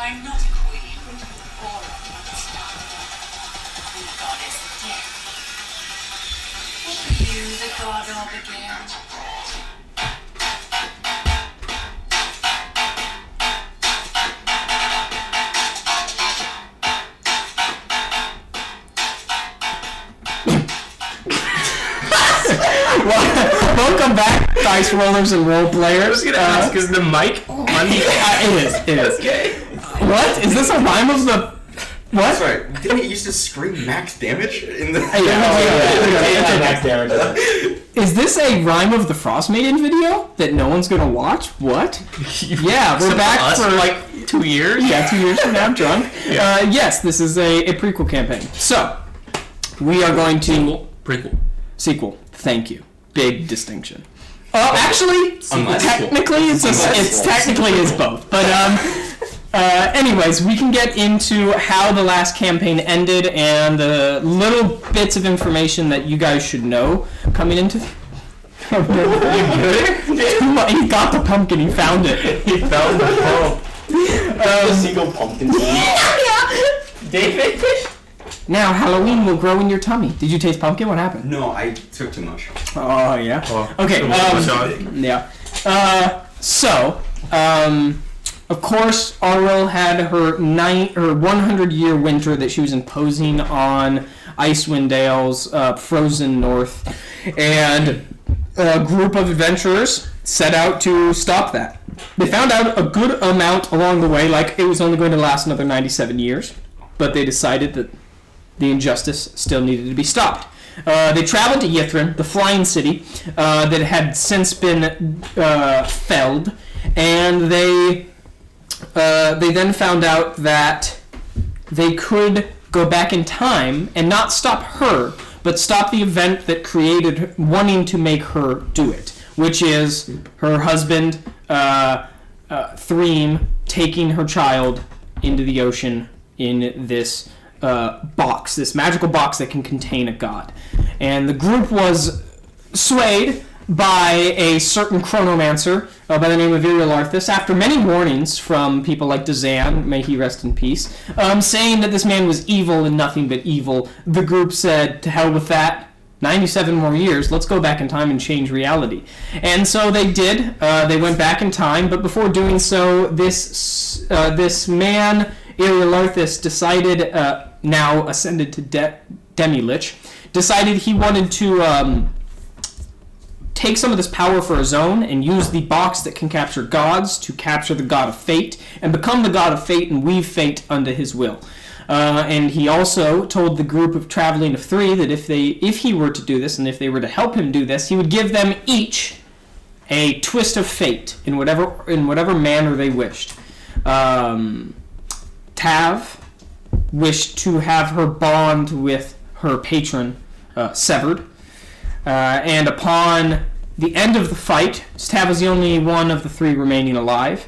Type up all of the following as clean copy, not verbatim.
I'm not a queen or a monster. The goddess death. Are you the god of again? Welcome back, dice rollers and role players. I was gonna ask, is the mic on? It is. Okay. What? Is this a rhyme of the... What? Sorry, didn't it used to scream max damage in the... Max damage. Is this a rhyme of the frostmaiden video that no one's gonna watch? What? Yeah, we're back for like 2 years. Yeah, 2 years from now, I'm drunk. Yeah. Yes, this is a prequel campaign. So, we are going to... Sequel. Thank you. Big distinction. Actually, technically, it's technically is both. But anyways, we can get into how the last campaign ended and the little bits of information that you guys should know coming into. He got the pumpkin. He found it. He found the pump. The seagull pumpkin seed. David. Now Halloween will grow in your tummy. Did you taste pumpkin? What happened? No, I took too much. Oh yeah. Okay. Yeah. So, of course, Auril had her 100-year winter that she was imposing on Icewind Dale's frozen north, and a group of adventurers set out to stop that. They found out a good amount along the way, like it was only going to last another 97 years, but they decided that the injustice still needed to be stopped. They traveled to Yithrin, the flying city, that had since been felled, and they then found out that they could go back in time and not stop her, but stop the event that created wanting to make her do it, which is her husband, Rime, taking her child into the ocean in this box, this magical box that can contain a god. And the group was swayed by a certain chronomancer by the name of Irilarthus, after many warnings from people like Dazan, may he rest in peace, saying that this man was evil and nothing but evil. The group said, to hell with that. 97 more years, let's go back in time and change reality. And so they did. They went back in time, but before doing so, this man, Irilarthus, decided, now ascended to Demi-Lich, decided he wanted to take some of this power for his own and use the box that can capture gods to capture the god of fate and become the god of fate and weave fate unto his will. And he also told the group of traveling of 3 that if he were to do this and if they were to help him do this, he would give them each a twist of fate in whatever manner they wished. Tav wished to have her bond with her patron severed. And upon the end of the fight, Tav was the only one of the 3 remaining alive.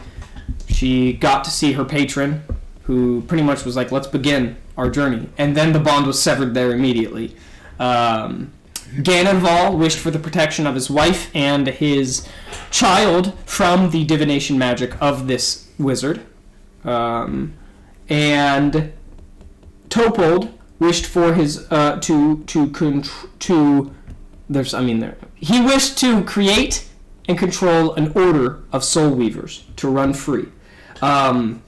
She got to see her patron, who pretty much was like, let's begin our journey. And then the bond was severed there immediately. Ganonval wished for the protection of his wife and his child from the divination magic of this wizard. And Topold wished for his he wished to create and control an order of soul weavers to run free.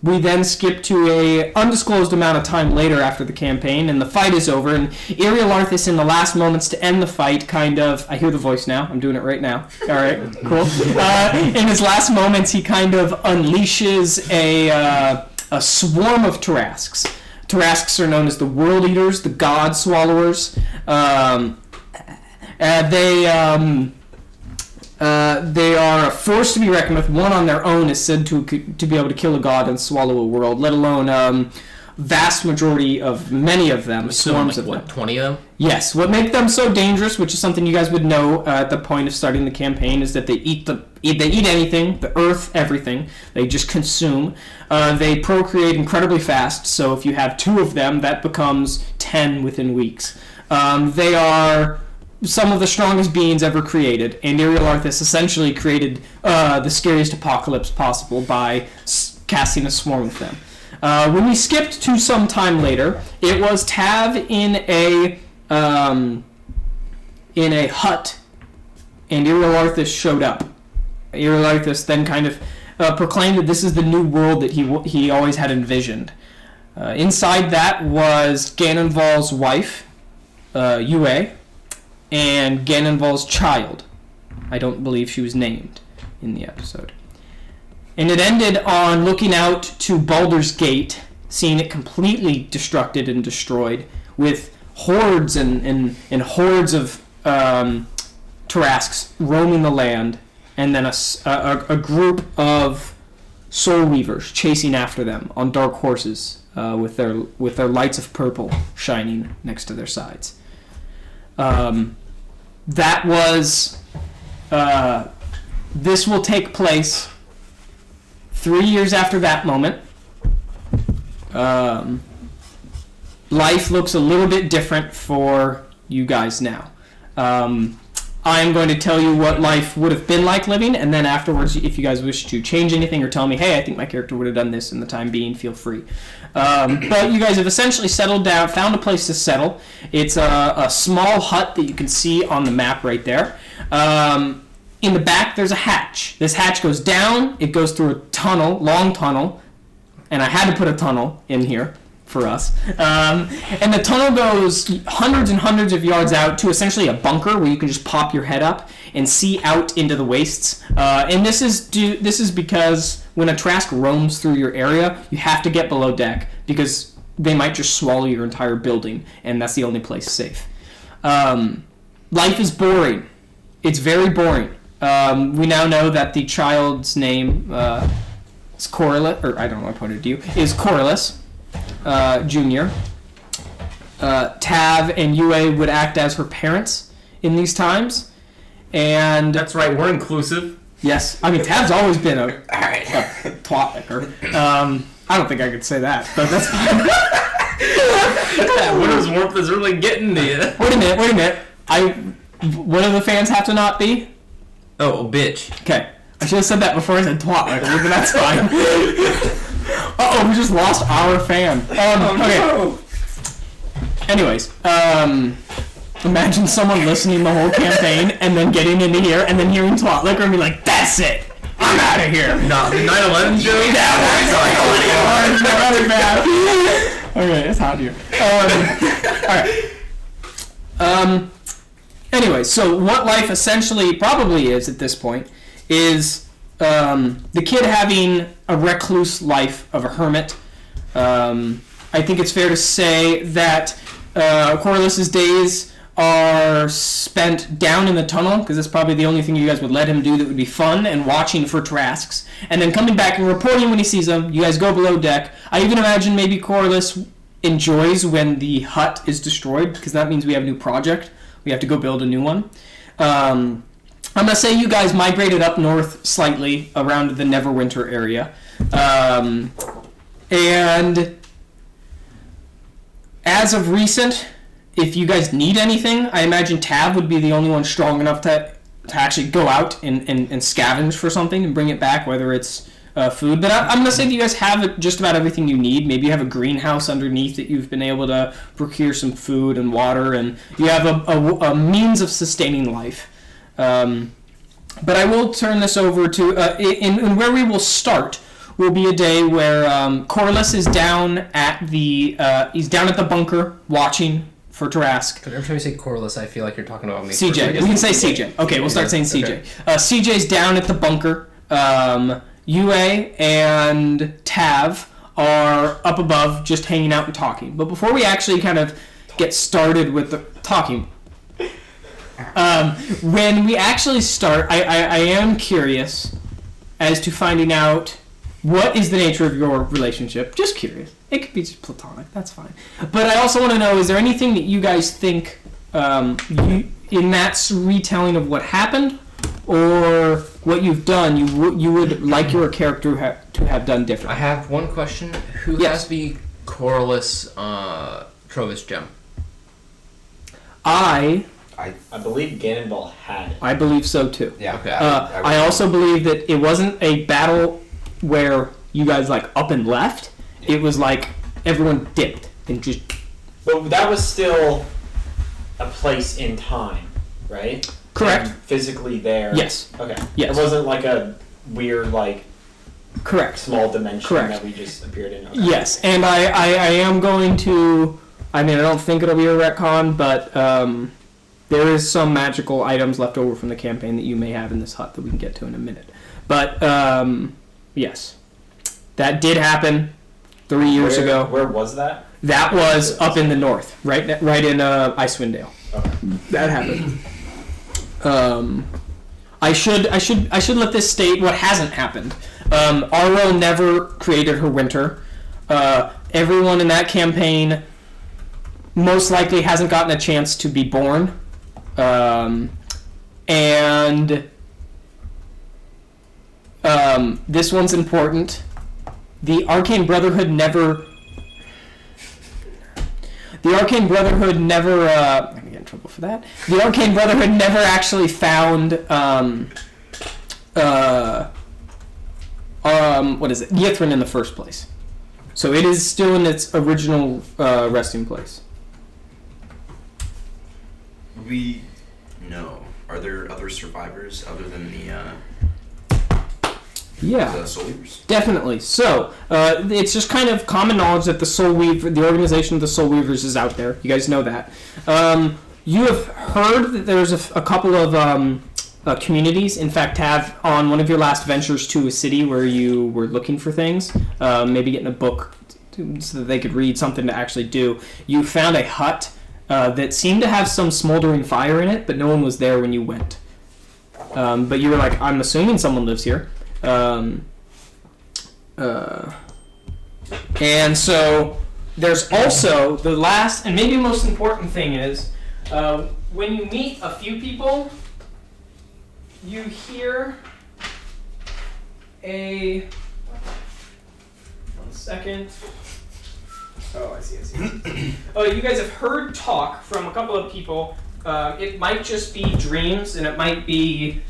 We then skip to a undisclosed amount of time later after the campaign, and the fight is over, and Irilarthus, in the last moments to end the fight, I hear the voice now, I'm doing it right now, alright, cool. In his last moments, he kind of unleashes a swarm of Tarrasques. Tarrasques are known as the World Eaters, the God Swallowers. They are a force to be reckoned with. One on their own is said to be able to kill a god and swallow a world, let alone vast majority of many of them, swarms of them. 20 of them? Yes. What makes them so dangerous, which is something you guys would know at the point of starting the campaign, is that they eat anything, the earth, everything. They just consume. They procreate incredibly fast, so if you have 2 of them, that becomes 10 within weeks. They are some of the strongest beings ever created, and Irilarthus essentially created the scariest apocalypse possible by casting a swarm of them. When we skipped to some time later, it was Tav in a hut, and Irilarthus showed up. Irilarthus then kind of proclaimed that this is the new world that he always had envisioned. Inside that was Ganonval's wife, Yue, and Ganonval's child. I don't believe she was named in the episode. And it ended on looking out to Baldur's Gate, seeing it completely destructed and destroyed, with hordes and hordes of Tarrasques roaming the land, and then a group of Soul Weavers chasing after them on dark horses, with their lights of purple shining next to their sides. That was. This will take place 3 years after that moment. Life looks a little bit different for you guys now. I'm going to tell you what life would have been like living, and then afterwards, if you guys wish to change anything or tell me, hey, I think my character would have done this in the time being, feel free. But you guys have essentially settled down, found a place to settle. It's a small hut that you can see on the map right there. In the back, there's a hatch. This hatch goes down. It goes through a tunnel, long tunnel, and I had to put a tunnel in here for us. And the tunnel goes hundreds and hundreds of yards out to essentially a bunker where you can just pop your head up and see out into the wastes. And this is because when a Tarrasque roams through your area, you have to get below deck because they might just swallow your entire building, and that's the only place safe. Life is boring. It's very boring. We now know that the child's name is Corylus, or I don't know what I pointed to you, is Corylus Jr. Tav and Yue would act as her parents in these times. And That's right, we're inclusive. yes, I mean, Tav's always been a twat licker. I don't think I could say that, but that's fine. That winter's warmth is really getting to you. Wait a minute. What do the fans have to not be? Oh, bitch. Okay. I should have said that before I said twat licker, but that's fine. Uh-oh, we just lost our fan. Okay. No. Anyways, imagine someone listening the whole campaign and then getting into here and then hearing twat licker and be like, that's it! I'm out of here! No, the 9/11 joke? Really bad. Okay, it's hot here. Alright. Anyway, so what life essentially probably is at this point is the kid having a recluse life of a hermit. I think it's fair to say that Corylus' days are spent down in the tunnel, because that's probably the only thing you guys would let him do that would be fun, and watching for Tarrasques, and then coming back and reporting when he sees them. You guys go below deck. I even imagine maybe Corylus enjoys when the hut is destroyed, because that means we have a new project. We have to go build a new one. I'm going to say you guys migrated up north slightly around the Neverwinter area. And as of recent, if you guys need anything, I imagine Tav would be the only one strong enough to actually go out and scavenge for something and bring it back, whether it's food. But I'm going to say that you guys have just about everything you need. Maybe you have a greenhouse underneath that you've been able to procure some food and water, and you have a means of sustaining life. But I will turn this over to, in where we will start will be a day where Corylus is down at the bunker watching for Tarrasque. But every time you say Corylus, I feel like you're talking about me. CJ. We can say CJ. Okay, we'll start saying CJ. Okay. CJ's down at the bunker. Yue and Tav are up above just hanging out and talking. But before we actually kind of get started with the talking, when we actually start, I am curious as to finding out what is the nature of your relationship. Just curious. It could be just platonic. That's fine. But I also want to know, is there anything that you guys think in that retelling of what happened, or what you've done, you would like your character to have done differently? I have one question. Who has the Corylus Trovis gem? I believe Ganonval had it. I believe so too. Yeah. Okay. I also believe that it wasn't a battle where you guys like up and left. it was like everyone dipped and just. But that was still a place in time, right? Correct. And physically there. Yes. Okay. Yes. It wasn't like a weird, like, Correct. small dimension Correct. that we just appeared in. Okay. Yes, and I am going to. I mean, I don't think it'll be a retcon, but there is some magical items left over from the campaign that you may have in this hut that we can get to in a minute. But yes, that did happen 3 years ago. Where was that? That was up in the north, right in Icewind Dale. Okay. That happened. I should let this state what hasn't happened. Arlo never created her winter. Everyone in that campaign most likely hasn't gotten a chance to be born. And this one's important. The Arcane Brotherhood never. I'm gonna get in trouble for that. The Arcane Brotherhood never actually found Yithrin in the first place. So it is still in its original resting place. We know. Are there other survivors other than the Soul Weavers? Definitely. So it's just kind of common knowledge that the organization of the Soul Weavers is out there. You guys know that. You have heard that there's a couple of communities. In fact, Tav, on one of your last ventures to a city where you were looking for things, maybe getting a book so that they could read something to actually do, you found a hut that seemed to have some smoldering fire in it, but no one was there when you went. But you were like, I'm assuming someone lives here. And so there's also the last and maybe most important thing is when you meet a few people, you hear a 1 second. Oh, I see. Oh, you guys have heard talk from a couple of people. It might just be dreams, and it might be,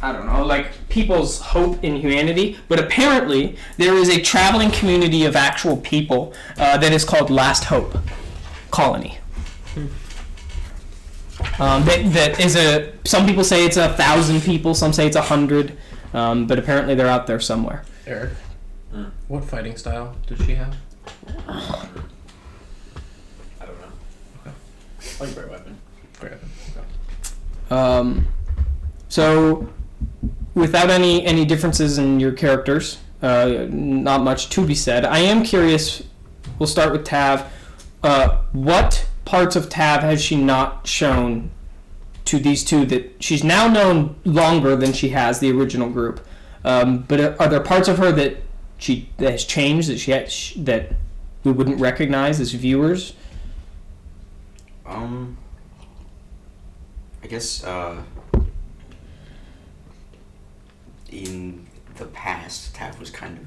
I don't know, like people's hope in humanity. But apparently, there is a traveling community of actual people that is called Last Hope Colony. That is some people say it's 1,000 people, some say it's 100, but apparently they're out there somewhere. Eric, what fighting style does she have? I don't know. Okay. Like great weapon. Great weapon. Okay. So, without any differences in your characters, not much to be said. I am curious. We'll start with Tav. What parts of Tav has she not shown to these two that she's now known longer than she has the original group? But are there parts of her that has changed that we wouldn't recognize as viewers? I guess in the past, Tav was kind of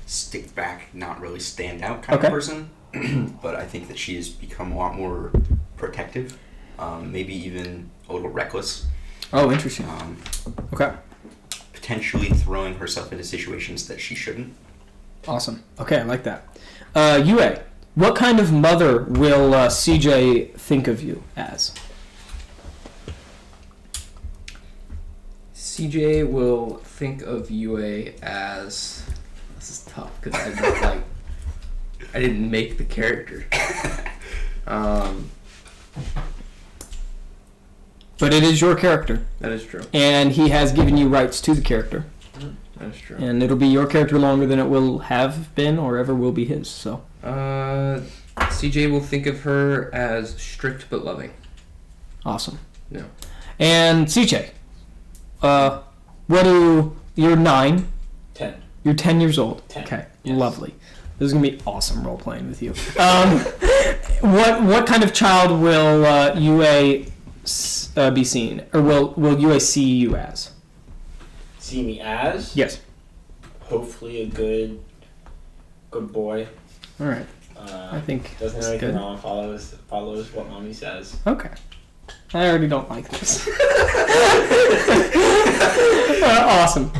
stick back, not really stand out kind of person. But I think that she has become a lot more protective, maybe even a little reckless. Oh, interesting. Okay. Potentially throwing herself into situations that she shouldn't. Awesome. Okay, I like that. Yue, what kind of mother will CJ think of you as? CJ will think of Yue as... This is tough because I didn't make the character. But it is your character. That is true. And he has given you rights to the character. That is true. And it'll be your character longer than it will have been or ever will be his. So. CJ will think of her as strict but loving. Awesome. Yeah. And CJ, you're 9. 10. You're 10 years old. 10. Okay. Yes. Lovely. This is gonna be awesome role playing with you. What kind of child will Yue be seen, or will Yue see you as? See me as? Yes. Hopefully a good boy. All right. I think doesn't that's do anything good. wrong. Follows what mommy says. Okay. I already don't like this. Awesome.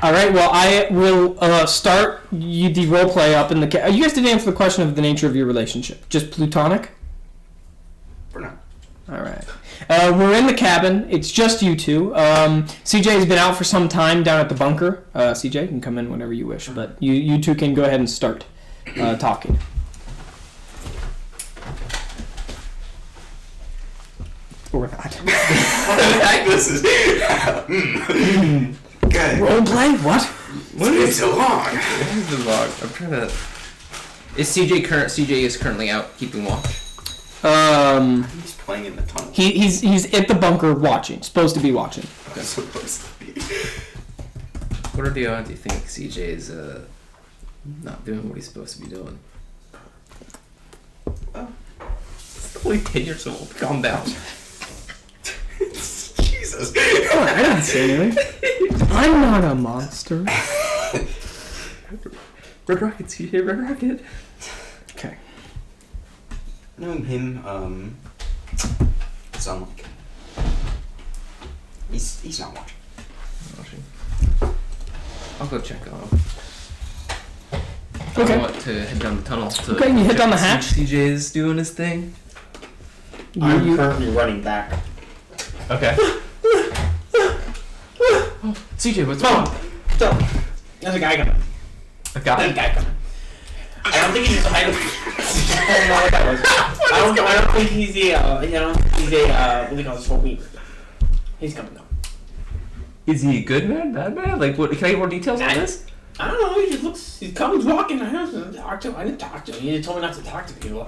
All right. Well, I will start the role play up in the. You guys didn't answer the question of the nature of your relationship. Just platonic. For now. All right. We're in the cabin. It's just you two. CJ has been out for some time down at the bunker. CJ, you can come in whenever you wish, but you two can go ahead and start talking. Or not. This is. Good. Role play? What? What is so long? Where's the log? I'm trying to. Is CJ is currently out keeping watch. He's playing in the tunnel. He's at the bunker watching. Supposed to be watching. Supposed to be. What are the odds you think CJ is not doing what he's supposed to be doing? He's only 10 years old. Calm down. Jesus. Oh, I didn't say anything. I'm not a monster. Red Rocket, CJ, Red Rocket. Okay. Knowing him, it's unlike. He's not watching. I'll go check on him. Okay. I want to head down the tunnel. To Okay, you head down the see hatch. CJ is doing his thing. I'm currently running back. Okay. Oh, CJ, what's wrong? Stop. There's a guy coming. A guy? There's a guy coming. I don't think he's. I don't know what that was. I don't think he's a. What do they call this? Full weaver. He's coming though. Is he a good man, bad man? Like, what? Can I get more details on this? I don't know. He just looks. He comes walking. I don't talk to him. I didn't talk to him. He told me not to talk to people.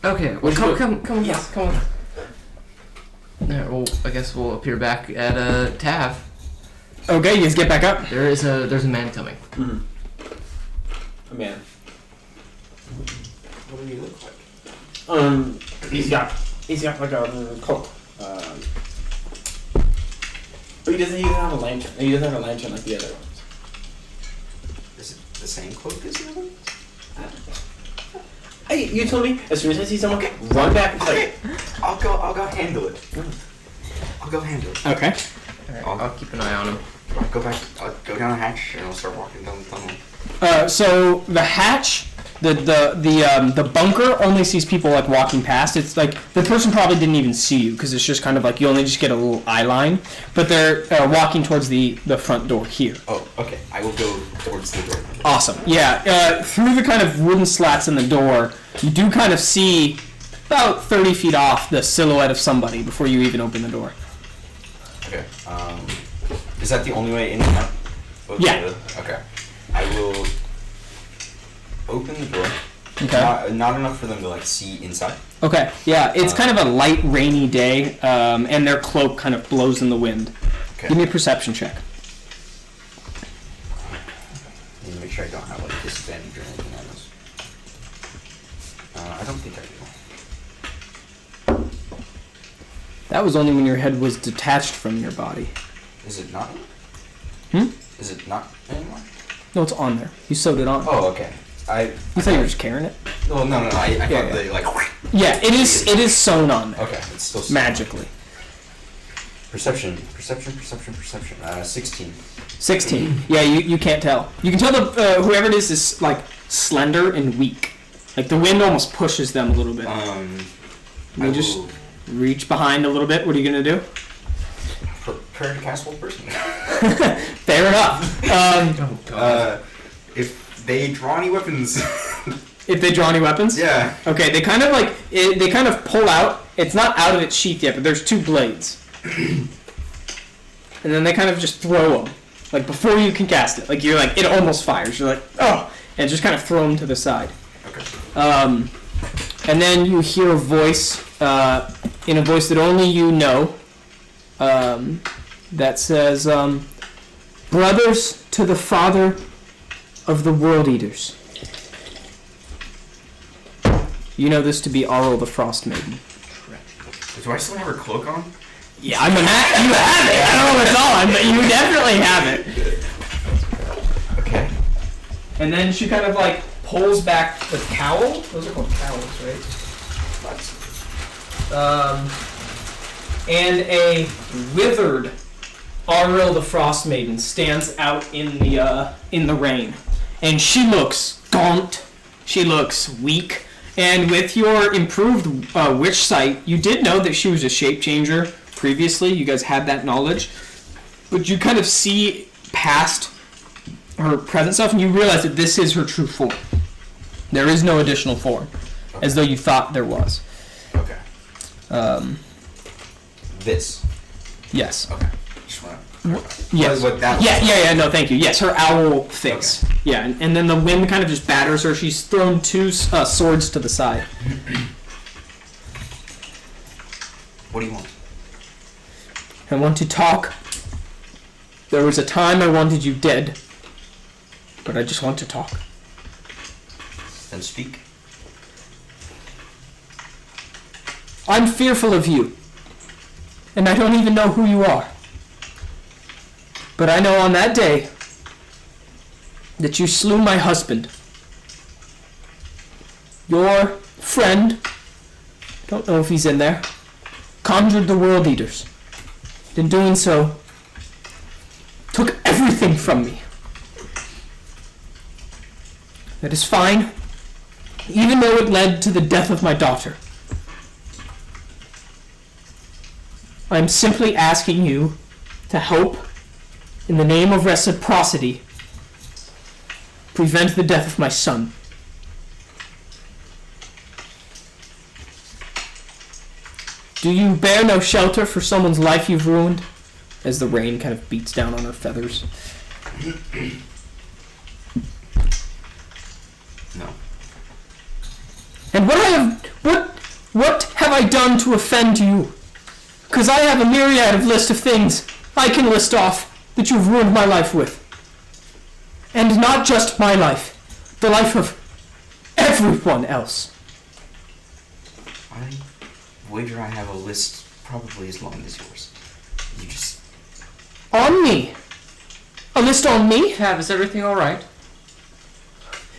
Okay. Well, come on. Yes. Come on. Alright, well, I guess we'll appear back at Tav. Okay, you guys get back up. There's a man coming. Mm-hmm. A man. What do you look like? He's got like a cloak. But he doesn't have a lantern. He doesn't have a lantern like the other ones. Is it the same cloak as the other ones? Hey, you told me as soon as I see someone, run back and play. I'll go handle it. I'll go handle it. Okay. Alright, I'll keep an eye on him. I'll go back. I'll go down the hatch and I'll start walking down the tunnel. So the hatch, the bunker only sees people like walking past. It's like the person probably didn't even see you because it's just kind of like you only just get a little eye line. But they're walking towards the front door here. Oh, okay. I will go towards the door. Awesome. Yeah. Through the kind of wooden slats in the door, you do kind of see about 30 feet off the silhouette of somebody before you even open the door. Okay. Is that the only way in and out? Yeah. Okay. I will open the door. Okay. Not enough for them to like see inside. Okay. Yeah. It's kind of a light, rainy day, and their cloak kind of blows in the wind. Okay. Give me a perception check. Need to make sure I don't have like disadvantage or anything on this. I don't think I do. That was only when your head was detached from your body. Is it not? Hmm? Is it not anymore? No, it's on there. You sewed it on. Oh, okay. You thought you were just carrying it? Oh, no. I Yeah, thought yeah. they like. Yeah, it is sewn on there. Okay, it's still Magically. Perception. 16. 16. Yeah, you can't tell. You can tell the whoever it is like slender and weak. Like the wind almost pushes them a little bit. I just will reach behind a little bit. What are you gonna do? prepare to cast Hold Person. Fair enough. Oh god. If they draw any weapons. If they draw any weapons? Yeah. Okay, they kind of pull out. It's not out of its sheath yet, but there's two blades. And then they kind of just throw them. Like, before you can cast it. Like, you're like, it almost fires. You're like, oh! And just kind of throw them to the side. Okay. And then you hear a voice, in a voice that only you know, that says, brothers to the father of the world eaters. You know this to be Auril the frostmaiden. Do I still have her cloak on? Yeah, you have it. I don't know if it's on, but you definitely have it. Okay. And then she kind of like pulls back the cowl. Those are called cowls, right? And a withered Ariel the frostmaiden stands out in the rain, and she looks gaunt. She looks weak. And with your improved witch sight, you did know that she was a shape changer previously. You guys had that knowledge. But you kind of see past her present self, and you realize that this is her true form. There is no additional form, as though you thought there was. Okay. This. Yes. Okay. Just want to. Yes. What that Yeah, no, thank you. Yes, her owl face. Okay. Yeah, and then the wind kind of just batters her. She's thrown two swords to the side. What do you want? I want to talk. There was a time I wanted you dead, but I just want to talk. Then speak. I'm fearful of you, and I don't even know who you are. But I know on that day that you slew my husband. Your friend, don't know if he's in there, conjured the world eaters. In doing so, took everything from me. That is fine, even though it led to the death of my daughter. I'm simply asking you to help, in the name of reciprocity, prevent the death of my son. Do you bear no shelter for someone's life you've ruined? As the rain kind of beats down on her feathers. No. And what have I done to offend you? Because I have a myriad of list of things I can list off that you've ruined my life with. And not just my life, the life of everyone else. I wager I have a list probably as long as yours. You just... On me. A list on me? Tab, is everything alright?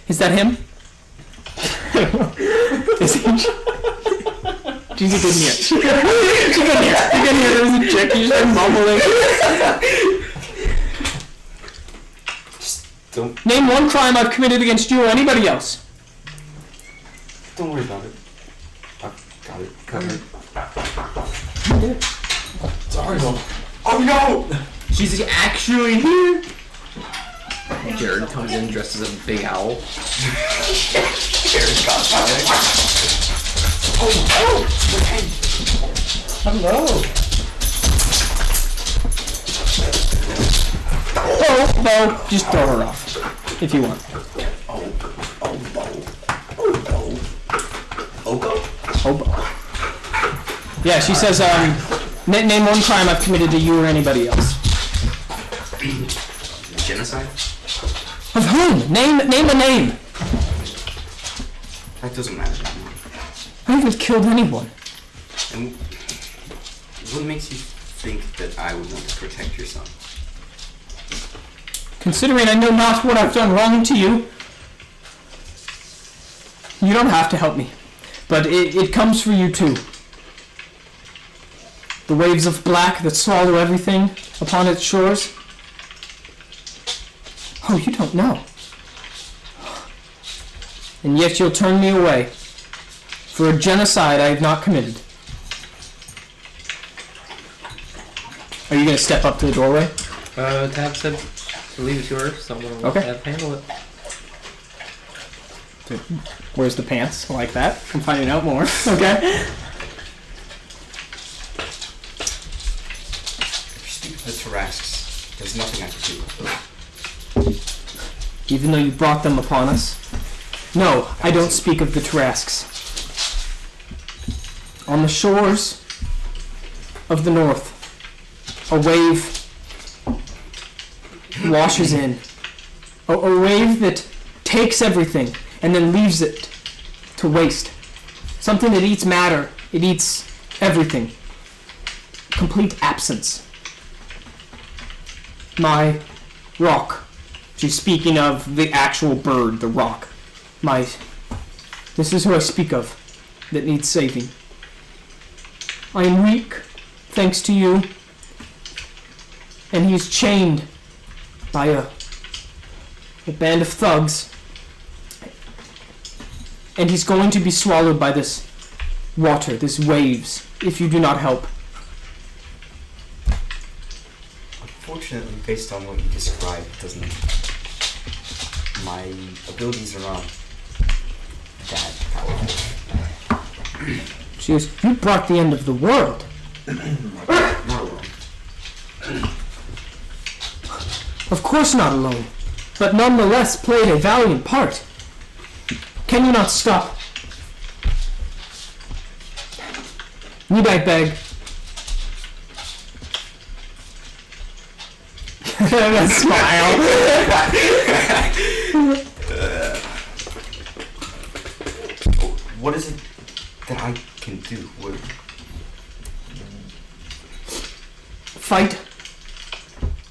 Is that him? Is he? She's a good hear. She couldn't hear. You can hear there was a chick. She's like mumbling. Just don't... Name one crime I've committed against you or anybody else. Don't worry about it. I've got it covered. Sorry. Oh no! She's actually here! Jared comes in dressed as a big owl. Jared's got it. Oh! Hello. Oh, no, just throw her off, if you want. Oh, yeah, she says, name one crime I've committed to you or anybody else. Genocide? Of whom? Name a name. That doesn't matter anymore. I haven't killed anyone. And what makes you think that I would want to protect your son? Considering I know not what I've done wrong to you, you don't have to help me. But it comes for you too. The waves of black that swallow everything upon its shores. Oh, you don't know. And yet you'll turn me away for a genocide I have not committed. Are you going to step up to the doorway? Tab said to leave it to her, someone will Okay. have to handle it. Where's the pants? Like that? I'm finding out more. Okay. If you speak of the Tarasques, there's nothing I can do. Even though you brought them upon us? No, I don't speak of the Tarasques. On the shores of the north, a wave washes in. A wave that takes everything and then leaves it to waste. Something that eats matter. It eats everything. Complete absence. My rock. She's speaking of the actual bird, the rock. This is who I speak of, that needs saving. I am weak, thanks to you. and he's chained by a band of thugs, and he's going to be swallowed by this water, this waves, if you do not help. Unfortunately, based on what you described, my abilities are not that powerful. She goes, you brought the end of the world. Not alone. Of course not alone, but nonetheless played a valiant part. Can you not stop? Need I beg? That smile. What is it that I can do? Fight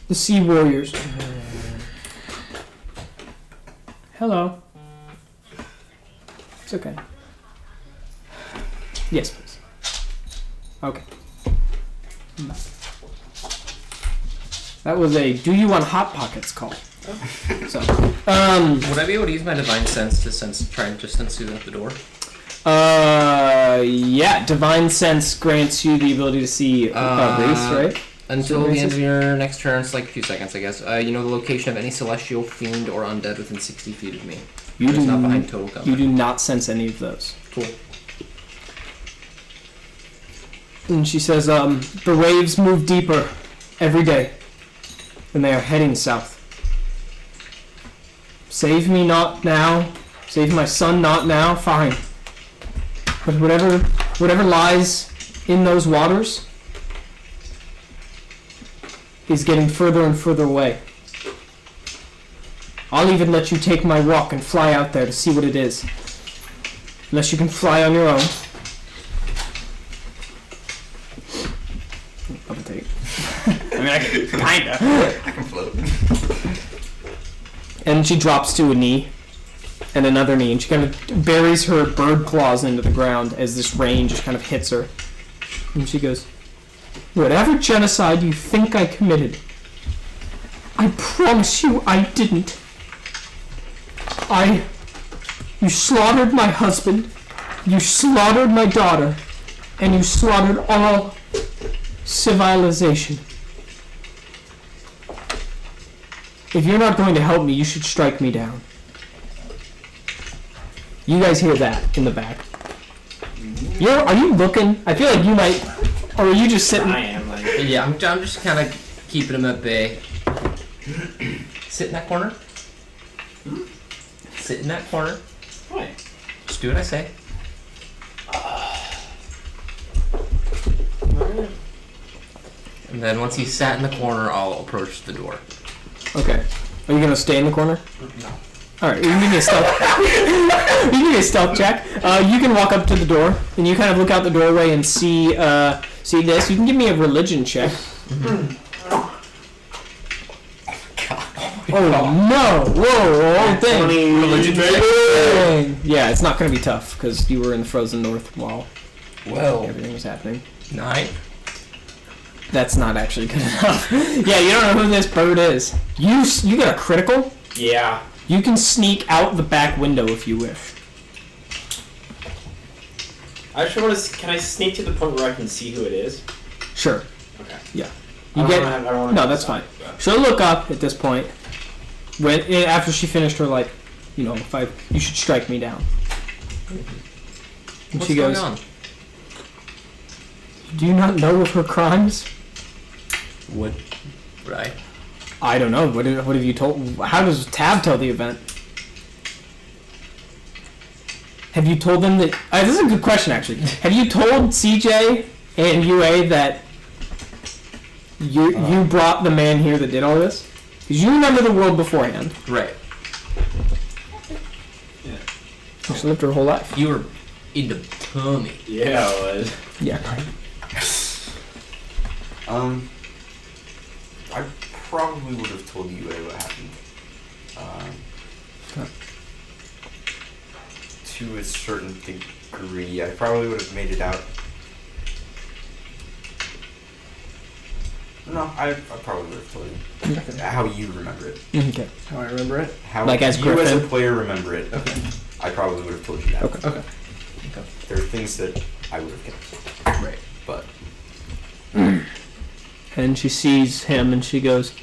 the sea warriors. Hello. It's okay. Yes, please. Okay. That was a "Do you want hot pockets?" call. So, Would I be able to use my divine sense to try and just sense through the door? yeah. Divine sense grants you the ability to see race, right? Until the end of your next turn, it's like a few seconds, I guess. You know the location of any celestial, fiend, or undead within 60 feet of me. You do not behind total cover. You do not sense any of those. Cool. And she says, the waves move deeper every day, and they are heading south. Save me not now. Save my son not now. Fine. But whatever lies in those waters is getting further and further away. I'll even let you take my walk and fly out there to see what it is. Unless you can fly on your own. I'll take it. I mean, I can, kinda. I can float. And she drops to a knee and another knee, and she kind of buries her bird claws into the ground as this rain just kind of hits her. And she goes, whatever genocide you think I committed, I promise you I didn't. You slaughtered my husband, you slaughtered my daughter, and you slaughtered all civilization. If you're not going to help me, you should strike me down. You guys hear that in the back. Are you looking? I feel like you might, or are you just sitting? I am like. Yeah, I'm just kind of keeping him at bay. Sit in that corner. Sit in that corner. What? Just do what I say. And then once he's sat in the corner, I'll approach the door. Okay. Are you gonna stay in the corner? No. Alright, you can give me a stealth. You can give me a stealth check. You can walk up to the door, and you kind of look out the doorway and see this. You can give me a religion check. Oh no! Whoa! Thing. Religion check. Dang. Yeah, it's not gonna be tough because you were in the frozen north while everything was happening. 9. That's not actually good enough. Yeah, you don't know who this bird is. You get a critical. Yeah. You can sneak out the back window if you wish. I just want to. Can I sneak to the point where I can see who it is? Sure. Okay. Yeah. I don't wanna No, that's fine. She'll look up at this point. After she finished her fight, you should strike me down. And What's she goes, going on? do you not know of her crimes? Would I? I don't know. What have you told? How does Tab tell the event? Have you told them that? This is a good question, actually. Have you told CJ and UA that you brought the man here that did all this? Because you remember the world beforehand. Right. She lived her whole life. You were in the tummy. Yeah, it was. Yeah. I probably would have told you what happened. To a certain degree, I probably would have made it out. No, I probably would have told you. How you remember it. Okay. How I remember it. How Like as you as Griffin? a player remember it. Okay. I probably would have told you that. Okay. There are things that I would have kept. Right. But And she sees him and she goes,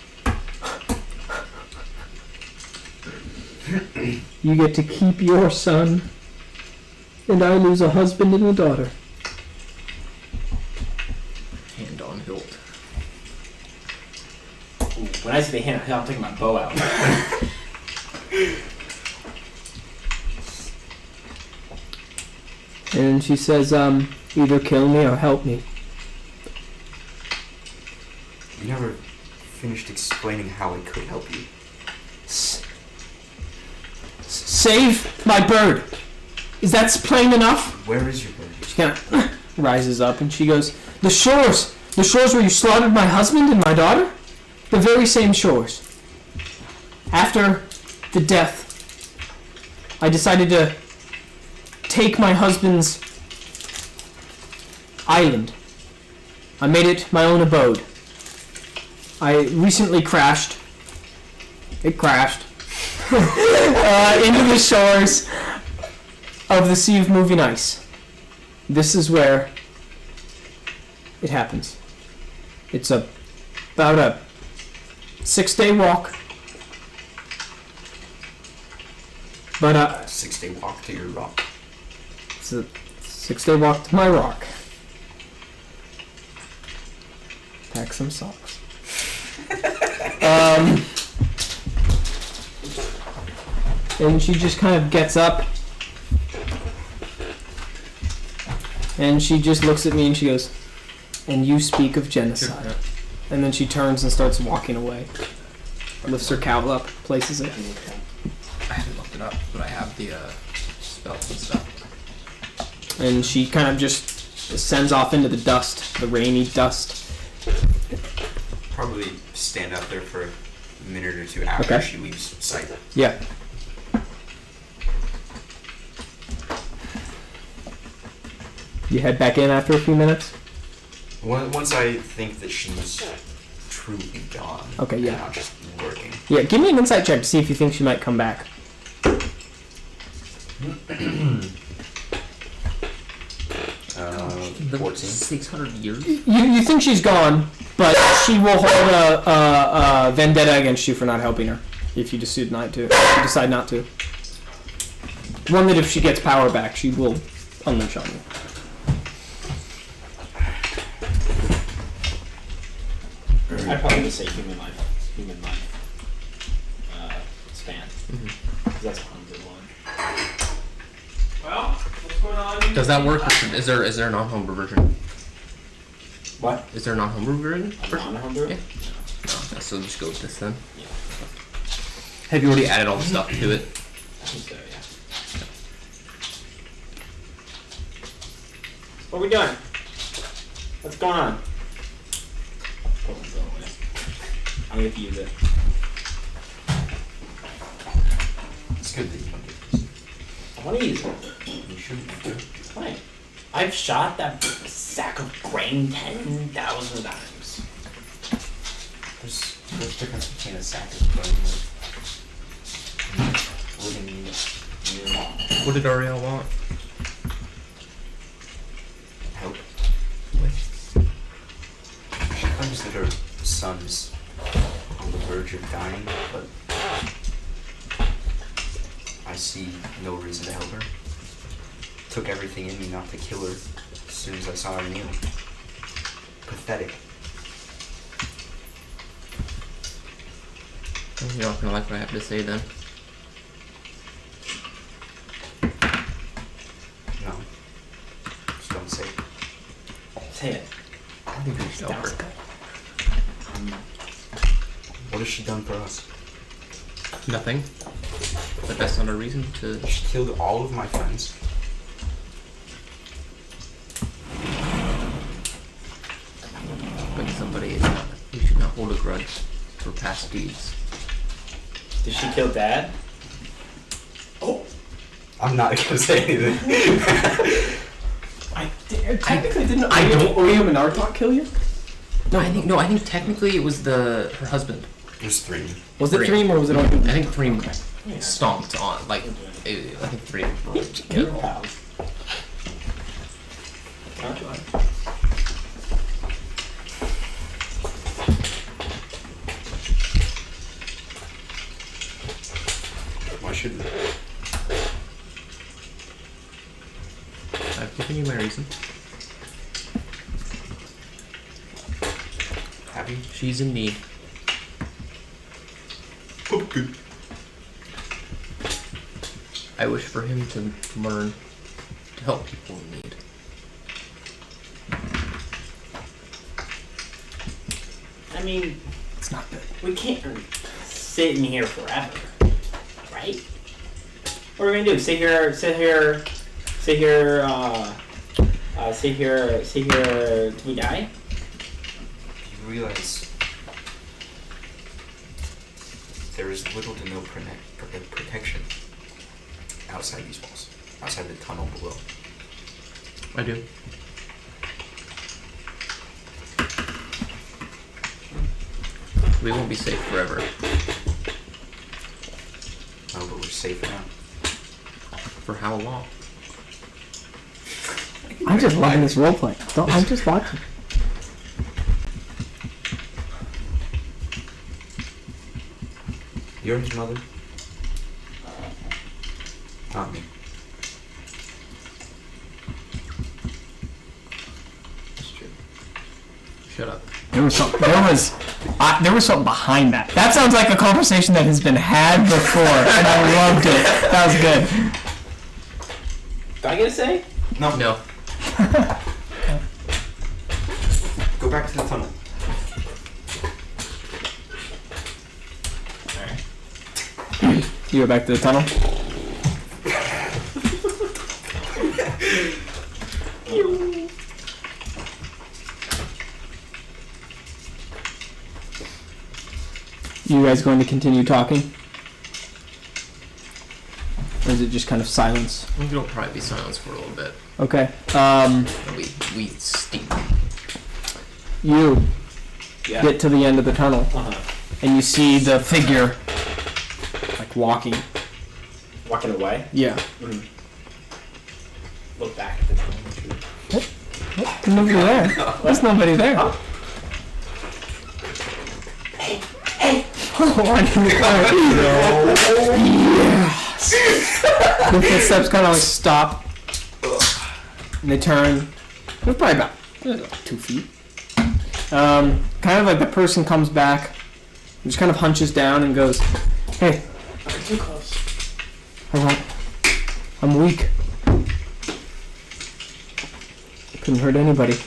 "You get to keep your son, and I lose a husband and a daughter." Hand on hilt. Ooh, when I see the hand, I'm taking my bow out. And she says, "Either kill me or help me." you never finished explaining how I could help you. Save my bird. Is that plain enough? Where is your bird? She kind of rises up and she goes, "The shores where you slaughtered my husband and my daughter? The very same shores. After the death, I decided to take my husband's island. I made it my own abode. I recently crashed. It crashed. Into the shores of the Sea of Moving Ice. This is where it happens. It's about a 6-day walk. But 6-day walk to your rock. it's a 6-day walk to my rock. Pack some socks. And she just kind of gets up and she just looks at me and she goes, "And you speak of genocide." And then she turns and starts walking away. Lifts her cowl up, places it. I haven't looked it up, but I have the spells and stuff. And she kind of just sends off into the dust, the rainy dust. Probably stand out there for a minute or two after Okay. she leaves sight. Yeah. You head back in after a few minutes? Once I think that she's truly gone. Okay, yeah. And not just working. Yeah, give me an insight check to see if you think she might come back. 14. 600 years? You think she's gone, but she will hold a vendetta against you for not helping her if you decide not to. One that if she gets power back, she will unleash on you. I'd probably just say human life span. Because that's 101. Well, what's going on? Does that work? Is there a non-homebrew version? What? Is there a non-homebrew version? A non-homebrew? Yeah. No, so just go with this then. Yeah. Have you already added all the stuff to it? I think so, yeah. What are we doing? What's going on? Put my phone away. I'm gonna have to use it. It's good that you don't do this. I wanna use it. You shouldn't do it. Fine. I've shot that sack of grain 10,000 times. There's a difference between a sack of grain and living you What did Ariel want? help. She claims that her son's on the verge of dying, but I see no reason to help her. Took everything in me not to kill her as soon as I saw her kneeling. Pathetic. You're not gonna like what I have to say then. No. Just don't say it. Say it. I think we should help her. What has she done for us? Nothing. But that's not a reason to. She killed all of my friends. But somebody is not. We should not hold a grudge for past deeds. Did she kill Dad? Oh! I'm not gonna say anything. I technically didn't I don't- William and Artok kill you? I think technically it was her husband. There's 3. Was it Dream or was it on? I think 3 stomped on I think 3. Why shouldn't I? I've given you my reason. Happy? She's in need. Oh, good. I wish for him to learn to help people in need. I mean, It's not good. we can't sit in here forever, right? What are we gonna do? Sit here till we die? You realize there is little to no protection outside these walls, outside the tunnel below. I do. We won't be safe forever. Oh, but we're safe now. For how long? I'm just loving this roleplay. I'm just watching. You're his mother? Not me. That's true. Shut up. There was something behind that. That sounds like a conversation that has been had before, and I loved it. That was good. Do I get a say? No. No. Go back to the tunnel. You go back to the tunnel. You guys going to continue talking? Or is it just kind of silence? I think it'll probably be silence for a little bit. Okay. We steam. You Yeah. get to the end of the tunnel, Uh-huh. and you see the figure, like, walking. Walking away. Yeah. Look back at the tunnel. There's nobody there. There's nobody there. One in the car. Yes. The footsteps kind of like stop, and they turn. They're probably about 2 feet. Kind of like the person comes back, and just kind of hunches down and goes, "Hey, Too close. I'm weak. Couldn't hurt anybody."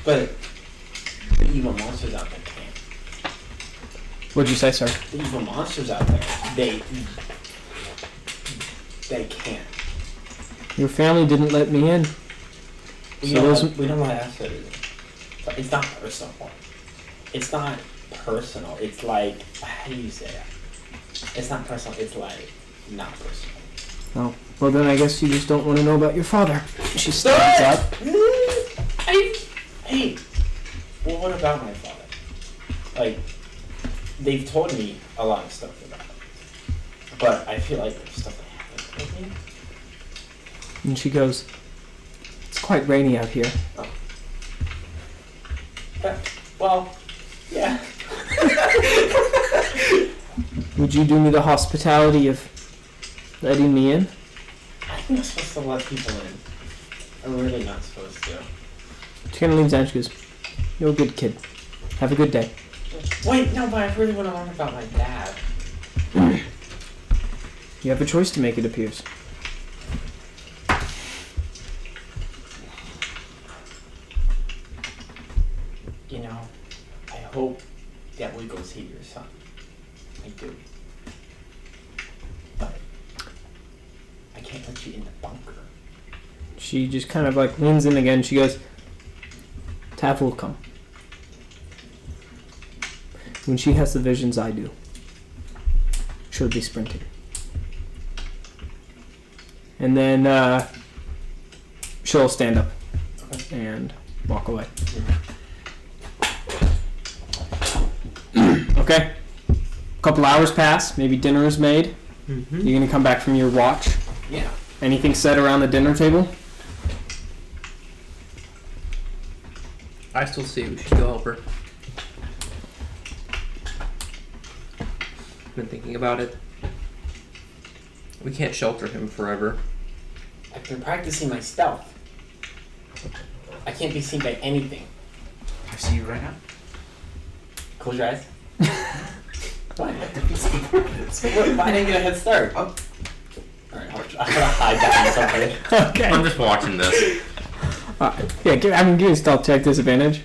But the evil monsters out there can't. What'd you say, sir? The evil monsters out there, they can't. Your family didn't let me in. We So don't those- let us in. But it's not personal. It's not personal. It's like, how do you say that? It's not personal. It's like not personal. Oh, well then I guess you just don't want to know about your father. She stands up. Hey, well, what about my father? Like, they've told me a lot of stuff about it, but I feel like there's stuff they haven't told me. And she goes, "It's quite rainy out here. Well, yeah. Would you do me the hospitality of letting me in?" I'm not supposed to let people in. I'm really not supposed to. She kind of leans down and she goes, "You're a good kid. Have a good day." Wait, no, but I really want to learn about my dad. You have a choice to make, it appears. You know, I hope that we go see your son. I do. But I can't let you in the bunker. She just kind of like leans in again. She goes, "Tav will come. When she has the visions I do, she'll be sprinting. And then she'll she'll stand up and walk away. Okay. A couple hours pass. Maybe dinner is made. Mm-hmm. You're gonna come back from your watch. Yeah. Anything said around the dinner table? I still see we should go help her. Been thinking about it. We can't shelter him forever. I've been practicing my stealth. I can't be seen by anything. I see you right now. Close your eyes. Why? Why didn't I get a head start? Oh. Alright, I'm gonna hide behind something. Okay. I'm just watching this. Yeah, give me a stealth check disadvantage.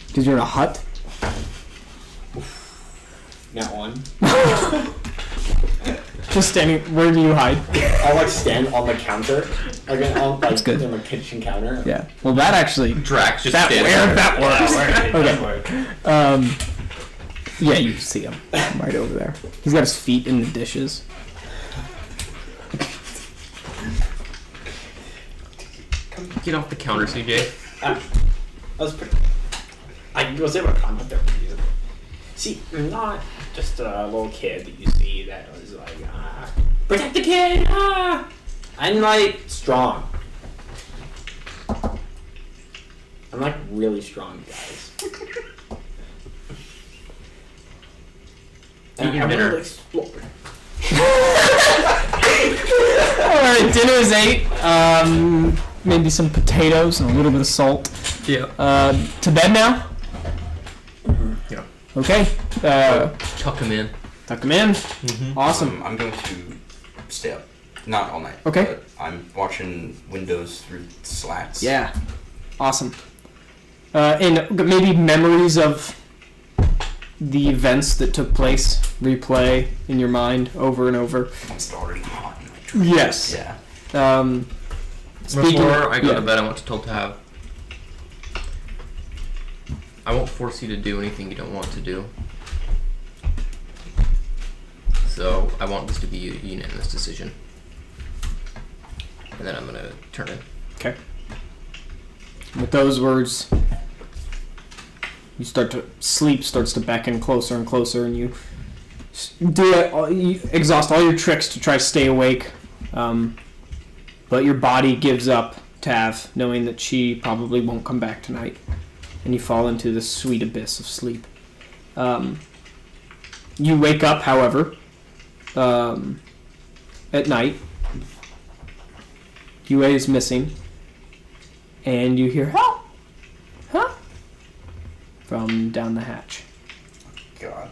Because you're in a hut. Not one. Just standing. Where do you hide? I'll like stand on the counter. Like on That's good. on the kitchen counter. Yeah. Well, that actually. Drax just That standing where there. that works. Okay. Yeah, you see him right over there. He's got his feet in the dishes. Get off the counter, CJ. That was pretty. I was able to climb up there pretty easily. See, I'm not just a little kid that you see that was like, protect the kid! Ah! I'm like strong. I'm like really strong, guys. Eat your I dinner. wanna explore. Alright, dinner is 8. Maybe some potatoes and a little bit of salt. Yeah. To bed now? Yeah. Okay. Tuck him in. Tuck him in. Mm-hmm. Awesome. I'm going to stay up. Not all night. Okay. But I'm watching windows through slats. Yeah. Awesome. And maybe memories of the events that took place replay in your mind over and over. It's already hot in my drink. Yes. Yeah. Before I go yeah. to bed, I want to tell Tav. I won't force you to do anything you don't want to do. So I want this to be a unanimous decision. And then I'm gonna turn it. Okay. With those words, you start to sleep starts to beckon closer and closer, and you do it. You exhaust all your tricks to try to stay awake, but your body gives up, Tav, knowing that she probably won't come back tonight, and you fall into the sweet abyss of sleep. You wake up, however, at night. UA is missing. And you hear, help! Huh? From down the hatch. God.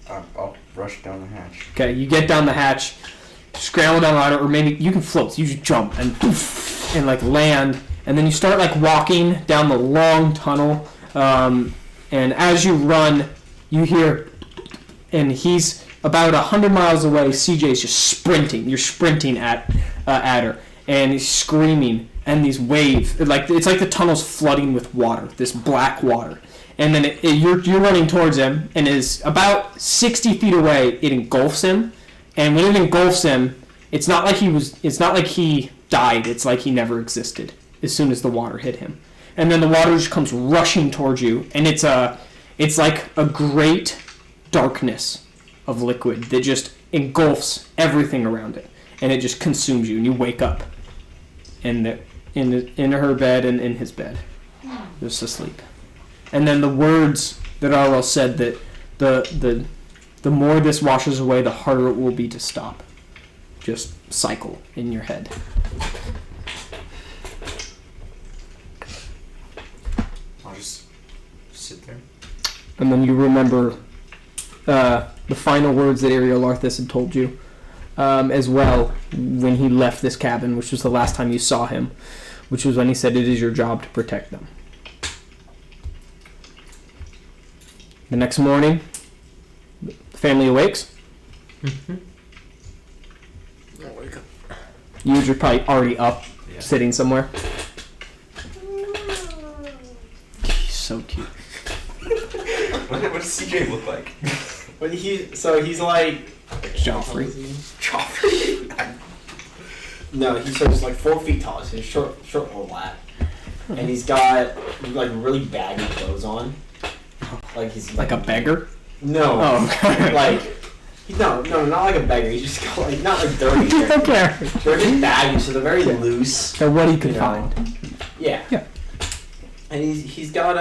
I'll rush down the hatch. Okay, you get down the hatch, scramble down the ladder, or maybe you can float. So you just jump and poof, and like land, and then you start like walking down the long tunnel. And as you run, you hear, and he's about 100 miles away. CJ's just sprinting. You're sprinting at her, and he's screaming. And these waves, it's like the tunnel's flooding with water, this black water. And then you're running towards him, and is about 60 feet away. It engulfs him, and when it engulfs him, it's not like he died. It's like he never existed. As soon as the water hit him, and then the water just comes rushing towards you, and it's like a great darkness of liquid that just engulfs everything around it, and it just consumes you, and you wake up. In her bed and in his bed, just asleep. And then the words that Arlo said, that the more this washes away, the harder it will be to stop, just cycle in your head. I'll just sit there. And then you remember the final words that Ariel Arthas had told you as well when he left this cabin, which was the last time you saw him, which was when he said it is your job to protect them. The next morning, the family awakes. Mm-hmm. You're probably already up, Yeah. sitting somewhere. He's so cute. What does CJ look like? But he's like Joffrey. Joffrey. No, he's just like 4 feet tall. So he's short little lad, and he's got like really baggy clothes on. Like he's Like a beggar? No. Oh, okay. No, not like a beggar. He's just got like not like dirty. Okay. They're just baggy, so they're very loose. So what he could You know. find. Yeah. Yeah. And he's got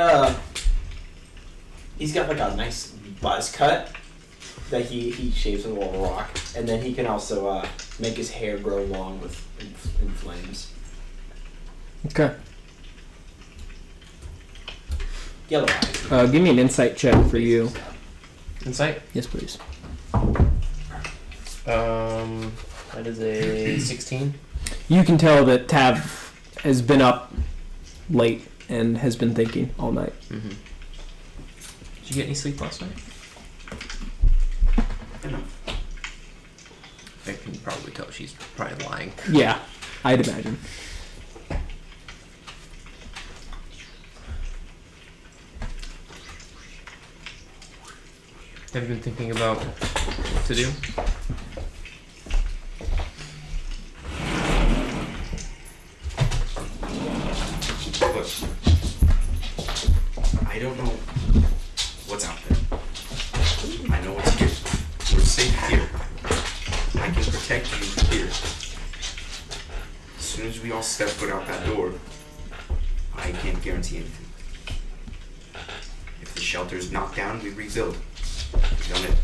like a nice buzz cut that he shaves with a little rock, and then he can also make his hair grow long with in flames. Okay. Yellow eyes. Give me an insight check for you. Insight? Yes, please. That is a 16. You can tell that Tav has been up late and has been thinking all night. Mm-hmm. Did you get any sleep last night? I can probably tell she's probably lying. Yeah, I'd imagine. Have you been thinking about what to do? Look, I don't know what's out there. I know what's here. We're safe here. I can protect you here. As soon as we all step foot out that door, I can't guarantee anything. If the shelter's knocked down, we rebuild. We've done it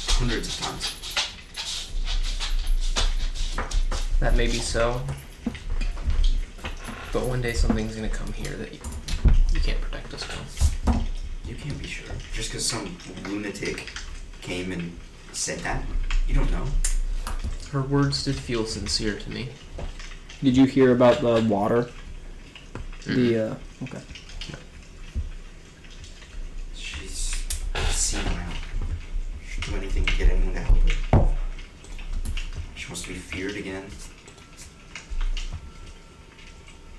hundreds of times. That may be so. But one day something's gonna come here that you can't protect us from. You can't be sure. Just because some lunatic came and said that, you don't know. Her words did feel sincere to me. Did you hear about the water? Okay. She's senile. She'd do anything to get anyone to help her. She wants to be feared again.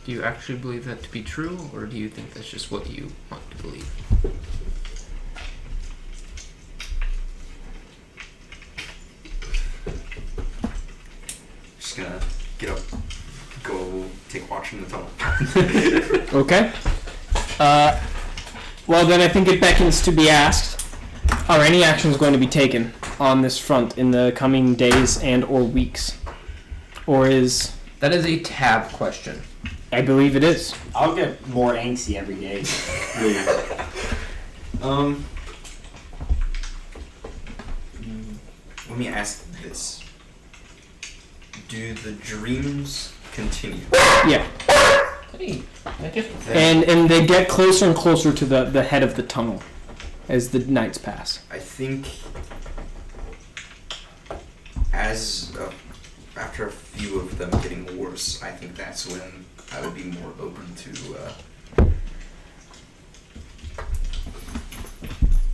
Do you actually believe that to be true, or do you think that's just what you want to believe? Just gonna get up, go take watch in the tunnel. Okay. Well, then I think it beckons to be asked, are any actions going to be taken on this front in the coming days and or weeks? Or is... That is a tab question. I believe it is. I'll get more angsty every day. Let me ask this. Do the dreams continue? Yeah. Hey, I guess And they get closer and closer to the head of the tunnel as the nights pass. I think after a few of them getting worse, I think that's when I would be more open to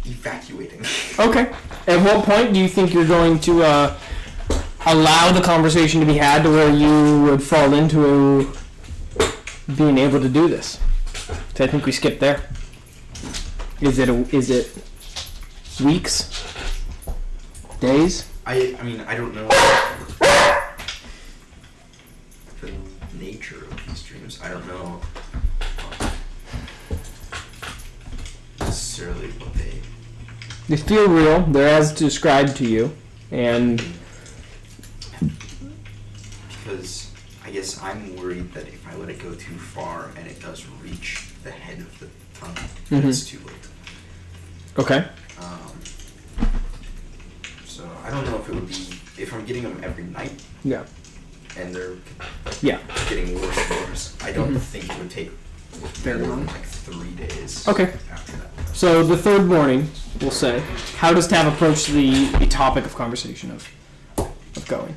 evacuating. Okay. At what point do you think you're going to allow the conversation to be had to where you would fall into being able to do this? So I think we skipped there. Is it weeks? Days? I mean, I don't know the nature of these dreams. I don't know necessarily what They feel real. They're as described to you. And because I guess I'm worried that if I let it go too far and it does reach the head of the tunnel, then it's too late. okay. So I don't know if it would be if I'm getting them every night Yeah. and they're Yeah. getting worse and worse. I don't think it would take Very more long. than like 3 days. Okay. After that. So the third morning, we'll say, how does Tav approach the topic of conversation of going?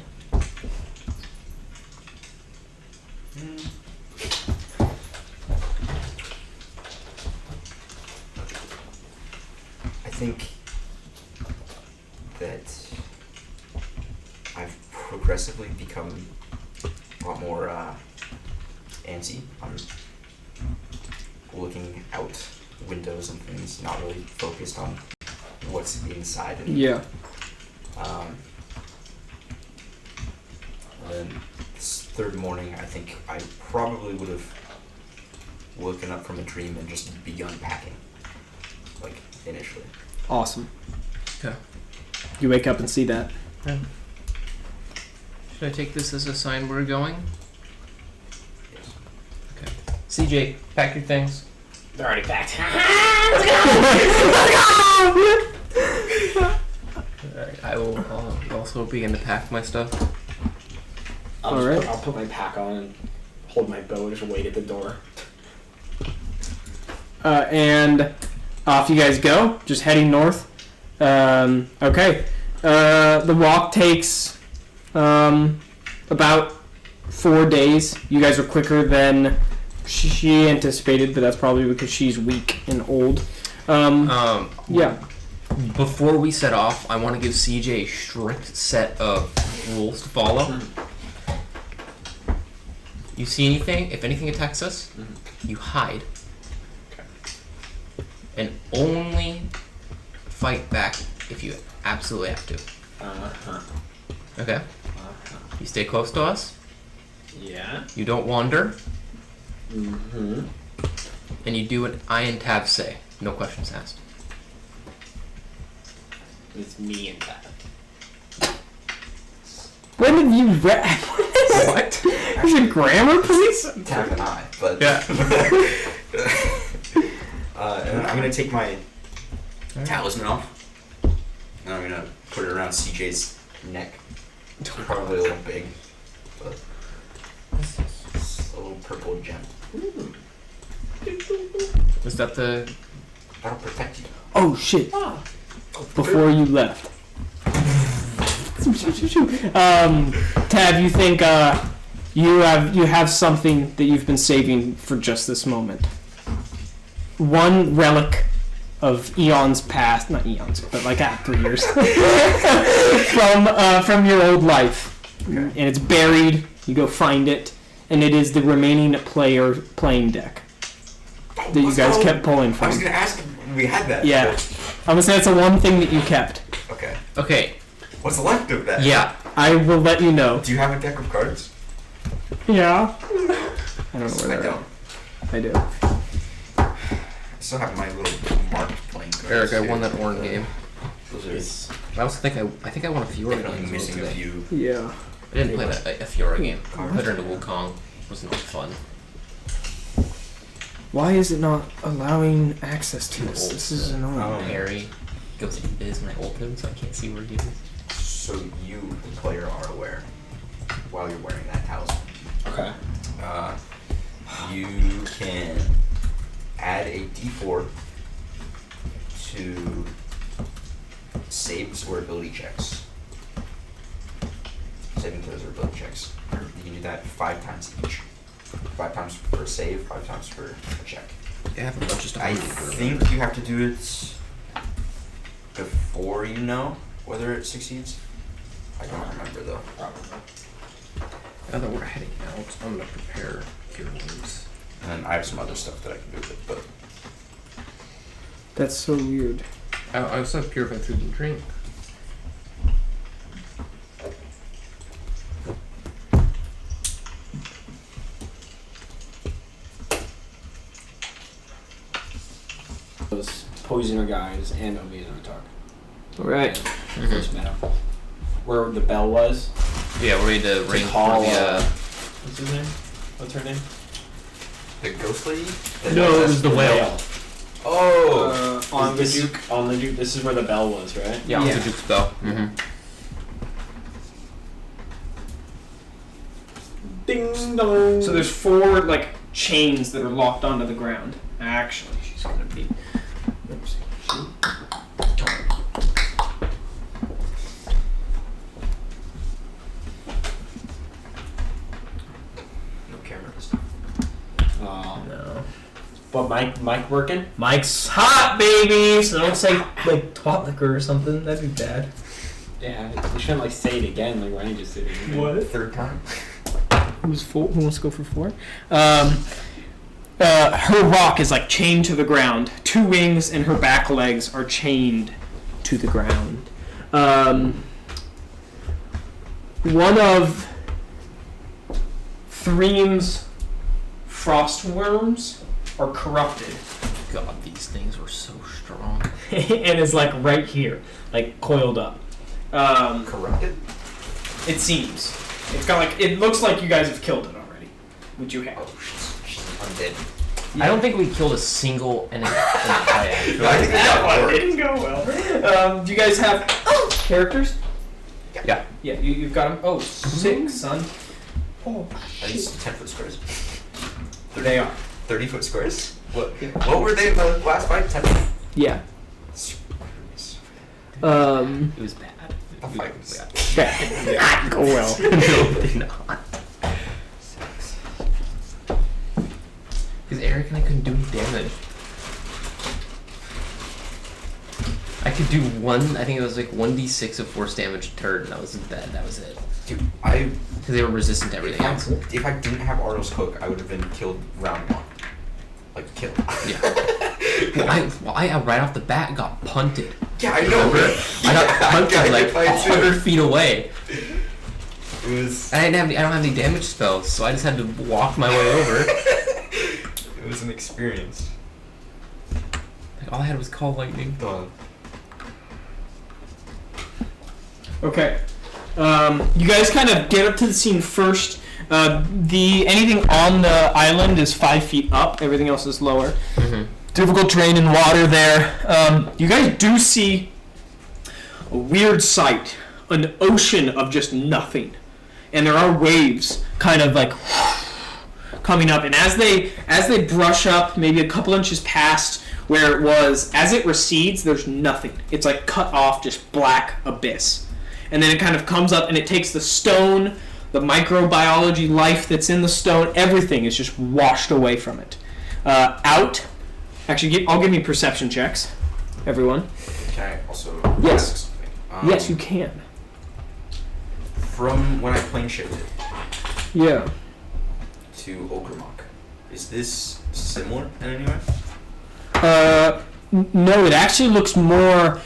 I think that I've progressively become a lot more antsy. I'm looking out windows and things, not really focused on what's inside. And, Yeah. then this third morning, I think I probably would have woken up from a dream and just begun packing, like initially. Awesome. Okay. You wake up and see that. Should I take this as a sign we're going? Yes. Okay. CJ, pack your things. They're already packed. Alright, I will also begin to pack my stuff. Alright. I'll put my pack on and hold my bow and just wait at the door. And off you guys go, just heading north. Okay. The walk takes about 4 days. You guys are quicker than she anticipated, but that's probably because she's weak and old. Yeah. Before we set off, I want to give CJ a strict set of rules to follow. You see anything, if anything attacks us, you hide. And only fight back if you absolutely have to. Okay? You stay close to us. Yeah. You don't wander. Mm-hmm. And you do what I and Tav say. No questions asked. It's me and that. When have you read? What? There's a grammar, please? Tav and I, but Yeah. and then I'm gonna take my talisman off, and I'm gonna put it around CJ's neck. It's probably a little big, but it's a little purple gem. Was that the... That'll protect you. Oh shit. Before you left. Tav, you think you have something that you've been saving for just this moment. One relic of eons past, not eons, but like 3 years from your old life, and it's buried. You go find it, and it is the remaining playing deck that you guys kept pulling I was from. gonna ask if we had that. Yeah, I'm gonna say that's the one thing that you kept. Okay. Okay, What's left of that? yeah. I will let you know. Do you have a deck of cards? Yeah. I don't know where I they're don't. at. I do. I still have my little marked playing cards. Eric, I here. won that Orin game. Those are I also think I think I won a Fiora game definitely as well missing a today. few. Yeah. I didn't play a Fiora game. I Cards. played her into Wukong. It was not fun. Why is it not allowing access to this? This is annoying. Harry goes invis when I ult him, so I can't see where he is. So you, the player, are aware while you're wearing that talisman. Okay. You can add a D4 to saves or ability checks. Saving throws or ability checks. You can do that 5 times each. 5 times for a save, 5 times for a check. I have a bunch of stuff. I need to remember. think you have to do it before you know whether it succeeds. I don't remember though. Probably. Now that we're heading out, I'm gonna prepare Cure Wounds. And then I have some other stuff that I can do with it, but That's so weird. I also have Purified Food and Drink. Those poisoner guys and Ovi's on talk. Alright. First meadow. Where the bell was. Yeah, we're ready to ring call, for the. What's his name? What's her name? the ghost lady? No, it was the whale. Oh! On the Duke. On the Duke. This is where the bell was, right? Yeah, Yeah. the Duke's bell. Mm-hmm. Ding dong. So there's 4 like chains that are locked onto the ground. Actually, she's gonna be. Oops. No camera this time. No. But Mike working? Mike's hot, baby. So don't say like twat liquor or something. That'd be bad. Yeah. You shouldn't like say it again. Like why don't you just say it again? What? Third time? Who wants to go for 4? Her rock is like chained to the ground. 2 wings and her back legs are chained to the ground. One of Threem's frost worms are corrupted. God, these things were so strong. And is like right here, like coiled up. Corrupted? It seems. It's got like it looks like you guys have killed it already. Which you have. Oh, she's undead. I don't think we killed a single enemy in the fight, actually. I think that One worked. didn't go well. Do you guys have characters? Yeah. Yeah, you've got them. Oh, sick, son. Oh, Are these 10-foot squares? they are. 30-foot squares? What were they in the last fight? 10? Yeah. It was bad. The fight was Not go well. No, it did not. Because Eric and I couldn't do any damage. I could do I think it was like 1d6 of force damage a turn, and that was it. Dude, Because they were resistant to everything else. if I didn't have Arno's hook, I would have been killed round 1. Like, killed. Yeah. I right off the bat got punted. Yeah, I know, bro. I got punted like hit by it too. 100 feet away. It was... I don't have any damage spells, so I just had to walk my way over. It was an experience. Like, all I had was call lightning. Duh. Okay. You guys kind of get up to the scene first. Anything on the island is 5 feet up. Everything else is lower. Mm-hmm. Difficult terrain and water there. You guys do see a weird sight. An ocean of just nothing. And there are waves kind of like coming up. And as they brush up maybe a couple inches past where it was, as it recedes, there's nothing. It's like cut off, just black abyss. And then it kind of comes up and it takes the stone, the microbiology life that's in the stone, everything is just washed away from it. Actually, I'll give you perception checks, everyone. Can I also Yes. ask something? Yes, you can. From when I plane shifted Yeah. to Ogremok, is this similar in any way? No, it actually looks more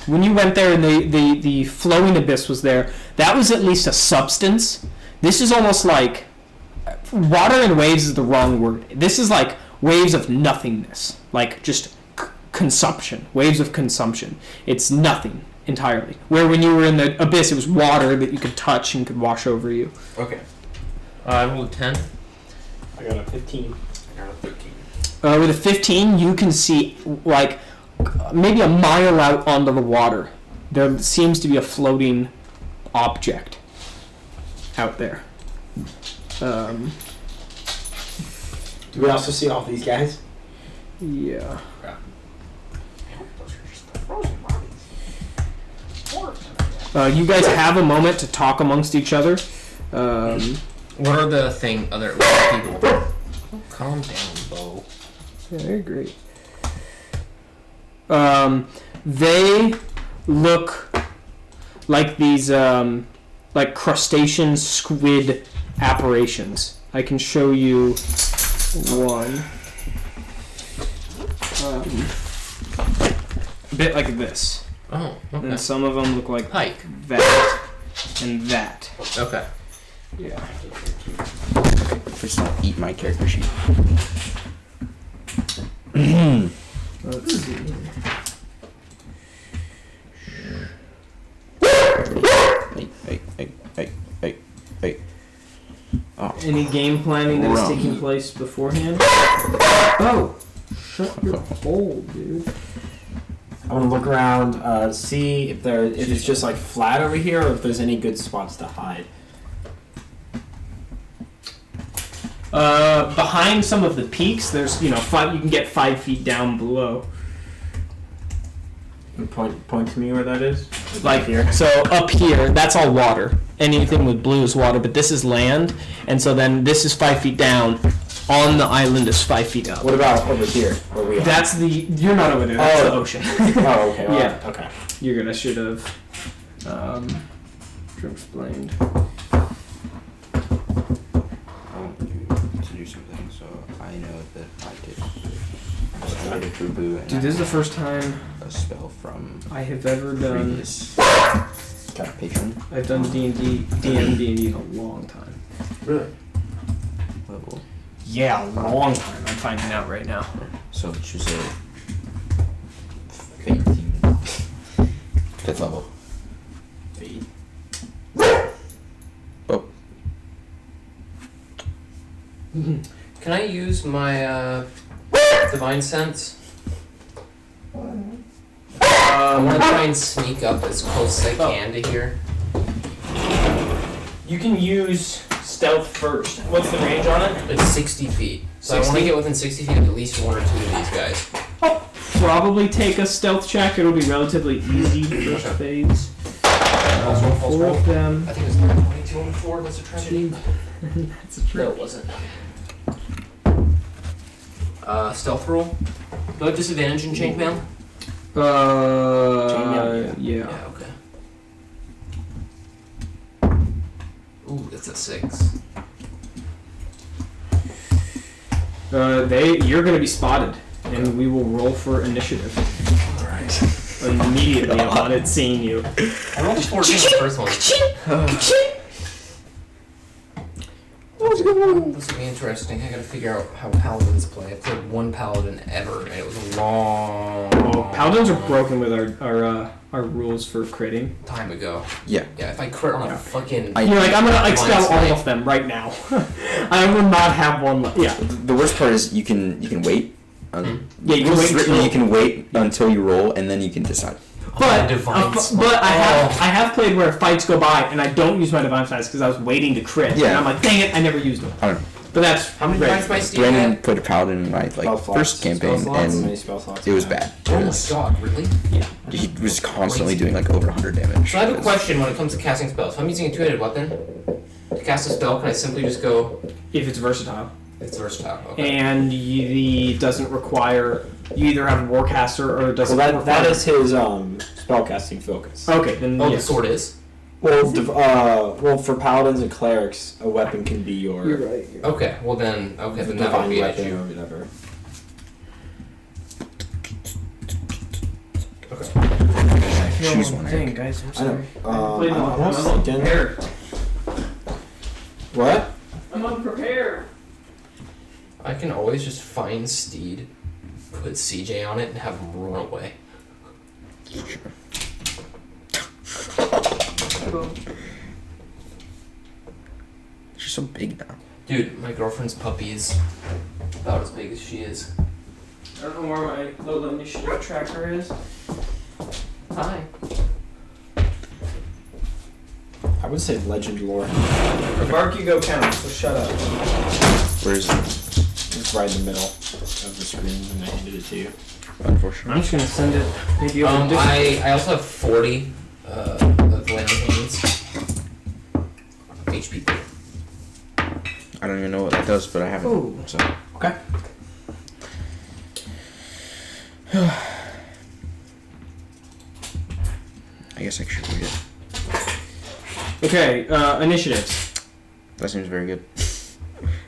when you went there and the flowing abyss was there, that was at least a substance. This is almost like water and waves is the wrong word. This is like waves of nothingness, like just consumption, waves of consumption. It's nothing entirely. Where when you were in the abyss, it was water that you could touch and could wash over you. Okay. I rolled a 10. I got a 15. I got a 13. With a 15, you can see like maybe a mile out onto the water. There seems to be a floating object out there. Do we also see all these guys? Yeah. Those are just the frozen bodies. You guys have a moment to talk amongst each other. What are the other people? Oh, calm down, Bo. Yeah, they're great. They look like these like crustacean squid apparitions. I can show you one. A bit like this. Oh, okay. And some of them look like Hike. that and that. Okay. Yeah. Please don't eat my character sheet. Let's see. Hey. Oh. Any game planning that is Wrong. taking place beforehand? Oh! Shut your hole, dude. I want to look around, see if it's just like flat over here, or if there's any good spots to hide. Behind some of the peaks, there's you can get 5 feet down below. And point to me where that is. Like here. So up here, that's all water. Anything with blue is water, but this is land, and so then this is 5 feet down. On the island is 5 feet up. What about over here, where we are? That's you're not over there. That's the ocean. Oh, okay. Well, Yeah. Okay. You're gonna should have explained. I want you to do something, so I know that I did a boo-boo and Dude, this is the first time a spell from I have ever done previous Okay, patron. I've done D&D in a long time. Really? Level. Yeah, a long time. I'm finding out right now. So choose a fate team. 5th level. Fate. Oh. Can I use my divine sense? I want to try and sneak up as close as I can to here. You can use stealth first. What's the range on it? It's 60 feet. So I want 60? to get within 60 feet of at least one or two of these guys. Probably take a stealth check. It'll be relatively easy first phase. Also, false Four roll. of them. I think it was 22 and 4. That's a tragedy. That's a No, it wasn't. Stealth roll. Do I have disadvantage in chainmail? Yeah. Yeah, okay. Ooh, that's a 6. You're gonna be spotted, and we will roll for initiative Alright. immediately upon it seeing you. I rolled a 14 on the first one. This will be interesting. I gotta figure out how paladins play. I've played one paladin ever, and it was a long Paladins are broken with our rules for critting. time ago. Yeah. Yeah, if I crit on a fucking... You're like, I'm gonna expel all Divine of them right now. I will not have one left. Yeah. The worst part is you can wait. Yeah, you can wait until- You can wait until you roll, and then you can decide. But, divine but I have played where fights go by and I don't use my divine smites because I was waiting to crit. Yeah. And I'm like, dang it, I never used them. I don't know. But that's How many great. divine smites do you Brandon have? played a paladin in my first campaign, and it was bad. Oh my god, really? He was constantly doing like over 100 damage. So I have a question when it comes to casting spells. If I'm using a two-handed weapon, to cast a spell, can I simply just go... If it's versatile. It's versatile, okay. And it doesn't require... You either have a warcaster or it doesn't Well, require... that is his spellcasting focus. Okay, then Oh, yeah. the sword is? Well, for paladins and clerics, a weapon can be your You're right. Okay, well then... Okay, then that would divine be an weapon issue. or whatever. Choose one, Dang, Eric. guys, I'm I sorry. know. Played I'm on- almost I'm thinking. unprepared. What? I'm unprepared. I can always just find Steed, put CJ on it, and have him run away. She's so big now. Dude, my girlfriend's puppy is about as big as she is. I don't know where my little initiative tracker is. Hi. I would say legend lore. Barkugo counts, so shut up. Where is it? It's right in the middle of the screen, and I handed it to you. Unfortunately. I'm just gonna send it maybe over Discord. I also have 40 of land hands. HP. I don't even know what that does, but I haven't. Ooh. So. Okay. I guess I should read it. Okay, initiatives. That seems very good.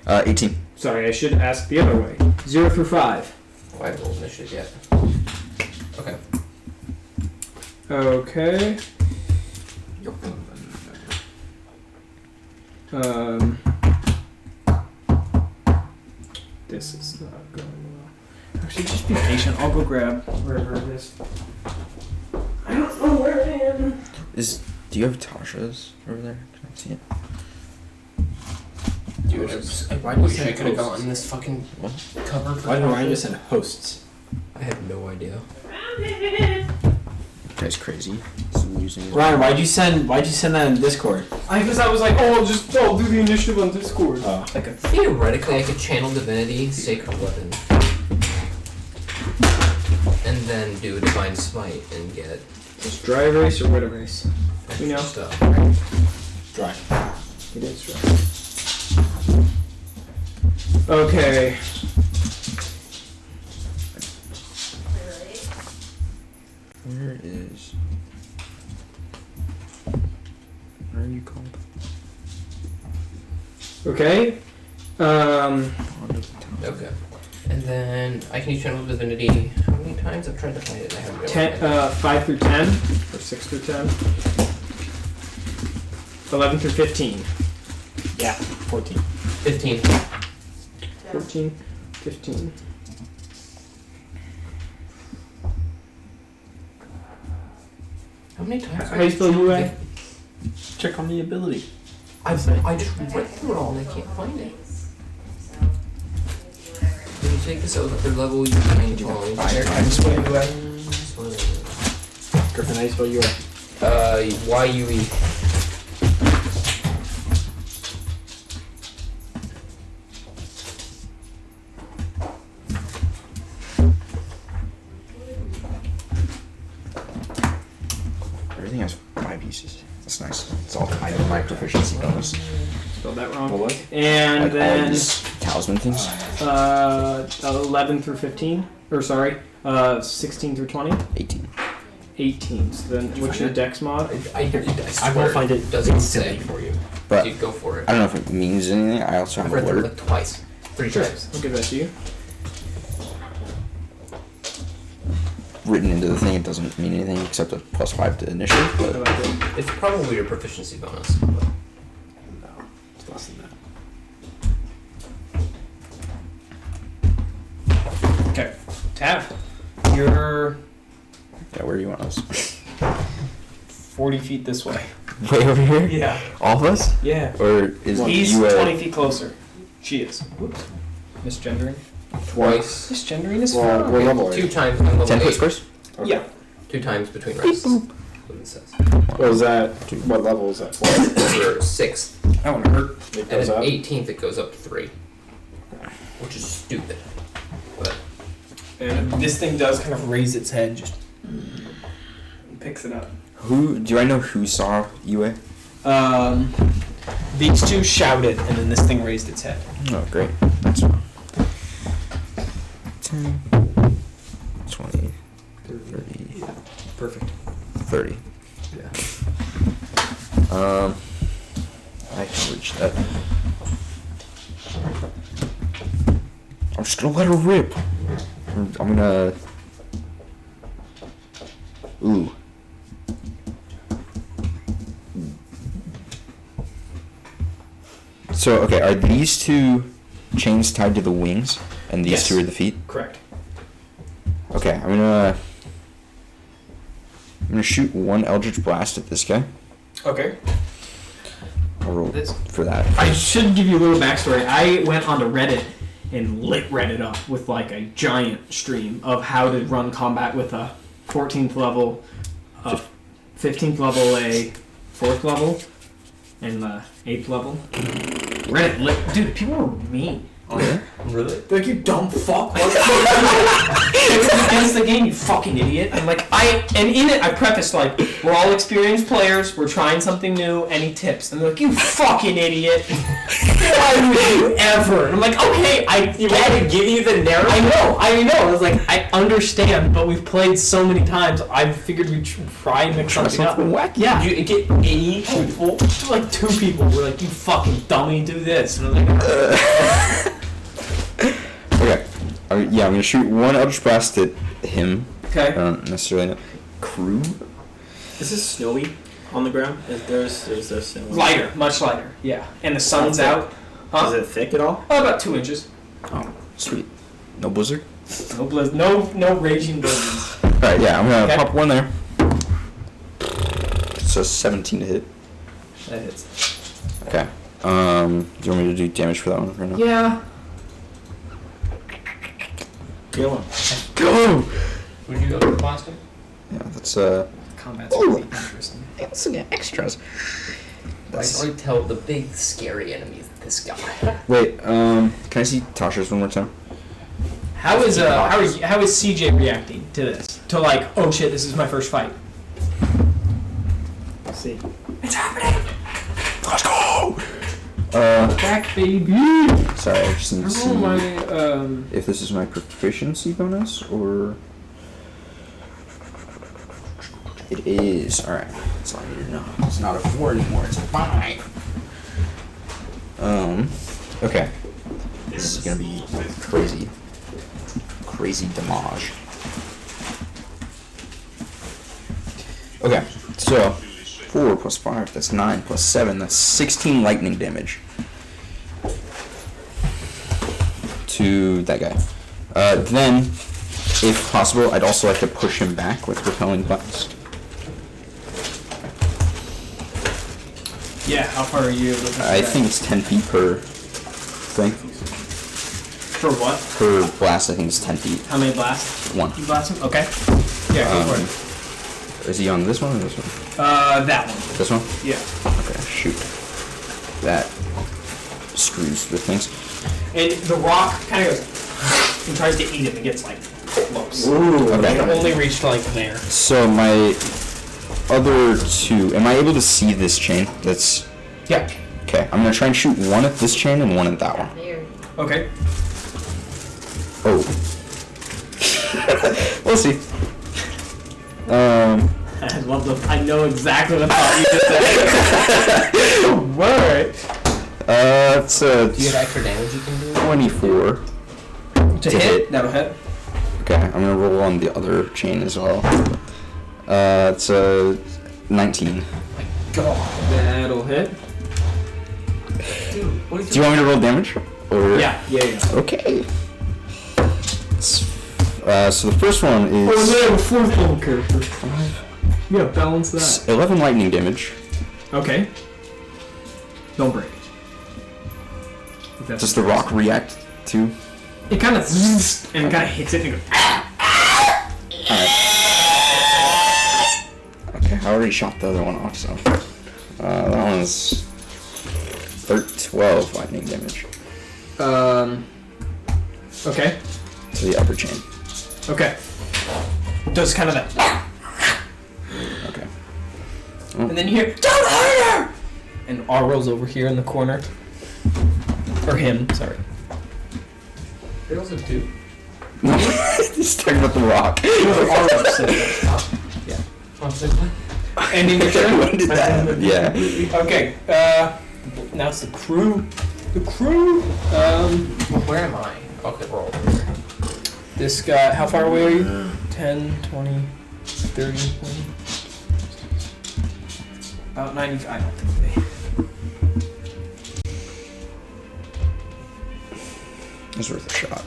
18. Sorry, I should ask the other way. 0 through 5. Oh, I haven't rolled initiative yet. Okay. Okay. This is not going well. Actually, just be patient. I'll go grab wherever it is. I don't know where I am. Do you have Tasha's over there? Can I see it? Dude, I wish I could have gotten this fucking What? cover for Why did Tasha. Ryan just send hosts? I have no idea. Guy's crazy. He's losing his Ryan, why'd you send that in Discord? Because I was like, I'll do the initiative on Discord. Oh. Theoretically, I could channel divinity, sacred weapon, and then do a divine smite and get It's dry erase or wet erase? We know. stuff. Dry. It is dry. Okay. Where is... What are you called? Okay. Bond of the Town. Okay. And then I can use channel divinity. How many times? I've tried to find it. I haven't. 5 through 10, or 6 through 10. 11 through 15. Yeah, 14. 15. 14, 15. How many times? How do you spell UA? Check on the ability. I just read through it all and I can't find it. When you take this out at their level, you can follow. Griffin, how do you spell UA? YUE. Everything has 5 uses. That's nice. It's all tied to my proficiency bonus. Spelled that wrong. What was? And Like all then these talisman things. 11 through 15. Or sorry, 16 through 20. 18. 18. So then, what's your dex mod? I will find it doesn't say for you. But Dude, go for it. I don't know if it means anything. I also I've have read through it alert. like twice. 3 times. I'll give that to you. Written into the thing, it doesn't mean anything except a +5 to initiative. I But like it. It's probably your proficiency bonus. But No, it's less than that. Okay. Tav, you're yeah, where do you want us? 40 feet this way. Way over here? Yeah. All of us? Yeah. Or is He's you 20 feet closer. She is. Whoops. Misgendering. twice. Misgendering is Well, fine. we're level 2 8. times. I'm level 10 foot 8. squares? Yeah. 2 times between rests. That's what it says. What was that? What level is that for? For 6. That one hurt. It And goes at up. 18th, it goes up to 3. Which is stupid. But And this thing does kind of raise its head, just picks it up. Do I know who saw UA? These two shouted, and then this thing raised its head. Oh, great. That's 10, 20, 30, Perfect. 30. Yeah. I can reach that. I'm just gonna let her rip. I'm gonna. Ooh. So, okay, are these two chains tied to the wings, and these Yes. two are the feet? Correct. Okay, I'm gonna shoot one Eldritch Blast at this guy. Okay. I'll roll This- for that. I should give you a little backstory. I went onto Reddit and lit Reddit up with like a giant stream of how to run combat with a 14th level, a 15th level, a 4th level, and the 8th level. Reddit lit. Dude, people were mean. Yeah. really? They're like, you dumb fuck. What? Against the game, you fucking idiot. And like, and in it, I prefaced like, we're all experienced players. We're trying something new. Any tips? And they're like, you fucking idiot. Why would you ever? And I'm like, okay, I get it. give you the narrative? I know. I was like, I understand, but we've played so many times. I figured we'd try and mix something up. wacky. Yeah. Did you get any people? Like 2 people were like, you fucking dummy, do this. And I'm like, Okay. I'm gonna shoot one Eldritch Blast at him. I okay. don't necessarily know. Crew? Is this snowy on the ground? Is there snow? Lighter, much lighter. Yeah. And the sun's That's out. Huh? Is it thick at all? Oh, about 2 inches. Oh, sweet. No blizzard? No no raging blizzards. Alright, yeah, I'm gonna Okay. pop one there. So 17 to hit. That hits. Okay. Do you want me to do damage for that one right now? Yeah. Kill him. Go! Would you go to the blaster? Yeah, that's Combat's Ooh. really interesting. let's get extras. I That's, can already tell the big scary enemy is this guy. wait, can I see Tasha's one more time? How is CJ reacting to this? To like, oh shit, this is my first fight. Let's see. It's happening. Let's go! Back, baby. Sorry, I just need to see Oh my if this is my proficiency bonus or it is. Alright, that's all I need to know. It's not a 4 anymore, it's a 5. Okay. This is gonna be crazy. Crazy damage. Okay, so 4 plus 5, that's 9 plus 7, that's 16 lightning damage. To that guy. Then, if possible, I'd also like to push him back with repelling blast. Yeah, how far are you able to I think it's 10 feet per thing. For what? Per blast, I think it's 10 feet. How many blasts? 1. You blast him? Okay. Yeah, go for it. Is he on this one or this one? That one. This one? Yeah. Okay, shoot. That screws with things. And the rock kind of goes and tries to eat him and gets like close. Ooh, It okay. only reached like there. So my other 2, am I able to see this chain? That's Yeah. okay. I'm gonna try and shoot one at this chain and one at that one. Okay. Oh. We'll see. I love the. I know exactly what thought you just said. Word. It's a Do you have extra damage you can do? 24. To hit. That'll hit. Okay, I'm gonna roll on the other chain as well. It's a 19. God. That'll hit. Do you want me to roll damage? Or Yeah. Okay. So the first one is Oh, they have a fourth level character. You gotta balance that. 11 lightning damage. Okay. Don't break. If that's Does the rock react to? It kind of and it kind of hits it and it goes. Okay, I already shot the other one off, so that one's 12 lightning damage Okay. to the upper chain. Okay. It does kind of that. Okay. And then you hear, "Don't hurt her!" And R rolls over here in the corner. Or him, sorry. They also do. He's talking about the rock. Ending the turn. When did that happen? Yeah. Okay, now it's the crew. The crew. Where am I? Okay, roll. This guy, how far away are you? 10, 20, 30, 40. About 90, I don't think they. It's worth a shot.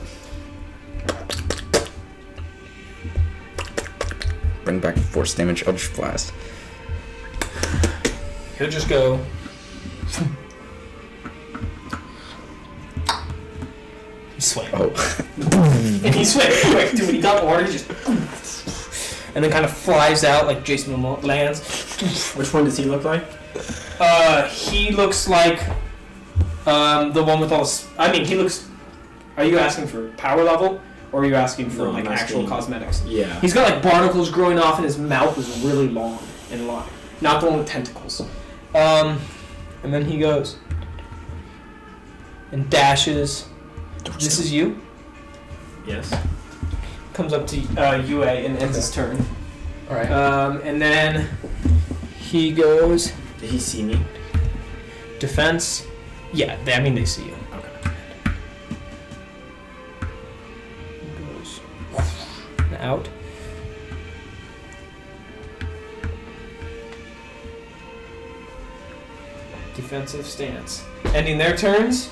Bring back force damage, Eldritch Blast. He'll just go. He's sweating. Oh. And he sweated quick too. When he got water, he just. And then kind of flies out like Jason Momoa lands. Which one does he look like? He looks like the one with all. I mean, he looks. Are you asking for power level, or are you asking for No, like I'm actual asking- cosmetics? Yeah. He's got like barnacles growing off, and his mouth is really long and long. Not the one with tentacles. And then he goes and dashes. This is you. Yes. Comes up to UA and ends his turn. Alright. And then he goes Did he see me? defense. Yeah, I mean they see you. Okay. He goes out. Defensive stance. Ending their turns.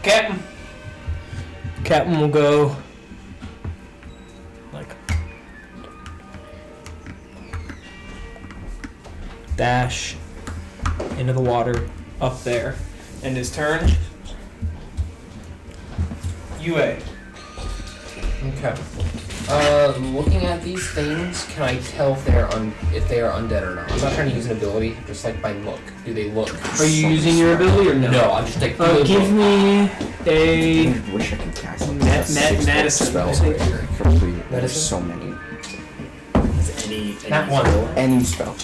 Captain. Captain will go like dash into the water up there. End his turn. UA. Okay. Looking at these things, can I tell if they are undead or not? I'm not trying to use an ability, just like by look. Do they look? Are you using your ability or no? No, I'm just like. do they Give look? me a I wish I could cast medicine. spells right here. There's Medicine? so many. Is any Not one. Any spell.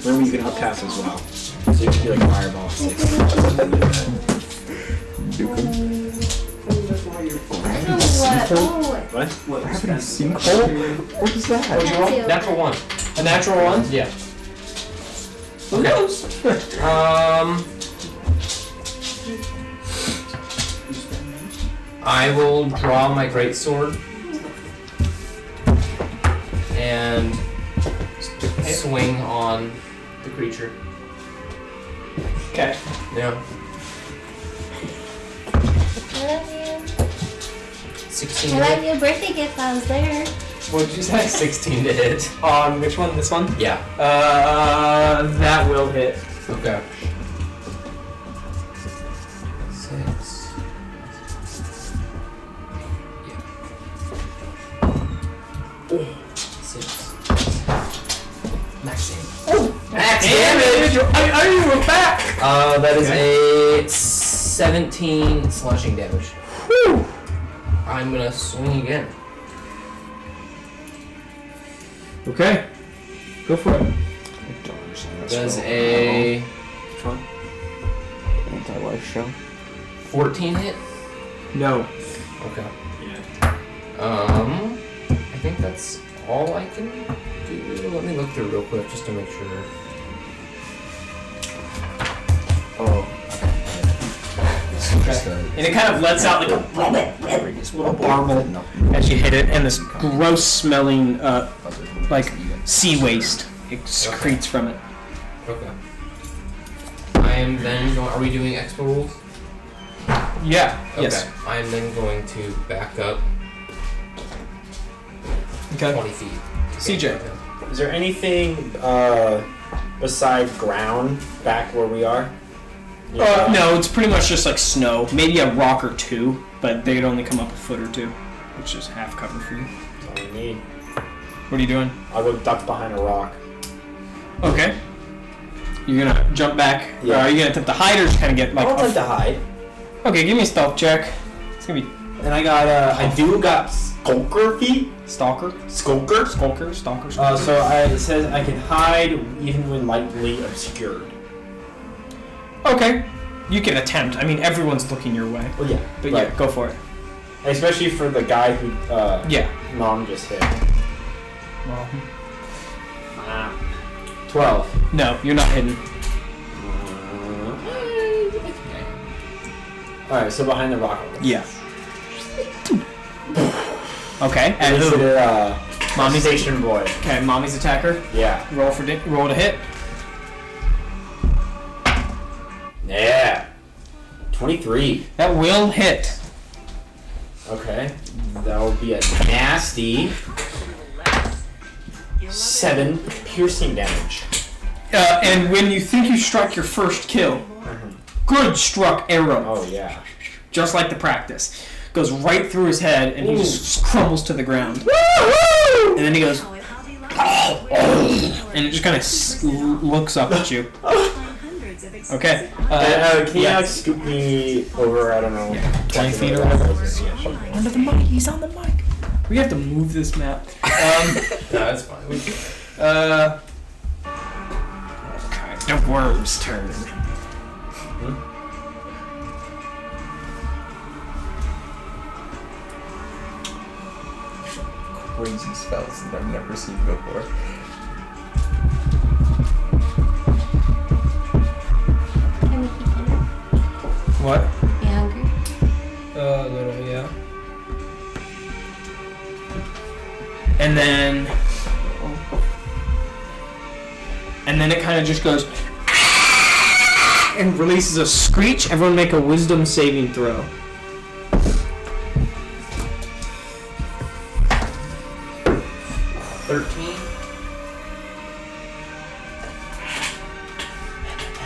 Remember you can upcast as well. So you can do like fireball 6. What? Gravity sinkhole? What is that? What'd you roll? Natural one. A natural one? Yeah. Who knows? I will draw my greatsword and swing on the creature. Okay. Yeah. I love you. 16 I to love hit. you. Birthday gift. I was there. What did you say? 16 to hit. On which one? This one? Yeah. That will hit. Okay. 6. Yeah. Oh. 6. Max damage. Max damage! I you were back! That is a 17 slashing damage. Whew. I'm gonna swing again. Okay. Go for it. Does a Anti-life shell. 14 hit? No. Okay. I think that's all I can do. Let me look through real quick just to make sure. Oh. And it kind of lets out like a little marble as you hit it, and this gross smelling, like sea waste excretes from it. Okay. I am then going. Are we doing expo rules? Yeah. Okay. Yes. I am then going to back up Okay. 20 feet. CJ. Is there anything beside ground back where we are? No, it's pretty much just like snow. Maybe a rock or two, but they'd only come up a foot or two, which is half cover for you. That's all we need. What are you doing? I'll go duck behind a rock. Okay. You're gonna jump back. Yeah. Are you gonna attempt to hide or just kind of get like? I would like to hide. Okay, give me a stealth check. It's gonna be And I got I do got skulker feet. stalker, Skulker. skulker, stalker. It says I can hide even when lightly obscured. Okay, you can attempt. I mean, everyone's looking your way. Well, yeah, But yeah, go for it. especially for the guy who Yeah. Mom just hit. Well, 12. no, you're not hidden. All right, so behind the rock. Yeah. Okay, And and is who? it Mommy's station boy? Okay, mommy's attacker. Yeah. Roll to hit. Yeah. 23. That will hit. Okay. That would be a nasty 7 piercing damage. And when you think you struck your first kill, good struck arrow, Oh yeah. just like the practice, goes right through his head, and he just crumbles to the ground. And then he goes, and it just kind of looks up at you. Okay. Can you scoop me over? I don't know. 20 feet or whatever. Under the mic. He's on the mic. We have to move this map. No, that's fine. Okay, the worm's turn. Crazy spells that I've never seen before. Can we keep dinner? What? You hungry? A little, yeah. And then it kind of just goes and releases a screech. Everyone make a wisdom saving throw.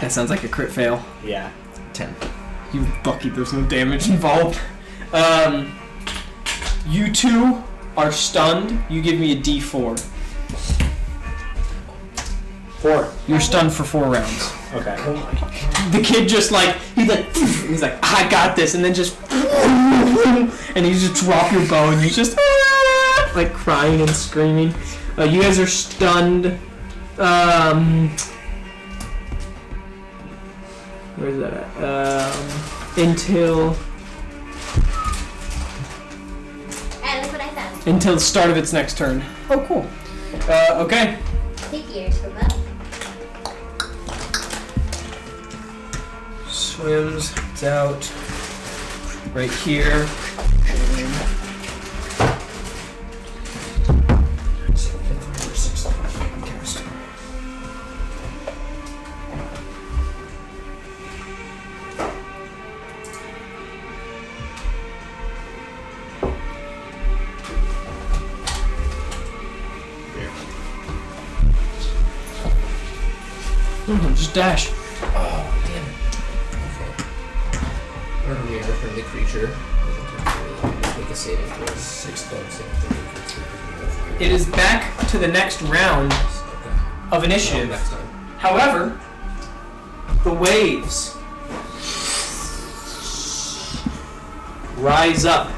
That sounds like a crit fail. Yeah. 10. You lucky there's no damage involved. You two are stunned. You give me a D4. 4. You're stunned for 4 rounds. Okay. The kid just like he's like I got this, and then just and you just drop your bow and you just like crying and screaming. You guys are stunned. Where's that at? Until Look what I found. the start of its next turn. Oh, cool. Okay. Take yours from up. Swims. It's out. Right here. Just dash. Oh, damn it. Okay. Order mirror, friendly creature. Make a saving throw. 6 bucks. It is back to the next round of initiative. Next time. However, the waves rise up.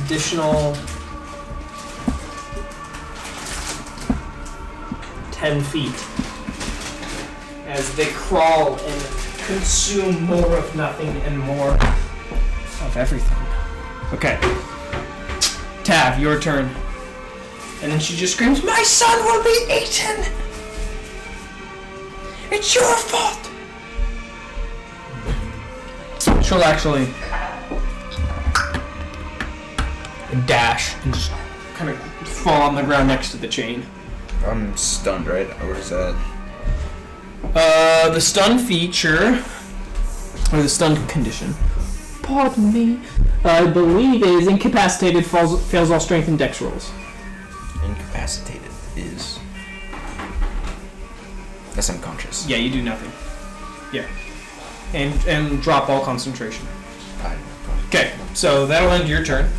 Additional 10 feet as they crawl and consume more of nothing and more of everything. Okay. Tav, your turn. And then she just screams, "My son will be eaten! It's your fault!" She'll actually dash and just kind of fall on the ground next to the chain. I'm stunned, right? Or is that? The stun feature, or the stun condition, pardon me, I believe is incapacitated, fails all strength and dex rolls. Incapacitated is. That's unconscious. Yeah, you do nothing. Yeah. And drop all concentration. Okay, so that'll end your turn.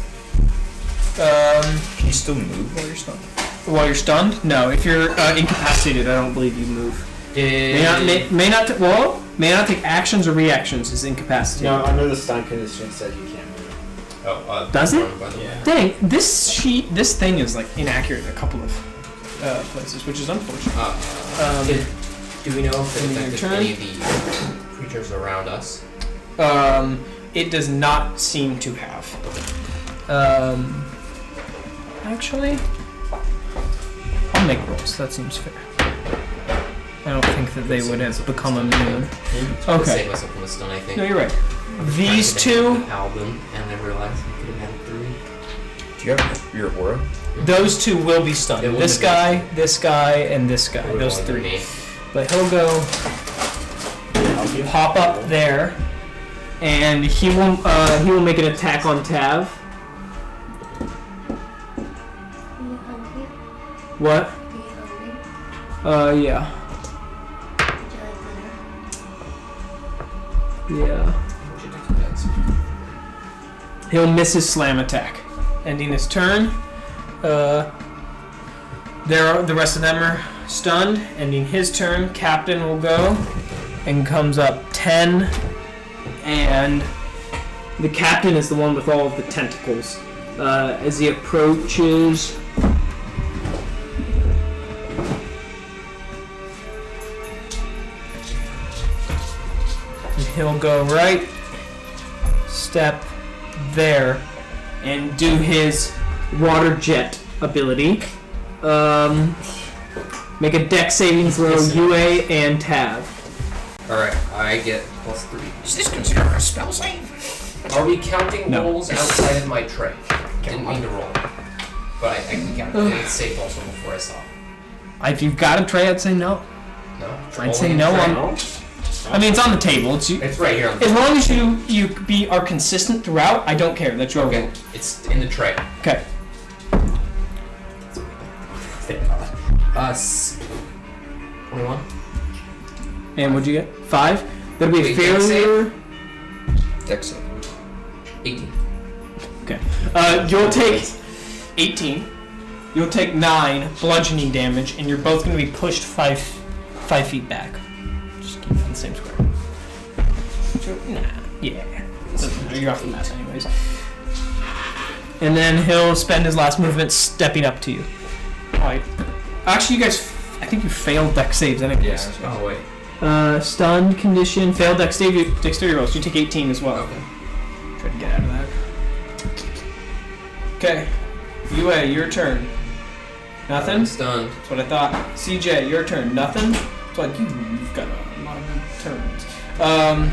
Can you still move while you're stunned? While you're stunned? No, if you're incapacitated, I don't believe you move. May not take actions or reactions as incapacitated. No, under the stun condition it says you can't move. Oh, Does it? Yeah. Dang, this thing is like inaccurate in a couple of places, which is unfortunate. Do we know if it Your affected turn. any of the creatures around us? It does not seem to have. Actually, I'll make rolls. That seems fair. I don't think that they would have become immune. Okay. Save us up from the stun, I think. No, you're right. These two, Album, and I realized we could have had 3. Do you have your aura? those two will be stunned. It wouldn't This have guy, and this guy. It Those would've only been three. me. But he'll go hop up there, and he will make an attack on Tav. Are you hungry? What? Are you hungry? Yeah. Would you like dinner? Yeah. He'll miss his slam attack, ending his turn. The rest of them are stunned, ending his turn. Captain will go and comes up 10, and the captain is the one with all of the tentacles. As he approaches, he'll go right step there and do his water jet ability. Make a dex saving throw, UA and Tav. Alright, I get +3. Is this considered a spell save? Are we counting No. rolls outside of my tray? Didn't mean to roll. But I can count it. It's safe also before I saw. If you've got a tray, I'd say no. No? I'd say Only no tray? on. I mean, it's on the table. It's It's right here on the as long as you are consistent throughout. I don't care. That's your Okay, rule. it's in the tray. Okay. 21? And what'd you get? 5. That'll be a Wait, dex failure. Dex save. 18. Okay. You'll take 18. You'll take 9 bludgeoning damage, and you're both going to be pushed 5 feet back. Just keep it in the same square. So, nah. Yeah. You're off the map anyways. And then he'll spend his last movement stepping up to you. Alright. Actually, you guys, I think you failed dex saves anyways. Oh, wait. Stunned condition, failed dexterity rolls. You take 18 as well. Okay. Try to get out of that. Okay. UA, your turn. Nothing? It's done. That's what I thought. CJ, your turn. Nothing? It's like you've got a lot of good turns.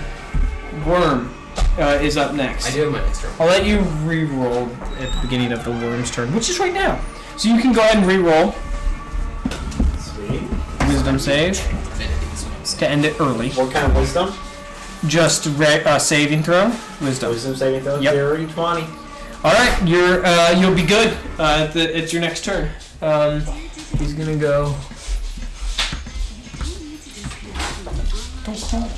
Worm is up next. I do have my next turn. I'll let you re-roll at the beginning of the worm's turn, which is right now. So you can go ahead and re-roll. Sweet. Wisdom save to end it early. What kind of wisdom? Just saving throw. Wisdom. Wisdom saving throw? Yep. Dirty 20. All right, you'll be good. It's your next turn. He's gonna go. Don't call.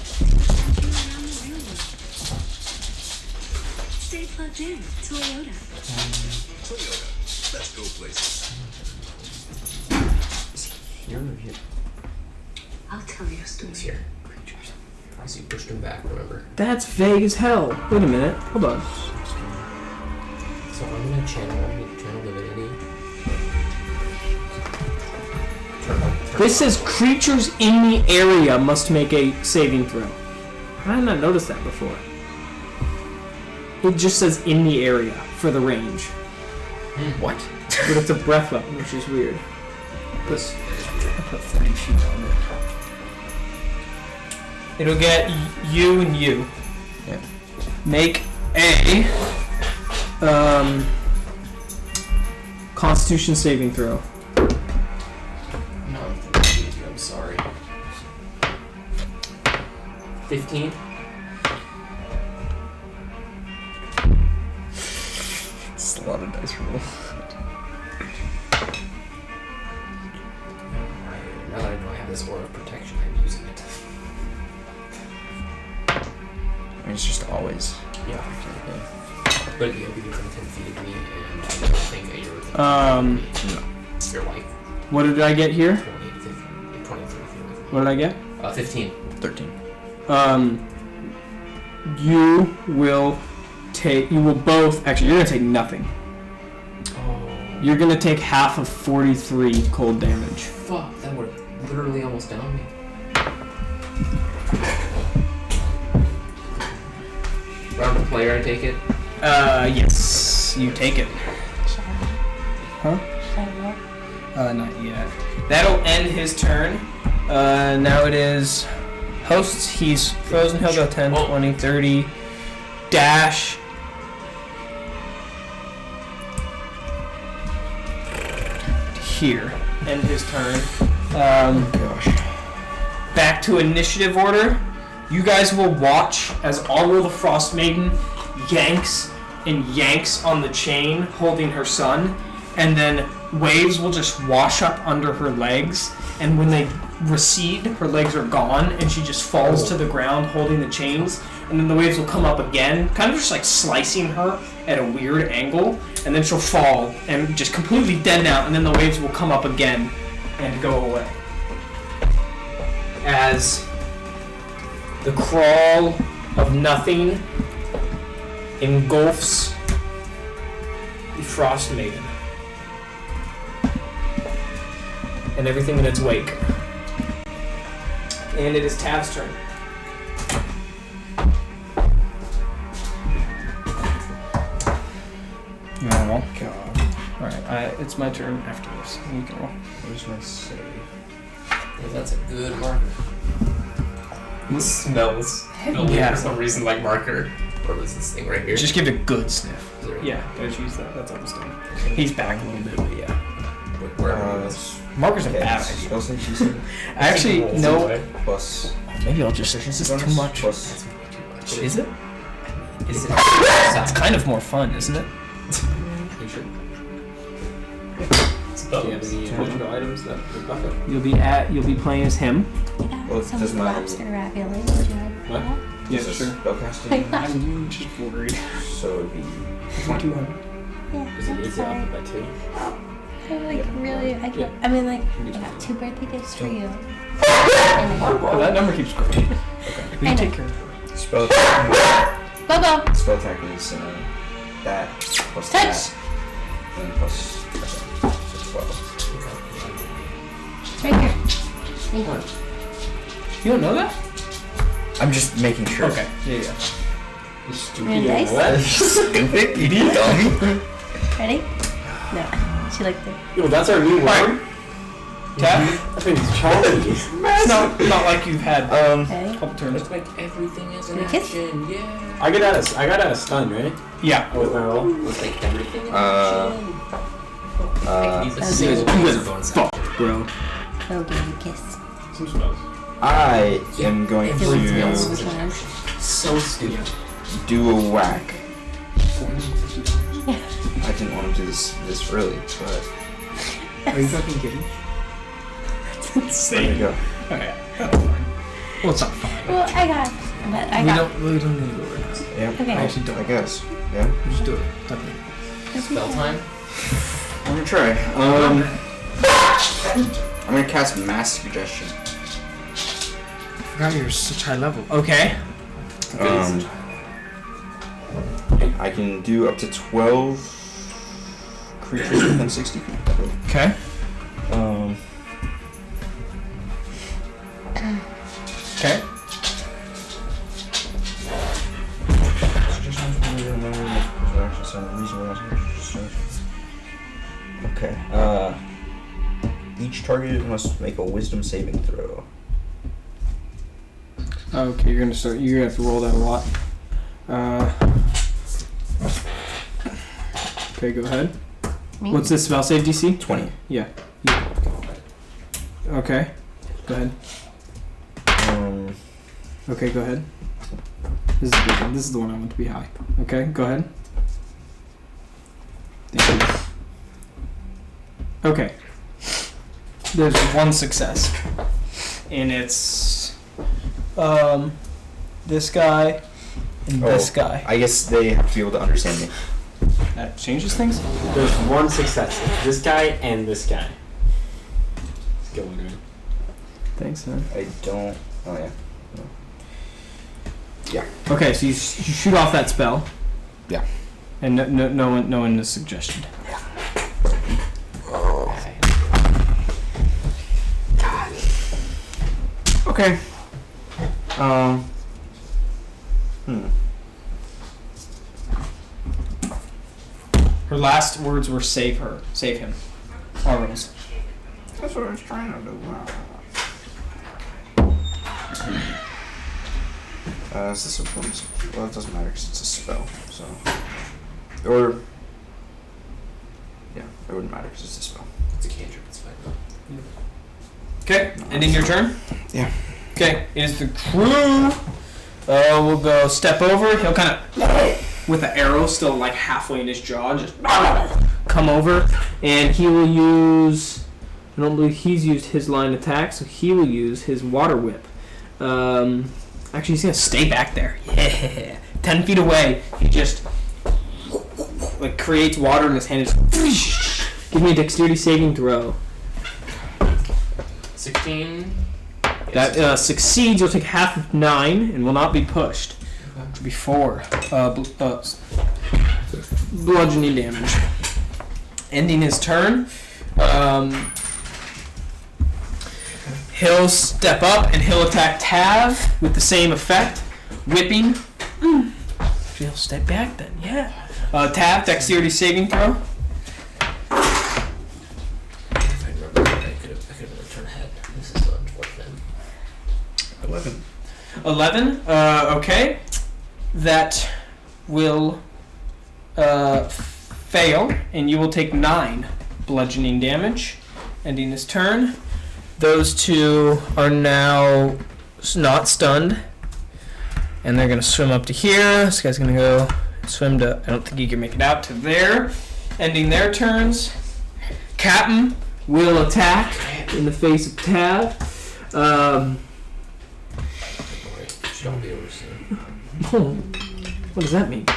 Stay plugged in, Toyota. Let's go places. Here or here? I'll tell you a story. He's here. I see you pushed him back, remember? That's vague as hell. Wait a minute. Hold on. So I'm gonna channel divinity. This says creatures in the area must make a saving throw. I had not noticed that before. It just says in the area for the range. What? But it's a breath weapon, which is weird. I put 30 feet on it. It'll get you and you. Yeah. Make a Constitution saving throw. No, I'm sorry. 15. It's a lot of dice roll. Now that I know I have this aura of protection, I'm using it. I mean, it's just always. Yeah. But you'll be within 10 feet of me, and I don't think that you're within 10 feet of me. Your life. What did I get here? 23 feet. What did I get? 15. 13. You will both, actually, you're gonna take nothing. Oh. You're gonna take half of 43 cold damage. Fuck, that would have literally almost downed me. Round of player, I take it? Yes, you take it. Huh? Shall Not yet. That'll end his turn. Now it is hosts. He's frozen. He'll go 10, 20, 30. Dash. Here. End his turn. Back to initiative order. You guys will watch as all of the frostmaiden yanks and yanks on the chain holding her son, and then waves will just wash up under her legs, and when they recede, her legs are gone, and she just falls to the ground holding the chains, and then the waves will come up again, kind of just like slicing her at a weird angle, and then she'll fall and just completely deaden out, and then the waves will come up again and go away. As the crawl of nothing engulfs the frostmaiden and everything in its wake. And it is Tav's turn. You want to roll? God. Alright, it's my turn after this. You can roll. Where's my save? That's a good marker. This smells Yeah. for some reason like marker. What was this thing right here? Just give it a good sniff. Is there- Yeah, gotta use that. That's almost done. He's back a little bit, but yeah. Wherever it was. Marker's a Okay, bad spell idea. save, you said? Actually, no. Plus. Maybe I'll just. This is too bonus, much. Plus. Is it? Is it? It's kind of more fun, isn't it? You should. Spells. Do you have any magical items that would buff it? You'll be playing as him. Well, it some does my- lobster ravioli. Would you like What? that? Yeah, Is this sure. spellcasting? I'm just worried. So it'd be 200. Yeah, Because it I'm needs to sorry. up it by 2. I mean, like, I got 2 birthday gifts for you. Oh, that number keeps growing. Okay. We I can know. take care of her. spell attack. Bobo! Spell attack is that plus Touch! that, and plus so 12. It's right here. Thank you. You don't know that? I'm just making sure. Okay. Yeah. You stupid. And dice? What? Stupid idiot, dummy. Ready? No. She liked it. Yo, that's our new word. Tav? That means Charlie. It's not like you've had Ready? a couple turns. Let's make everything as an Can we kiss? action. Yeah. I got out of stun, right? Yeah. With my roll. Let's make everything an Uh, action. You guys are fucked, bro. Oh, give you a kiss. Some spells. I am going Everything else to is an action. So stupid. do a whack. this early, but Are you fucking kidding? That's there you insane. go. Okay, that's fine. Well, it's not fine. Well, I got. But I We got. don't need to do it right now. Yeah, Okay. I actually don't. I guess. Yeah, We just do it. Definitely. Spell time. I'm gonna try. I'm gonna cast Mass Suggestion. I forgot you're such high level. Okay. I can do up to 12 creatures within 60 feet. Okay. Okay. Okay. Each target must make a Wisdom saving throw. Okay, you're gonna start. You're gonna have to roll that a lot. Okay, go ahead. Me? What's this spell save DC? 20. Yeah. Okay. Go ahead. Okay, go ahead. This is the big one. This is the one I want to be high. Okay, go ahead. Thank you. Okay. There's one success. And it's this guy and this guy. I guess they have to be able to understand me. That changes things? There's one success. It's this guy and this guy. Let's go, dude. Thanks, man. I don't. Oh, yeah. Okay, so you shoot off that spell. Yeah. And no one is suggested. Okay. Her last words were "save her, save him." Arrows. That's what I was trying to do. Is this a bonus? Well, it doesn't matter because it's a spell, so. Or. Yeah, it wouldn't matter because it's a spell. It's a cantrip. It's fine. Okay, and in your turn? Yeah. Okay, is the crew. We'll go step over. He'll kind of, with the arrow still like halfway in his jaw, just come over. And he will use, I don't believe he's used his line attack, so he will use his water whip. Actually, he's going to stay back there. Yeah. 10 feet away, he just like creates water in his hand. Just, give me a dexterity saving throw. 16. That succeeds. You'll take half of 9 and will not be pushed. Which will be 4 bludgeoning damage. Ending his turn. He'll step up and he'll attack Tav with the same effect. Whipping. Actually, he'll step back then. Yeah. Tav, dexterity saving throw. If I remember, I could have turned ahead. This is so unfortunate. 11. Okay. That will fail, and you will take 9 bludgeoning damage, ending this turn. Those two are now not stunned, and they're going to swim up to here. This guy's going to go swim to, I don't think he can make it out to there, ending their turns. Captain will attack in the face of Tav. Don't be over soon. What does that mean? I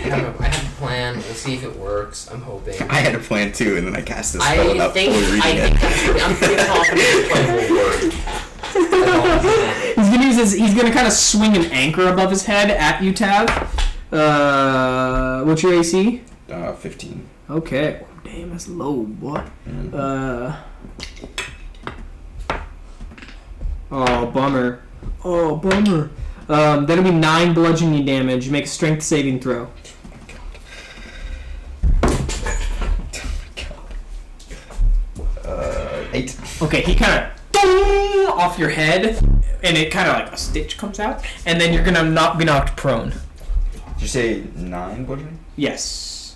have a plan. We'll see if it works. I'm hoping. I had a plan too, and then I cast this spell without fully reading it. I'm pretty confident the plan will work. That's all I'm saying. He's gonna kind of swing an anchor above his head at you, Tav. What's your AC? 15. Okay. Damn, that's low, boy. Oh, bummer. That'll be 9 bludgeoning damage. Make a strength saving throw. 8. Okay, he kind of off your head, and it kind of like a stitch comes out, and then you're gonna not be knocked prone. Did you say 9 bludgeoning? Yes.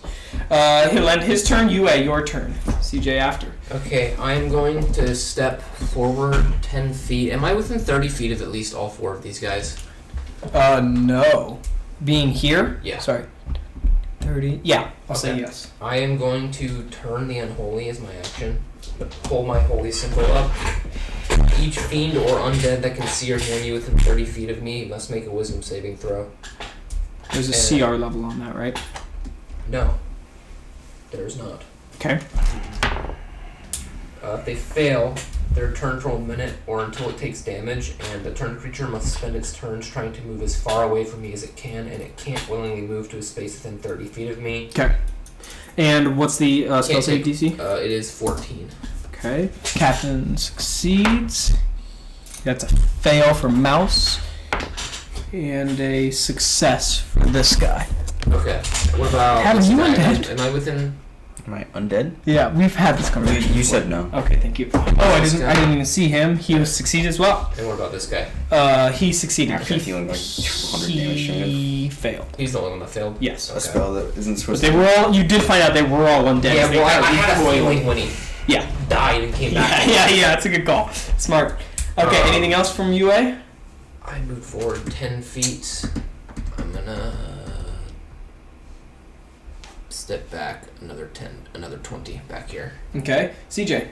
He'll end his turn. Your turn. CJ after. Okay, I'm going to step forward 10 feet. Am I within 30 feet of at least all 4 of these guys? No. Being here? Yeah. Sorry. 30. Yeah, I'll say Okay. yes. I am going to turn the unholy as my action. Pull my holy symbol up. Each fiend or undead that can see or hear me within 30 feet of me must make a wisdom saving throw. There's a CR level on that, right? No. There's not. Okay. If they fail, their turn for 1 minute or until it takes damage, and the turn creature must spend its turns trying to move as far away from me as it can, and it can't willingly move to a space within 30 feet of me. Okay. And what's the spell Can't save take- DC? It is 14. Okay. Captain succeeds. That's a fail for Mouse. And a success for this guy. Okay. What about Have this you guy? undead? Am I within? Am I undead? Yeah, we've had this conversation. You before. said no. Okay, thank you. Oh, I didn't even see him. He was succeeded as well. And what about this guy? He succeeded. After dealing like 200 damage to him. He failed. He's the only one that failed. Yes. A spell that isn't But supposed they to. were all. You did find out they were all undead. Yeah, They well, I kinda had a recoiled. feeling when he Yeah. died and came back. Yeah. That's a good call. Smart. Okay. Anything else from UA? I moved forward 10 feet. I'm gonna step back another 10, another 20 back here. Okay. CJ.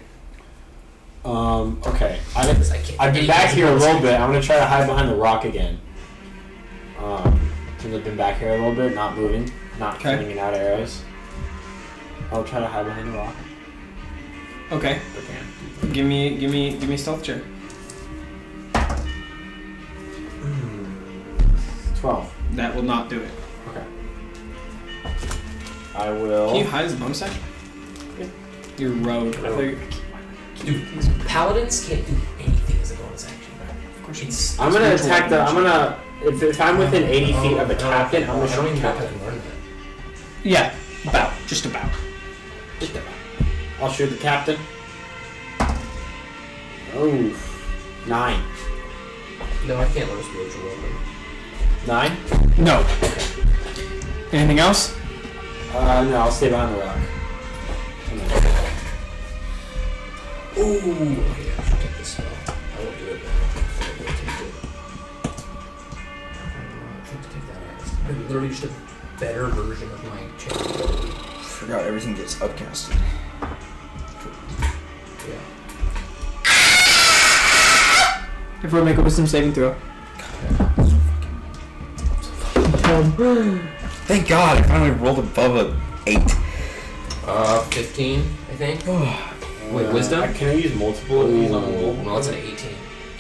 Okay. Because I can't. I've been back here a little bit. I'm gonna try to hide behind the rock again. Since I've been back here a little bit, not moving, not Okay. flinging out arrows. I'll try to hide behind the rock. Okay. Okay. Give me a stealth check. 12. That will not do it. Okay. I will. Can you hide as a bonus action? Yeah. You're rogue. I think. Dude, paladins can't do anything as a bonus action. Of course It's. I'm gonna attack the. I'm gonna. If I'm within 80 feet of the captain, I'm I gonna don't shoot even the know if I captain. can learn that. Yeah. About. Just about. Just about. I'll shoot the captain. Oh, 9. No, I can't learn a spiritual weapon. 9? No. Anything else? No, I'll stay behind the rock. Ooh, okay, I should take this spell. I won't do it now. I won't take it. I think to take that out. It's literally just a better version of my channel. Forgot everything gets upcasted. Yeah. Everyone make a wisdom saving throw. Thank God, I finally rolled above a 8. 15, I think. Wait, wisdom? Can I use multiple of these on a roll? No, it's an 18.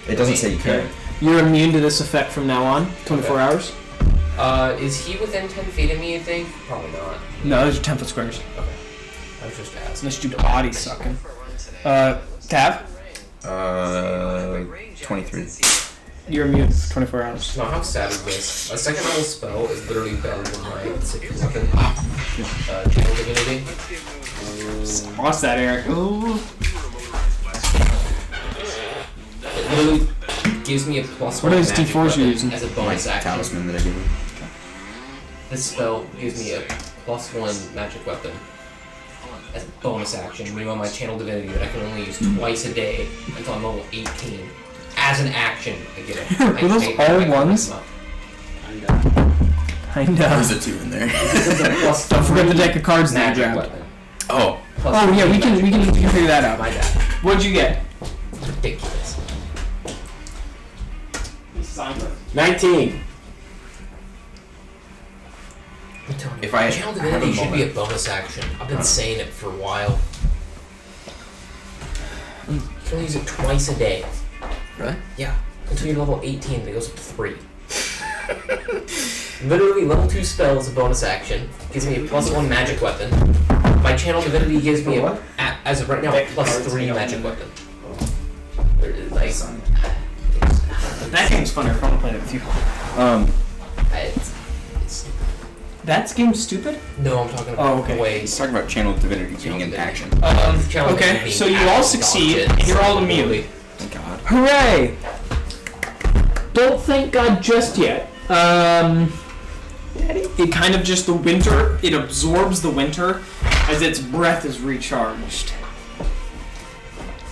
It doesn't say you can. You're immune to this effect from now on. 24 hours. Is he within 10 feet of me, you think? Probably not. No, those are 10-foot squares. Okay. I was just asking. Unless you do body sucking. Tab, 23. you're immune for 24 hours. No, how sad is this? A second level spell is literally better than my second weapon. Channel Divinity. Watch that, Eric. Ooh. It literally gives me a plus What are one those magic D4s you're weapon using? as a My bonus action. talisman that I give you. This spell gives me a +1 magic weapon as a bonus action. Meanwhile, my Channel Divinity that I can only use twice a day until I'm level 18. As an action, I get it. Were those all ones? Kinda. There's a 2 in there. Don't forget the deck of cards that you magic grabbed. weapon. Oh. Oh yeah, we can figure that out. My bad. What'd you get? Ridiculous. 19. I'm telling you, If I Channel have a Divinity should be a moment. bonus action. I've been saying it for a while. You can only use it twice a day. Really? Yeah. Until you're level 18, it goes up to 3. Literally, level 2 spell is a bonus action. Gives me a +1 magic weapon. My Channel Divinity gives me, as of right now, a +3 magic weapon. Like, That game's fun. I want to play it with you. it's That game's stupid? no, I'm talking about Oh, okay. the way. He's talking about Channel Divinity being in action. Channel Okay, Divinity so being you all actual succeed, dog shit. you're all immune. Thank God. Hooray! Don't thank God just yet. It kind of just the winter, it absorbs the winter as its breath is recharged.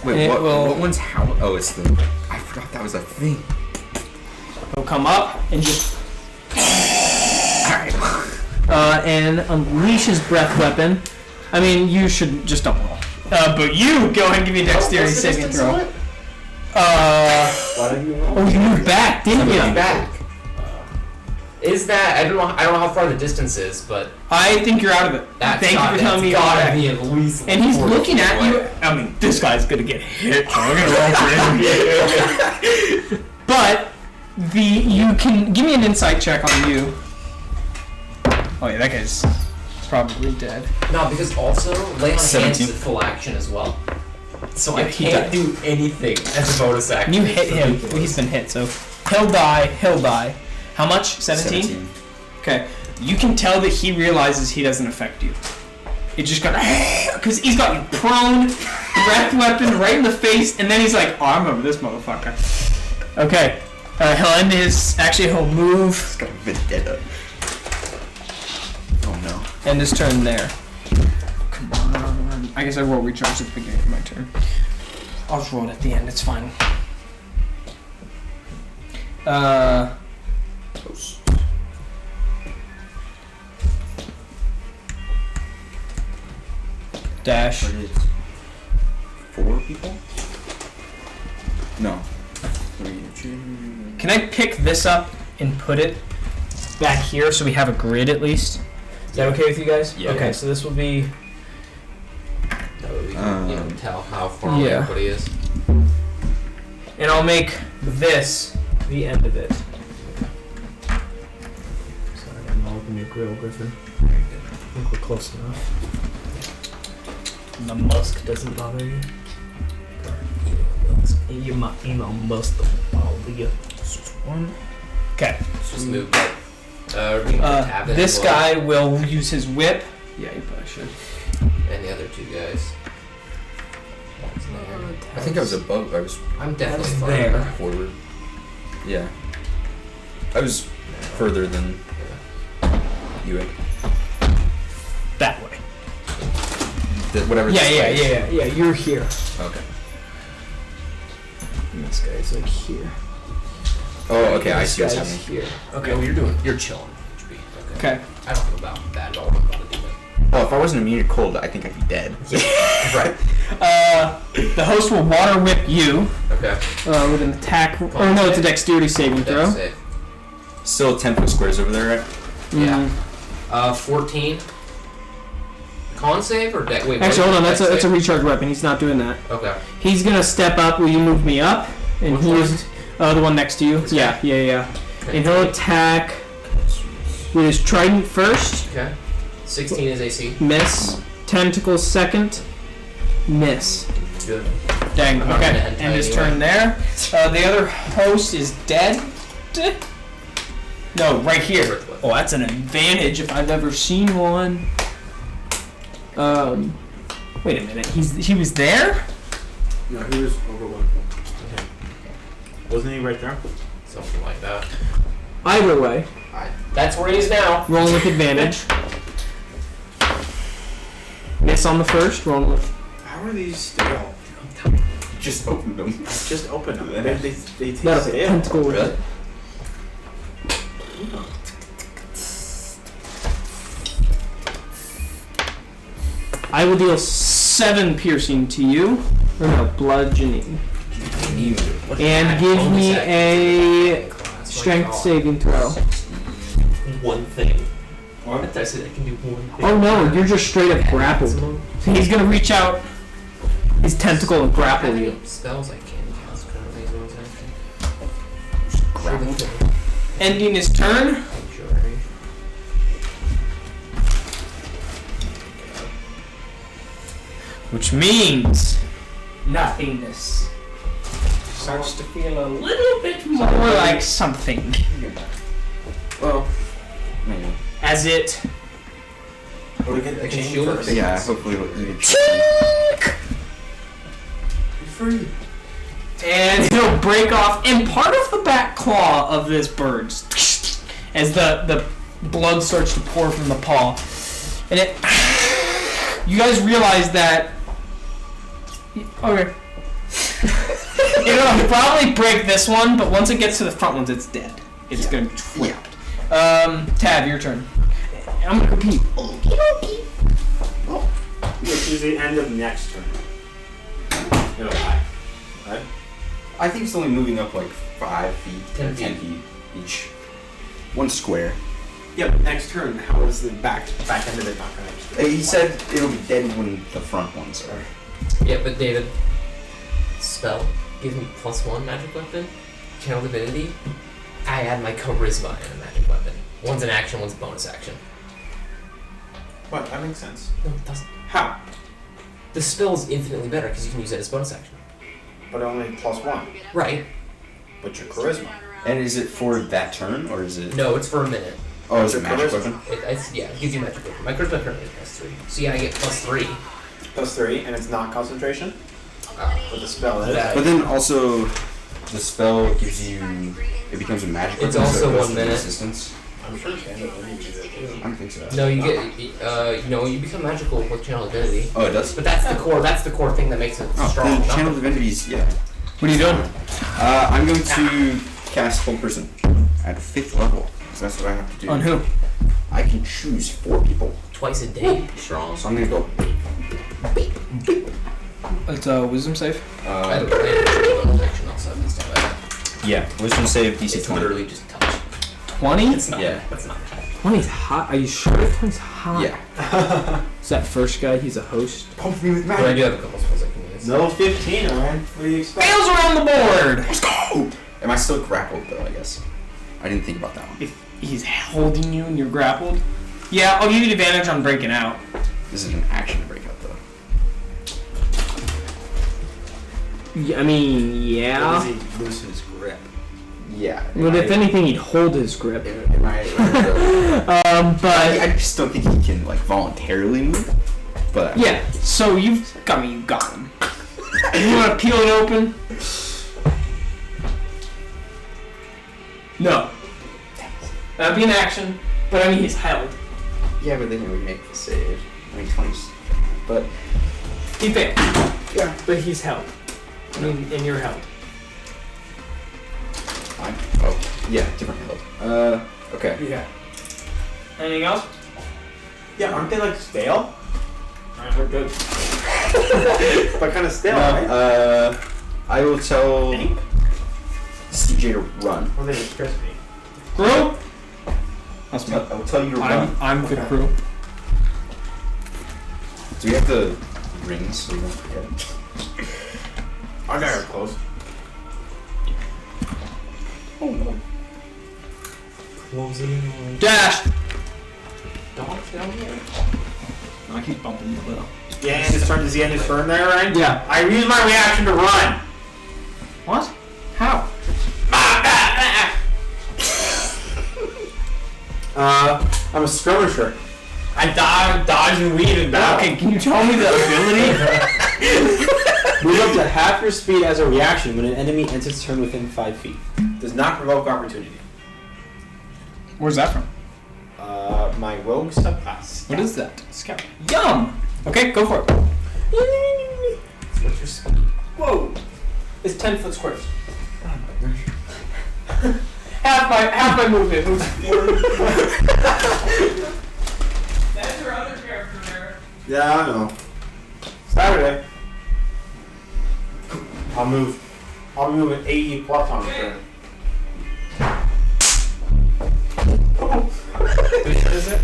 Wait, It what? will- What one's how? Oh, it's the. I forgot that was a thing. It'll come up and just Alright. and unleash his breath weapon. I mean, you should just don't roll. But you go ahead and give me a dexterity saving throw. Why don't you roll? Oh, you moved back, didn't you? Back. Is that I don't know how far the distance is, but I think you're out of it. that's Thank you for telling me you're gotta back. be at least. And he's 40 looking feet at away. you. I mean, this guy's gonna get hit. So I'm gonna roll for him. But you can give me an insight check on you. Oh yeah, that guy's probably dead. No, because also lay on hands 17. is full action as well. So Yeah, I he can't died. do anything as a bonus action. You hit It's him. ridiculous. He's been hit, so he'll die. He'll die. How much? 17? Okay. You can tell that he realizes he doesn't affect you. It just got because he's got you prone, breath weapon right in the face, and then he's like, "Oh, I remember this motherfucker." Okay. He'll end his. Actually, he'll move. It's got a vendetta. Oh no. End his turn there. Come on. I guess I will recharge at the beginning of my turn. I'll just roll it at the end. It's fine. Dash. What is 4 people? No. 3, 2. Can I pick this up and put it back here so we have a grid at least? Is that okay with you guys? Yeah. Okay, so this will be. That way we can, tell how far away yeah. everybody is. And I'll make this the end of it. Sorry, I'm not looking at your grill, Griffin. I think we're close enough. The musk doesn't bother you? You might, must bother you. Okay. Just move that. We can tab it This as well. guy will use his whip. Yeah, you probably should. And the other 2 guys. That's there. I think I was above. I was I'm definitely That's far there. back. forward. Yeah. I was further than you had. That way. Whatever. Yeah, this yeah, way is. yeah. You're here. Okay. And this guy's like here. Oh, okay. I see what's This happening. guy's here. Okay, well, you're chilling. HP. Okay. I don't feel about that at all. I'm about to do that. Well, if I wasn't immune to cold, I think I'd be dead. Right. The host will water whip you Okay. with an attack. Or no, it's a dexterity saving throw. That's it. Still 10-foot squares over there, right? Yeah. Mm. 14. Con save or deck? Wait. Actually, hold on. That's dex a save? recharge weapon. He's not doing that. Okay. He's gonna step up. Will you move me up? And Which one? he's the one next to you. This Yeah, guy? yeah. And he'll attack with his trident first. Okay. 16 is AC. Miss. Tentacles second. Miss. Good. Dang. I'm not gonna Okay. hentai End his anyway. turn there. The other host is dead. No, right here. Oh, that's an advantage if I've ever seen one. Wait a minute. He was there? No, he was over one. Okay. Wasn't he right there? Something like that. Either way, That's where he is now. rolling with advantage. Miss on the first. Rolling with. How are these stale? Just opened them. Just open them. They taste Not a stale. tentacle with Really? it. I will deal 7 piercing to you. Or no, bludgeoning. And give me a strength saving throw. One thing. I said I can do one thing. Oh no, you're just straight up grappled. So he's gonna reach out his tentacle and grapple you. Spells I can cast currently is what I was asking. Grapple. Ending his turn. Sure. Which means nothingness. Starts to feel a little bit more like something. Well, maybe. As it Or get the can chain shield it. first. Yeah, hopefully you get Free. and it'll break off and part of the back claw of this bird as the blood starts to pour from the paw. And it you guys realize that okay. It'll probably break this one, but once it gets to the front ones, it's dead. It's gonna be trapped. Tab, your turn. I'm gonna compete. Which is the end of next turn. No lie. Right? I think it's only moving up like 5 feet, 10 10 feet each. 1 square. Yeah, but next turn, how is the back end of it not going to He said it'll be dead when the front ones are. Yeah, but David, spell gives me +1 magic weapon, channel divinity. I add my charisma in a magic weapon. One's an action, one's a bonus action. What? That makes sense. No, it doesn't. How? The spell is infinitely better because you can use it as bonus action. But only +1. Right. But your charisma. And is it for that turn, or is it... No, it's for a minute. Oh, is it Your magic charisma. weapon? Yeah, it gives you magic weapon. My charisma currently is +3. So yeah, I get +3. +3, and it's not concentration? But the spell is. That- But then also, the spell gives you... It becomes a magic It's weapon, also so it goes 1 to minute. resistance. I'm sure Sandra will need to do that too. I don't think so. No, you get, you become magical with channel divinity. Oh, it does? But that's the core thing that makes it Oh, strong. the not channel the- divinities, yeah. What are you doing? I'm going to cast Hold Person at 5th level, because that's what I have to do. On who? I can choose 4 people. Twice a day, strong. So I'm going to go... It's a wisdom save. I have a plan for the bonus action also this time. Yeah, wisdom save DC It's 20. literally just touch. 20? It's not. Yeah. That's not touch. 20's hot. Are you sure 20's hot? Yeah. Is that first guy? He's a host. Pump me with But I magic. do have a couple spells I can use. No 15, Ryan. What do you expect? Fails around the board! Let's go! Am I still grappled, though, I guess? I didn't think about that one. If he's holding you and you're grappled. Yeah, I'll give you advantage on breaking out. This is an action breakout, though. Yeah, I mean, Or yeah. does he loosen his grip? Yeah. But if anything, he'd hold his grip. Am I... But I just don't think he can, like, voluntarily move. But... yeah. So you got me. You got him. You want to peel it open? No. That'd be an action. But I mean, he's held. Yeah, but then it would make the save. I mean, 20's... But... He failed. Yeah. But he's held. I mean, and you're held. Oh, yeah, different held. Okay. Yeah. Anything else? Yeah, aren't they like stale? Alright, we're good. But kind of stale, right? I will tell Any? CJ to run. Or they just crispy? Crew? That's me. I will tell you to run. I'm the crew. Do we have the rings so we don't forget? Our guys are close. Oh no. Dash! Dogs down here? I keep bumping the little. Yeah, and his turn. Does he end his turn there, Ryan? Yeah. I use my reaction to run. What? How? I'm a skirmisher. I dodge and weave in battle. Okay, can you tell me the ability? Move up to half your speed as a reaction when an enemy enters its turn within 5 feet. Does not provoke opportunity. Where's that from? My rogue stuff. What is that? Scout. Yum! Okay, go for it. What's your speed? Whoa! It's 10-foot squares. Half my movement moves forward. That's your other character there. Yeah, I know. Saturday. I'll be moving 80 plus on the turn. Whose turn is it?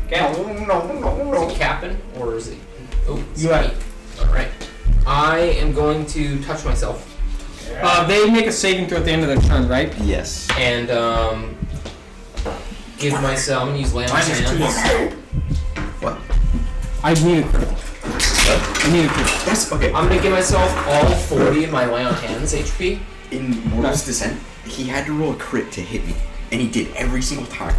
Okay. Is it Captain or is it? Oh, it's You me. have Alright. I am going to touch myself They make a saving throw at the end of their turn, right? Yes. and give myself. I'm gonna use Lay on Hands. What? I need a critical. I need a critical. That's okay. I'm gonna give myself all 40 of my Lay on Hands HP. In Mortal's Descent, he had to roll a crit to hit me, and he did every single time.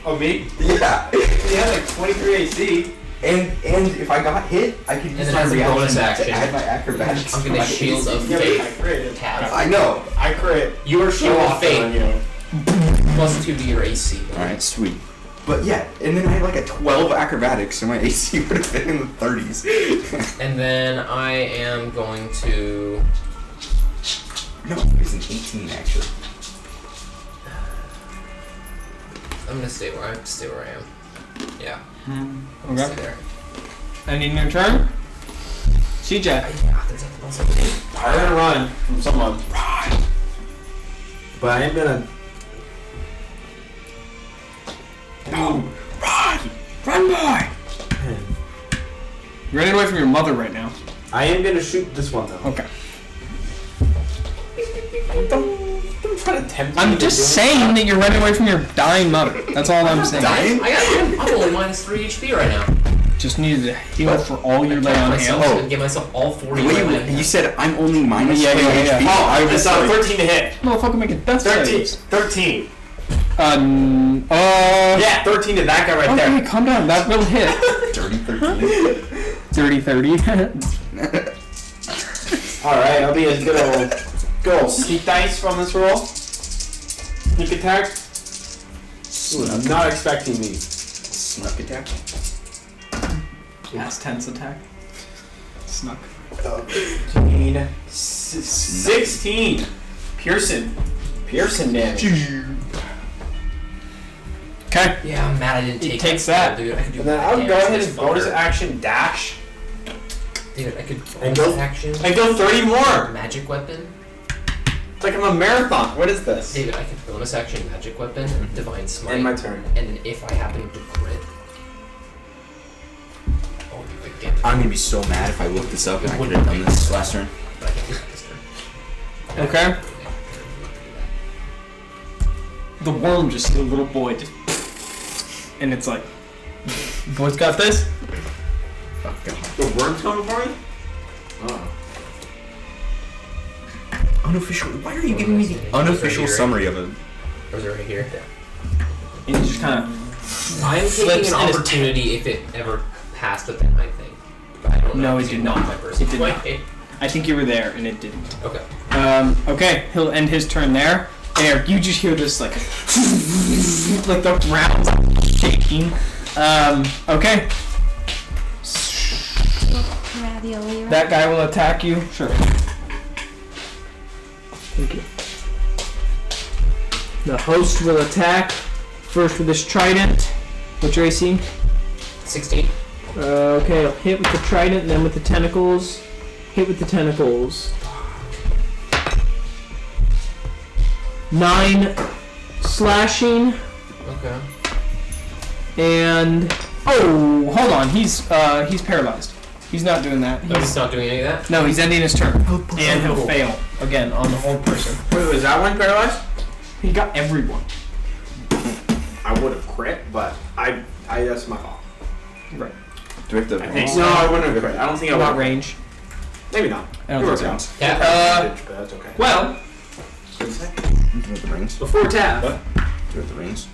Oh, me? Yeah. He has like 23 AC. And if I got hit, I could use then my as a reaction bonus to action, add my acrobatics. I'm to gonna my Shield AC. of Yeah, but I Faith. crit. Tab. I know. I crit. Your Shield of Faith On you. +2 to your AC. Alright, sweet. But yeah, and then I had like a 12 acrobatics, so my AC would have been in the 30s. And then I am going to. No, it was an 18 actually. gonna stay where I am. Yeah. Okay. Stay there. Ending your turn. CJ. Yeah, there's nothing else I can do. I'm gonna run from someone. But I am gonna. Run, boy! You're running away from your mother right now. I am gonna shoot this one though. Okay. Don't try to tempt me I'm to just do it. saying that you're running away from your dying mother. That's all I'm saying. I'm only minus 3 HP right now. Just needed to heal for all your lay on myself, hands. give myself all 40 Wait, lay on wait, hands. you said I'm only minus Yeah, 3 yeah, yeah. HP? Oh, I was saw like- 13 to hit. Motherfucker making death 13. saves. 13. Yeah. 13 to that guy right Okay, there. calm down. That will hit. Dirty 13. 30-30. Alright, I'll be a good old sneak dice from this roll. Sneak attack. Ooh, I'm not expecting me. Snuck attack. Past tense attack. Snuck. 16. Pearson damage. Okay. Yeah, I'm mad I didn't take takes that. that. Dude, I could do And then I would go damage ahead to and this bonus fucker. action dash. Dude, I could And bonus go- action. And go 30 more. Magic weapon. It's like I'm a marathon. What is this? David, I could bonus action magic weapon, divine smite, End my turn. and then if I happen to crit, oh, big damage. I'm gonna be so mad if I look this up and I could have done this last turn. But I can do this turn. Okay. The worm just a little boy just, and it's like, boy's got this. The worm's coming for me? Oh. Unofficial. Why are you giving me the unofficial summary of it? Or is it right here? And he just kind of. I'm Flips taking and an it's opportunity if it ever passed within my thing. But I don't know. No, if it you did know not. my person. It did not. Wait, I think you were there, and it didn't. okay. Okay, he'll end his turn there. Eric, you just hear this like, like the ground's shaking. Okay. Ravioli. That guy will attack you. Sure. Thank you. The host will attack first with his trident. What's your AC? 16. Okay, I'll hit with the trident and then with the tentacles. Hit with the tentacles. 9 slashing Okay. and hold on, he's paralyzed. He's not doing that. No, he's not doing any of that? No, he's ending his turn. And he'll fail again on the whole person. Wait, was that one paralyzed? He got everyone. I would have crit, but I that's my fault. Right. Do we have to? No, I wouldn't have crit. I don't think I would. Not range. Maybe not. I don't think so. Yeah. But that's okay. Well, Do we have the rings? before tap. Do we have the rings?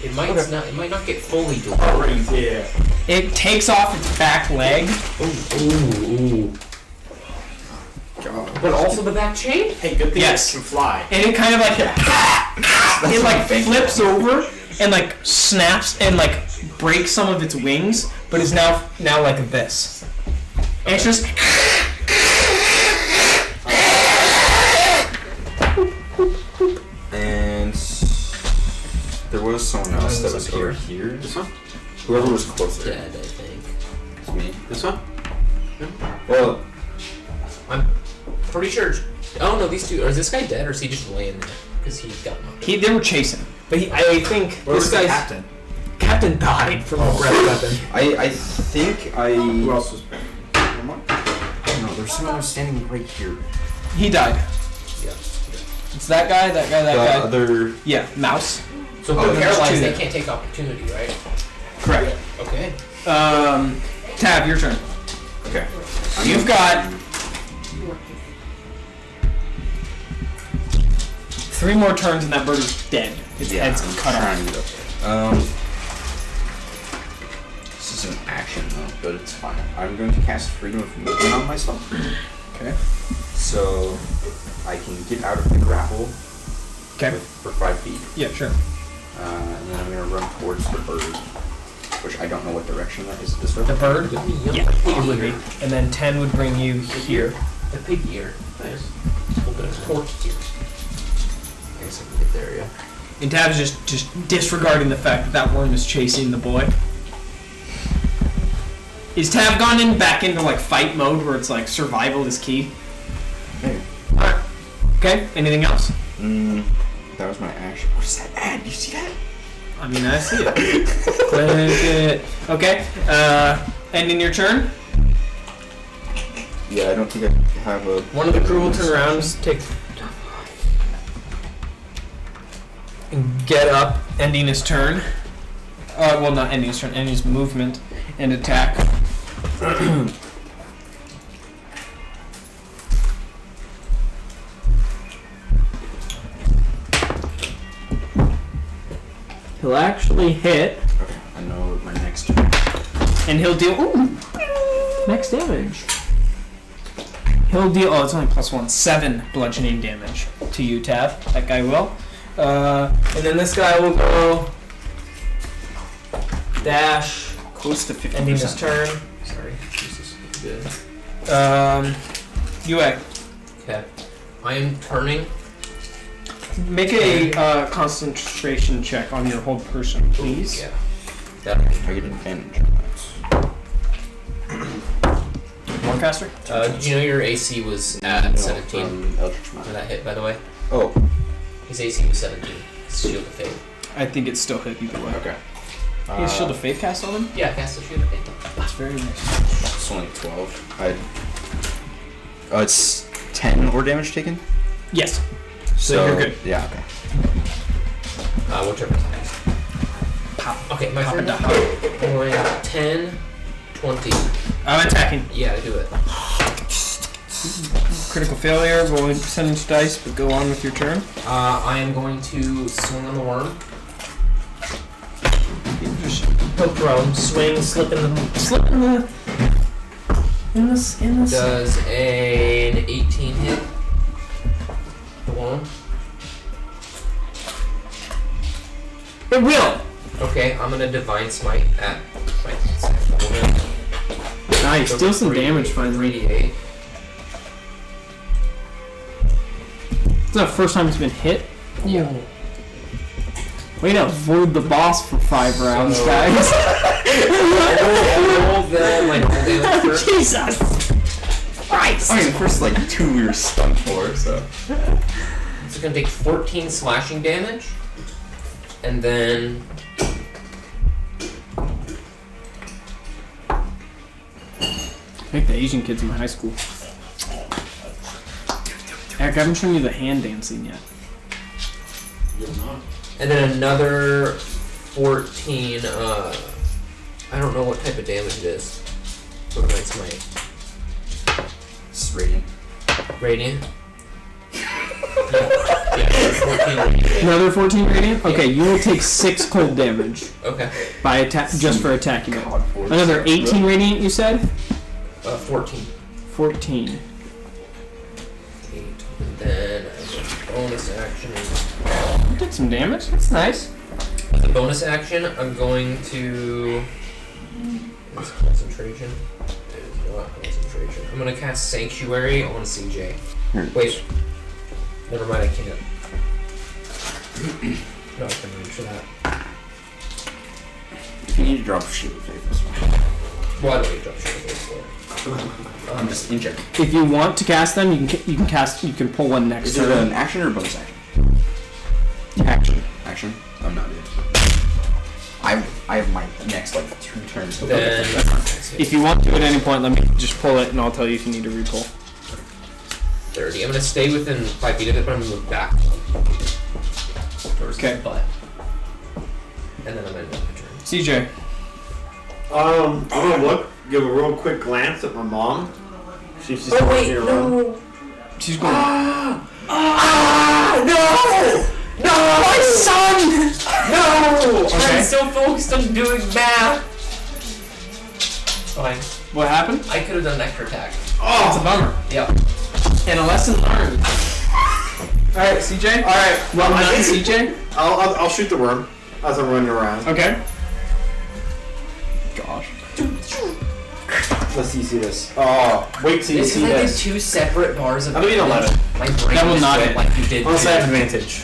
It might not. It might not get fully Oh, delivered. rings, yeah. It takes off its back leg. Ooh. But also the back chain. Hey, good thing Yes. it can fly. And it kind of like it like flips over and like snaps and like breaks some of its wings, but is now like this. And it's just And there was someone else that was over here. This one? Whoever was closer Dead, I think. to me. This one? Well, I'm pretty sure. Oh no, these two. Or is this guy dead, or is he just laying there? Because he's got knocked out. they were chasing him. But I think Where was this the guy's captain? captain died from a breath weapon. I think I. Who else was? No, there's someone who's standing right here. He died. Yeah. It's that guy, that guy, that The guy. other. Yeah, mouse. So if Oh, they're there's paralyzed, two they there. can't take opportunity, right? Correct. Okay. Tab, your turn. Okay. You've got 3 more turns and that bird is dead. Its head's I'm cut trying off. to get up there. This is an action though, but it's fine. I'm going to cast Freedom of Movement on myself. Okay. So I can get out of the grapple Okay. for 5 feet. Yeah, sure. And then I'm going to run towards the bird, which I don't know what direction that is. This way? The bird? Yeah. It would be. And then 10 would bring you here. The pig ear. Nice. Hold it as torch ear. I guess I can get there, yeah. And Tab's just disregarding the fact that worm is chasing the boy. Is Tab gone back into like fight mode where it's like survival is key? Maybe. Alright. Okay, anything else? That was my action. What is that ad? You see that? I mean, I see it. Click it. Okay, ending your turn. Yeah, I don't think I have a... One of the crew will turn around, take... and get up, ending his turn. Well, not ending his turn, ending his movement and attack. He'll actually hit, Okay, I know my next turn. and he'll deal max damage. He'll deal. Oh, it's only +1. 7 bludgeoning damage to you, Tav. That guy will. And then this guy will go dash, Close to 50%. ending his turn. Sorry. Jesus. Good. UA. Okay. I am turning. Make a concentration check on your whole person, please. Yeah. That. I get advantage on Warcaster? Did you know your AC was at 17 Eldritch when Mine. that hit, by the way? Oh, His AC was 17. His Shield of Faith. I think it's still hit either way. okay. He has Shield of Faith cast on him? Yeah, cast the Shield of Faith. That's very nice. It's only 12. It's 10 or damage taken? Yes. So you're good. Yeah, okay. Whichever next. Okay, my Pop turn. and Going 10, 20. I'm attacking. Yeah, do it. Critical failure, roll a percentage dice, but go on with your turn. I am going to swing on the worm. Just Poke prone, swing, slip in the. Does an 18 hit? The worm? It will! Okay, I'm gonna Divine Smite at my second opponent. Nice, So deal some 3D damage finally. 3d8. It's not the first time it's been hit. Yeah. Way to avoid the boss for 5 rounds, So- guys. I rolled my normal damage first. Jesus! Christ! I mean, the first like 2 we were stunned for, so. It's gonna take 14 slashing damage. And then Like the Asian kids in my high school. Eric, I haven't shown you the hand dancing yet. another 14 I don't know what type of damage it is. What Divine Smite? It's radiant. Radiant? yeah, 14 radiant. Another 14 radiant? Okay, you will take 6 cold damage Okay. by attack just for attacking it. God force. Another 18 radiant, you said? 14. 14. 8. And then as a bonus action. You did some damage. That's nice. As a bonus action, I'm going to. Where's concentration? There's not concentration. I'm gonna cast Sanctuary on CJ. Wait. Never mind, I can't. No, I can reach for that. If you need to drop Shield of Faith, that's fine. Well, I don't need to drop shit for it. I'm just in general. If you want to cast them, you can pull one next Is it turn. an action or a bonus action? Action. Action? I'm not it. I have my next like 2 turns to Then. If you want to at any point, let me just pull it and I'll tell you if you need to re-pull. 30. I'm gonna stay within 5 feet of it, but I'm gonna move back. Towards Okay. the butt. And then I'm gonna end my turn. CJ. I'm gonna look, give a real quick glance at my mom. See if she's still walking around. She's going. No! My son! No! Okay. I'm so focused on doing math. Fine. What happened? I could have done an extra attack. Oh, it's a bummer. Yep. And a lesson learned. Alright, CJ? Alright, Well I done, think CJ. I'll shoot the worm as I'm running around. Okay. Gosh. Let's see this. Oh, wait till you This is see like this. 2 separate bars of That'll be an damage. 11. My brain That will just not went hit. like you did. Unless I too. have advantage.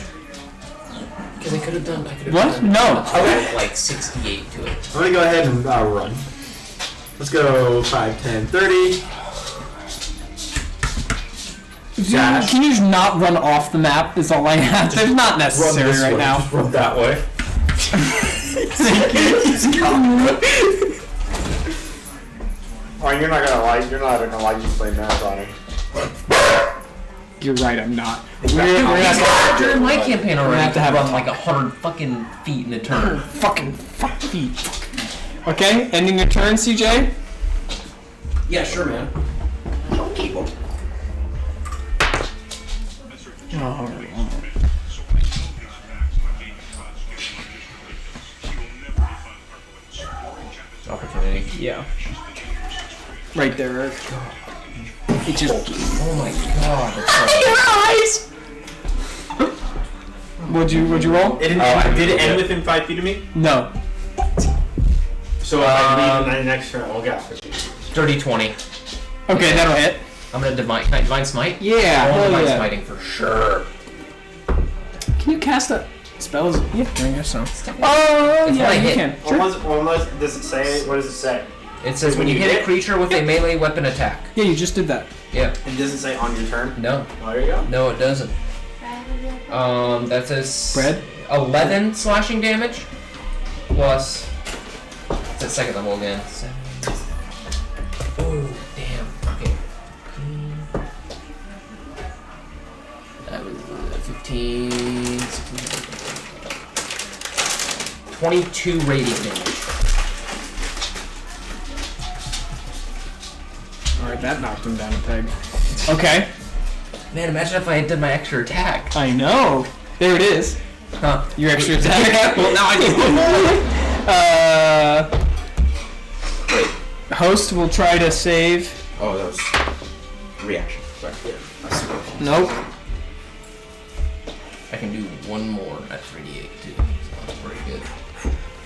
Because I could have done. What? No. Okay. Like 68 to it. I'm gonna go ahead and run. Let's go 5, 10, 30. Dash. Can you just not run off the map? Is all I have. There's not necessary right now. Just run that way. Oh, you're not gonna like you play marathoning. You're right. I'm not. During my campaign already, have to have run like 100 fucking feet in a turn. Fucking feet. Okay, ending your turn, CJ. Yeah, sure, man. Opportunity. Yeah. Right there, Eric. It just. Oh my god. That's so Would you roll? Did it end within 5 feet of me? No. So if I leave the next turn, I'll get dirty 20. Okay, that'll hit. I'm gonna divine. Can I divine smite? Yeah. I want Hell divine yeah. smiting for sure. Can you cast a spells? Yeah, I guess so. It's Oh, what yeah, I you hit. can. Sure. Does it say? What does it say? It says when you hit a creature with a melee weapon attack. Yeah, you just did that. Yeah. It doesn't say on your turn. No. Oh, there you go. No, it doesn't. That says Bread? 11 slashing damage plus. It's at second level again. 7. Oh damn. Okay. That was 15, 16, 22 radiant damage. Alright, that knocked him down a peg. Okay. Man, imagine if I had done my extra attack. I know. There it is. Huh. Your extra attack. Well, now I Uh. Host will try to save. Oh, that was reaction. Sorry. Nope. I can do one more at 38 too, so that's pretty good.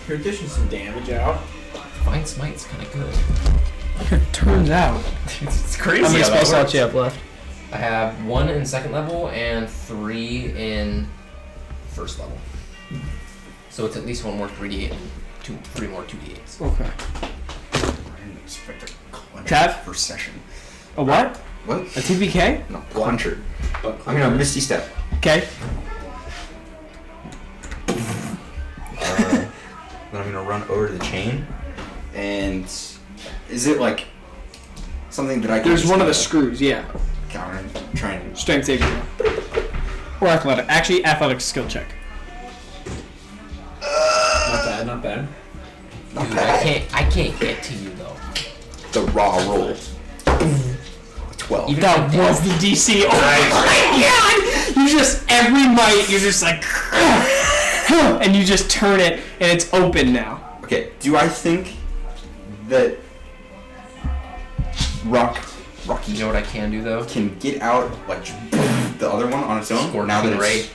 You're dishing some damage out. Fine Smite's kind of good. Turns out. It's crazy. How many how that spell works. slots you have left? I have 1 in second level and 3 in first level. So it's at least 1 more 3d8 and 3 more 2d8s. Okay. I didn't expect a clencher Tav? for session. A what? What? A TPK? No, clencher. I'm gonna Misty Step. Okay. Then I'm gonna run over to the chain. And is it like something that I can There's just one of the kinda screws, yeah. counter try and Strength saving throw. Or athletic. Actually, athletic skill check. Not bad. not Dude, bad. I can't get to you though. The raw roll. 12. Even That if I was the DC. Oh my god! You just, every might, you're just like, and you just turn it, and it's open now. Okay, do I think that Rocky You know what I can do though? can get out like the other one on its own? Scorching now that it's ray.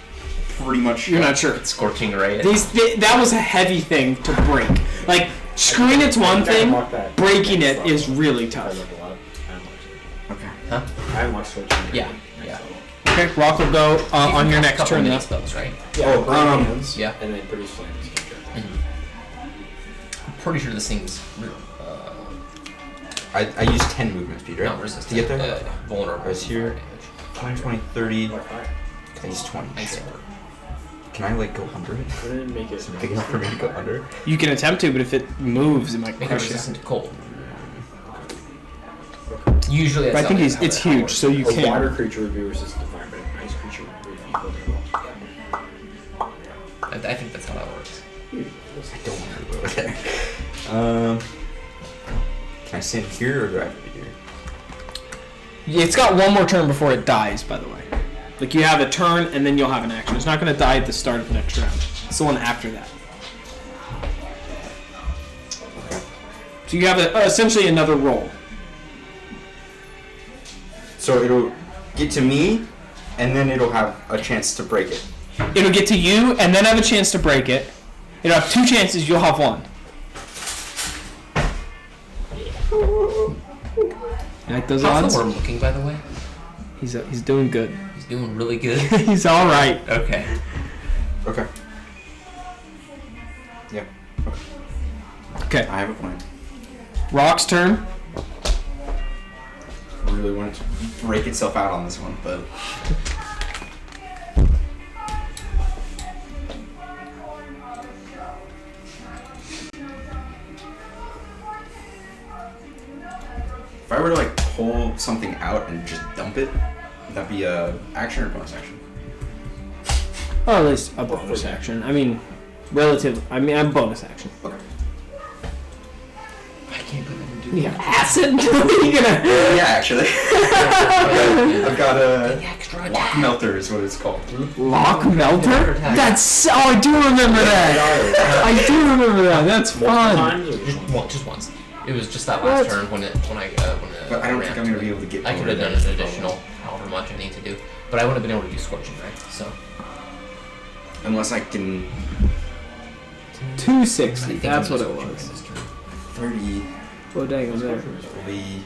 pretty much. You're not sure. Scorching ray. That was a heavy thing to break. Like, screwing it's one thing, breaking it is really tough. Okay. Huh? I haven't watched Switch. Yeah. Yeah. Okay, Rock will go You on can your cast a next couple turn mini now. spells, right? Yeah, Oh, hands, yeah. and then produce flames. I'm pretty sure this thing's I used 10 movement speed, right? not resistant. To get there? Vulnerable. I was here. 20, 20, 30. Like, alright. I used 20. Nice. Can I like go under it? Wouldn't it make it Big enough for me to go under? You can attempt to, but if it moves, it might Make it crush you. resistant to cold. Usually, that's But I think not it's how that huge, works. so you A water can. creature would be resistant to fire, but an ice creature would be vulnerable. I think that's how that works. I don't want to go over there. Can I stand here or do I have to be here? It's got one more turn before it dies, by the way. Like, you have a turn, and then you'll have an action. It's not going to die at the start of the next round. It's the one after that. So you have essentially another roll. So it'll get to me, and then it'll have a chance to break it. It'll get to you, and then have a chance to break it. It'll have 2 chances, you'll have 1. You like those How's odds? the worm looking, by the way? He's doing good. He's doing really good. He's alright. Okay. Okay. Okay. I have a plan. Rock's turn. I really want it to break itself out on this one, but if I were to like pull something out and just dump it, would that be a action or bonus action? Or at least a bonus action. I mean, I'm bonus action. Okay. I can't believe I can do Yeah, acid. What are you gonna? Yeah, actually. I've got a extra lock attack. melter is what it's called. Lock melter? That's I do remember that. I do remember that. That's fun. Times or Just once. It was just that last turn when I But I don't think I'm gonna be able to get. I could over have done that. an additional however much I need to do, but I wouldn't have been able to do scorching ray. So Unless I can 260. I think That's I'm what it gonna was. scorching ray this turn. 30. Oh dang, was there? Will be.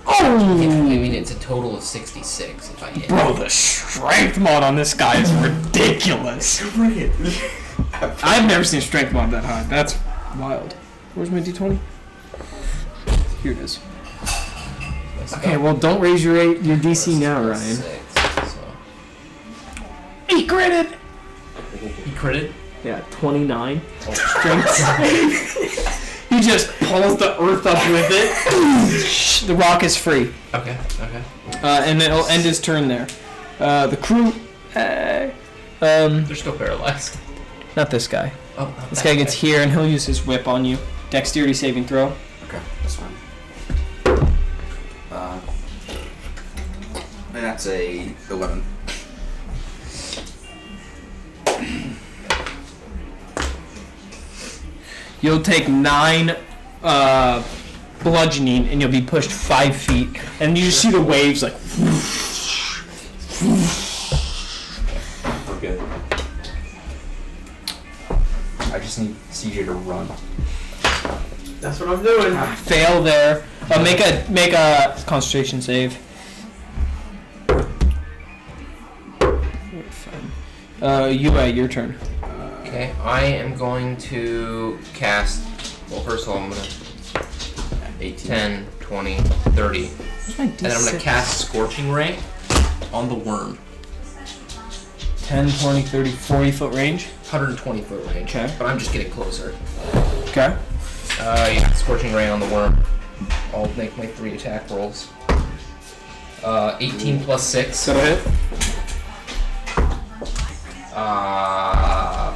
I Oh, mean, it's a total of 66 if I hit. bro, the strength mod on this guy is ridiculous. Bring it. I've never seen a strength mod that high. That's wild. Where's my d20? Here it is. Okay, well, don't raise your DC now, Ryan. He critted. He critted? Yeah, 29. Strength save. He just pulls the earth up with it. The rock is free. Okay. And it'll end his turn there. The crew. They're still paralyzed. Not this guy. Oh, not This that guy gets here and he'll use his whip on you. Dexterity saving throw. Okay, that's fine. And that's a 11. You'll take 9 bludgeoning and you'll be pushed 5 feet. And you just see the waves like. We're good. I just need CJ to run. That's what I'm doing. Fail there. Make a concentration save. Your turn. Okay, I am going to cast. Well, first of all, I'm gonna 18. 10, 20, 30, Where's my and then I'm gonna D6? cast Scorching Ray on the worm. 10, 20, 30, 40 foot range. 120 foot range. Okay. But I'm just getting closer. Okay. Yeah, Scorching Ray on the worm. I'll make my 3 attack rolls. 18 plus 6. That'll hit.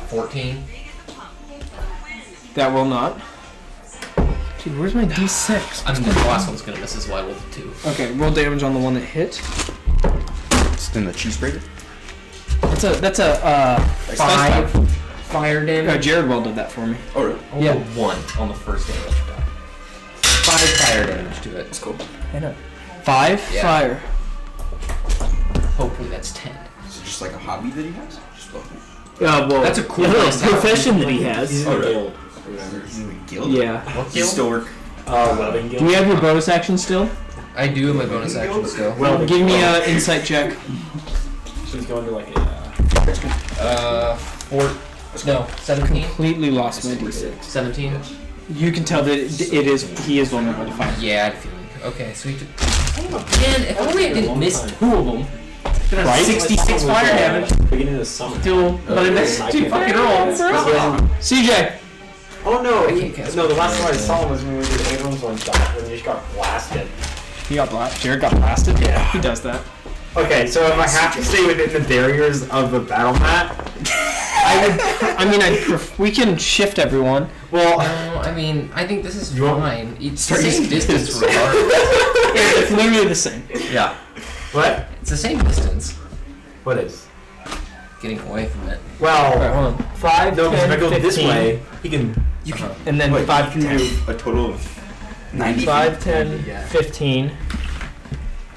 14. That will not. Dude, where's my D6? I mean, the last one's gonna miss as well. I rolled a 2. Okay, roll damage on the one that hit. It's in the cheeseburger. That's a 5 fire damage. Jared well did that for me. Oh, really? I rolled Yeah. a 1 on the first damage die. 5 fire damage to it. That's cool. I know. 5 Yeah. fire. Hopefully that's 10. Is it just like a hobby that he has? Just love it. Well, That's a cool little nice house. profession that he He's has. in Oh, the really? guild or whatever. He's in the guild? Yeah. What Does he still work? Welding Do guild. you have your bonus action still? I do have my bonus action still. Welding Give me guild. an insight check. She's going to like a. 17. Completely lost my D6. 17. You can tell that he is vulnerable to fire. Yeah, I feel like. Okay, so he took. Man, if only I didn't miss 2 of them. Right? 66 fire damage. Beginning of the summer. Still, but I missed I 2 can't- fucking rolls. CJ. Oh no! I can't cast No, the last fire. time I saw him was when we did Abrams when you just got blasted. He got blasted. Jared got blasted. Yeah. He does that. Okay, so if I have to stay within the barriers of the battle map, We can shift everyone. well, No, I mean, I think this is You want- fine. It's the Start same using distance this. regardless. It's literally the same. Yeah. what? It's the same distance. What is? Getting away from it. Well, Alright, hold on. 5, no, because if I 10, go this 15, way, he can. and then Wait, 5 can you do have a total of 90 5, feet. 10, Yeah. 15,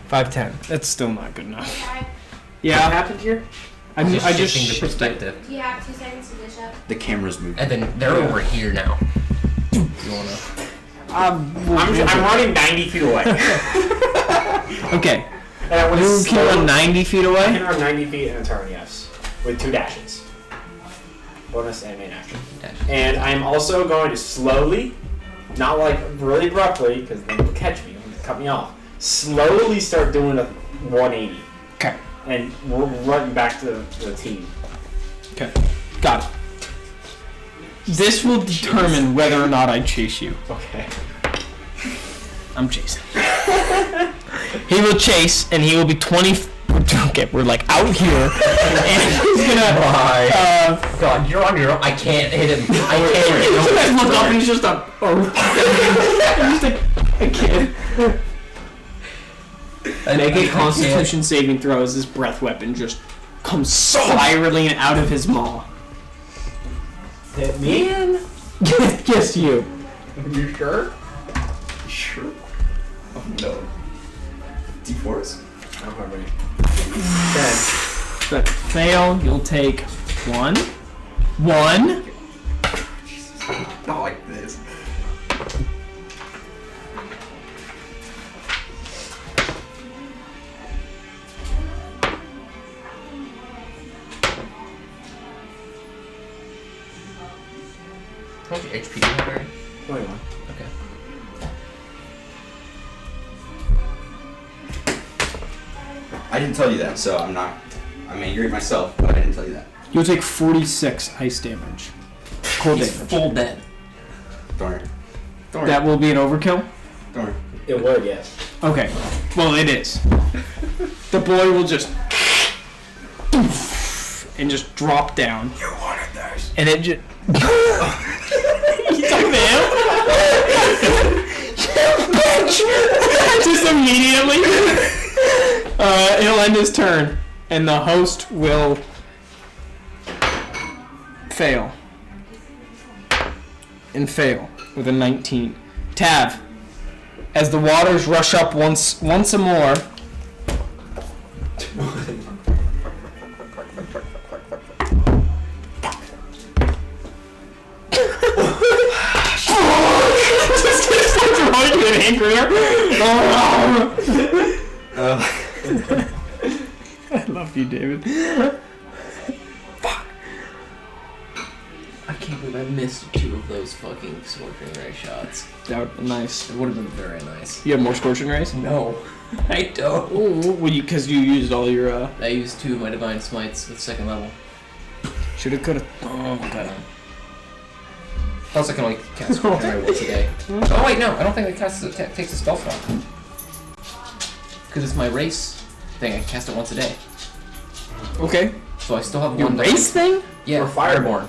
5, 10. That's still not good enough. What Yeah, happened here? I just shifting the shifted. perspective. Do you have 2 seconds to dish up? The camera's moving. And then they're over here now. You wanna? I'm running 90 feet away. Okay, And I want you to can run 90 feet I away. can run 90 feet in a turn, yes. With 2 dashes. bonus and main action. Dash. And I'm also going to slowly, not like really abruptly, because then he'll catch me, he'll cut me off. Slowly start doing a 180. Okay. And we're running back to the team. Okay. Got it. This will determine whether or not I chase you. Okay. I'm chasing. He will chase, and he will be 20. Okay, we're like out here, and he's gonna. God, you're on your own. I can't hit him. I You guys can't. look up, and he's just he's just a kid. Make a Constitution saving throw as this breath weapon just comes spiraling out of his maw. Hit me? Yes, you. You sure? Sure. Oh no. D4s? I don't remember any. But fail, you'll take 1. 1. Not like this. How much HP do you have, Barry? 21. Okay. I didn't tell you that, so I'm angry at myself, but I didn't tell you that. You'll take 46 ice damage. Cold He's damage. full dead. Don't worry. Don't worry. That will be an overkill? Don't worry. It would, yes. Okay. Well, it is. The boy will just and just drop down. You wanted this. And it just you talking to him? Just immediately. He'll end his turn, and the host will fail. And fail with a 19. Tav, as the waters rush up once more. I love you, David. I can't believe I missed 2 of those fucking scorching ray shots. That would nice. It would have been very nice. You have more scorching rays? No, I don't. Well, because you used all your. I used 2 of my divine smites with 2nd level. Shoulda, coulda. Oh my god. Plus, I can only cast scorching ray once a day. Oh wait, no, I don't think it takes a spell slot. Because it's my race thing. I cast it once a day, Okay. so I still have Your one. race thing? Yeah, Or Fireborn.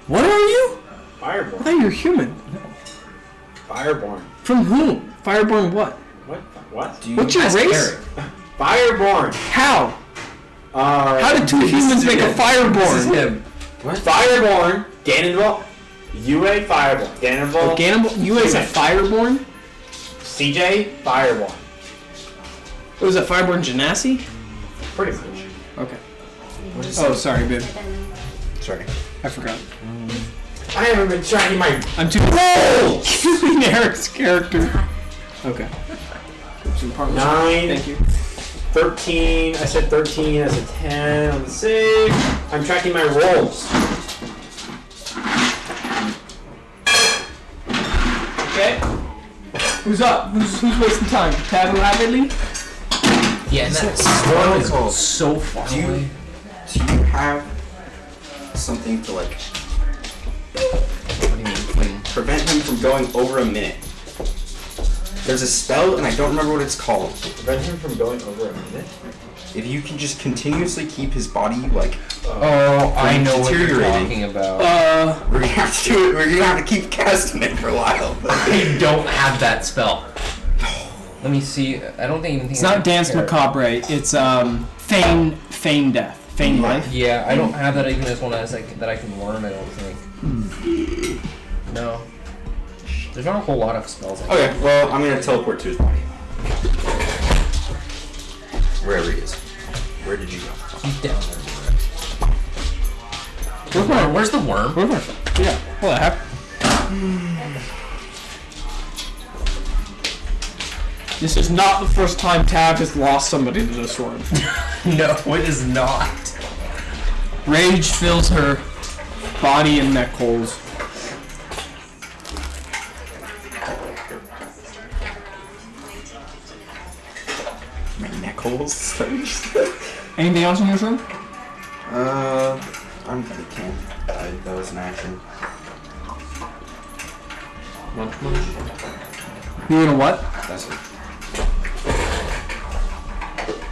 What are you? I Fireborn. thought you were human. Fireborn. From whom? Fireborn what? What? What's your Ask race? Eric. Fireborn. How? How did 2 humans make a This is Fireborn? him. Fireborn. Ganondorf. UA Fireborn. Ganondorf. Ganondorf? You as a Fireborn? CJ Fireborn. Was it Fireborn Genasi? Pretty much. Okay. Oh, sorry, babe. Sorry. I forgot. I haven't been tracking my. I'm too old. Using Eric's character. Okay. Some partnership. 9. Thank you. 13. I said 13. I said 10 on the save. I'm tracking my rolls. Okay. Who's up? Who's wasting time? Tab rapidly? Yeah, and that storm is called? so far Do you- away. Do you have something to like What do you mean? prevent him from going over a minute? There's a spell and I don't remember what it's called. Prevent him from going over a minute. If you can just continuously keep his body like Oh, I know what you're deteriorating. talking about. we're gonna have to do it. We're gonna have to keep casting it for a while. I don't have that spell. Let me see. I don't think even think It's not Dance Macabre. It's Feign Death. Feign Life. Yeah, I don't have that even as one as that I can learn. I don't think. No. There's not a whole lot of spells. Okay, well I'm gonna teleport to his body. Wherever he is. Where did you go? He's down there. Where's the worm? Where's my? Yeah. What the heck? This is not the first time Tav has lost somebody to this storm. No, it is not. Rage fills her body and neck holes. My neck holes. Anything else in this room? I'm gonna camp. That was an action. Munch munch. You're gonna what? That's it.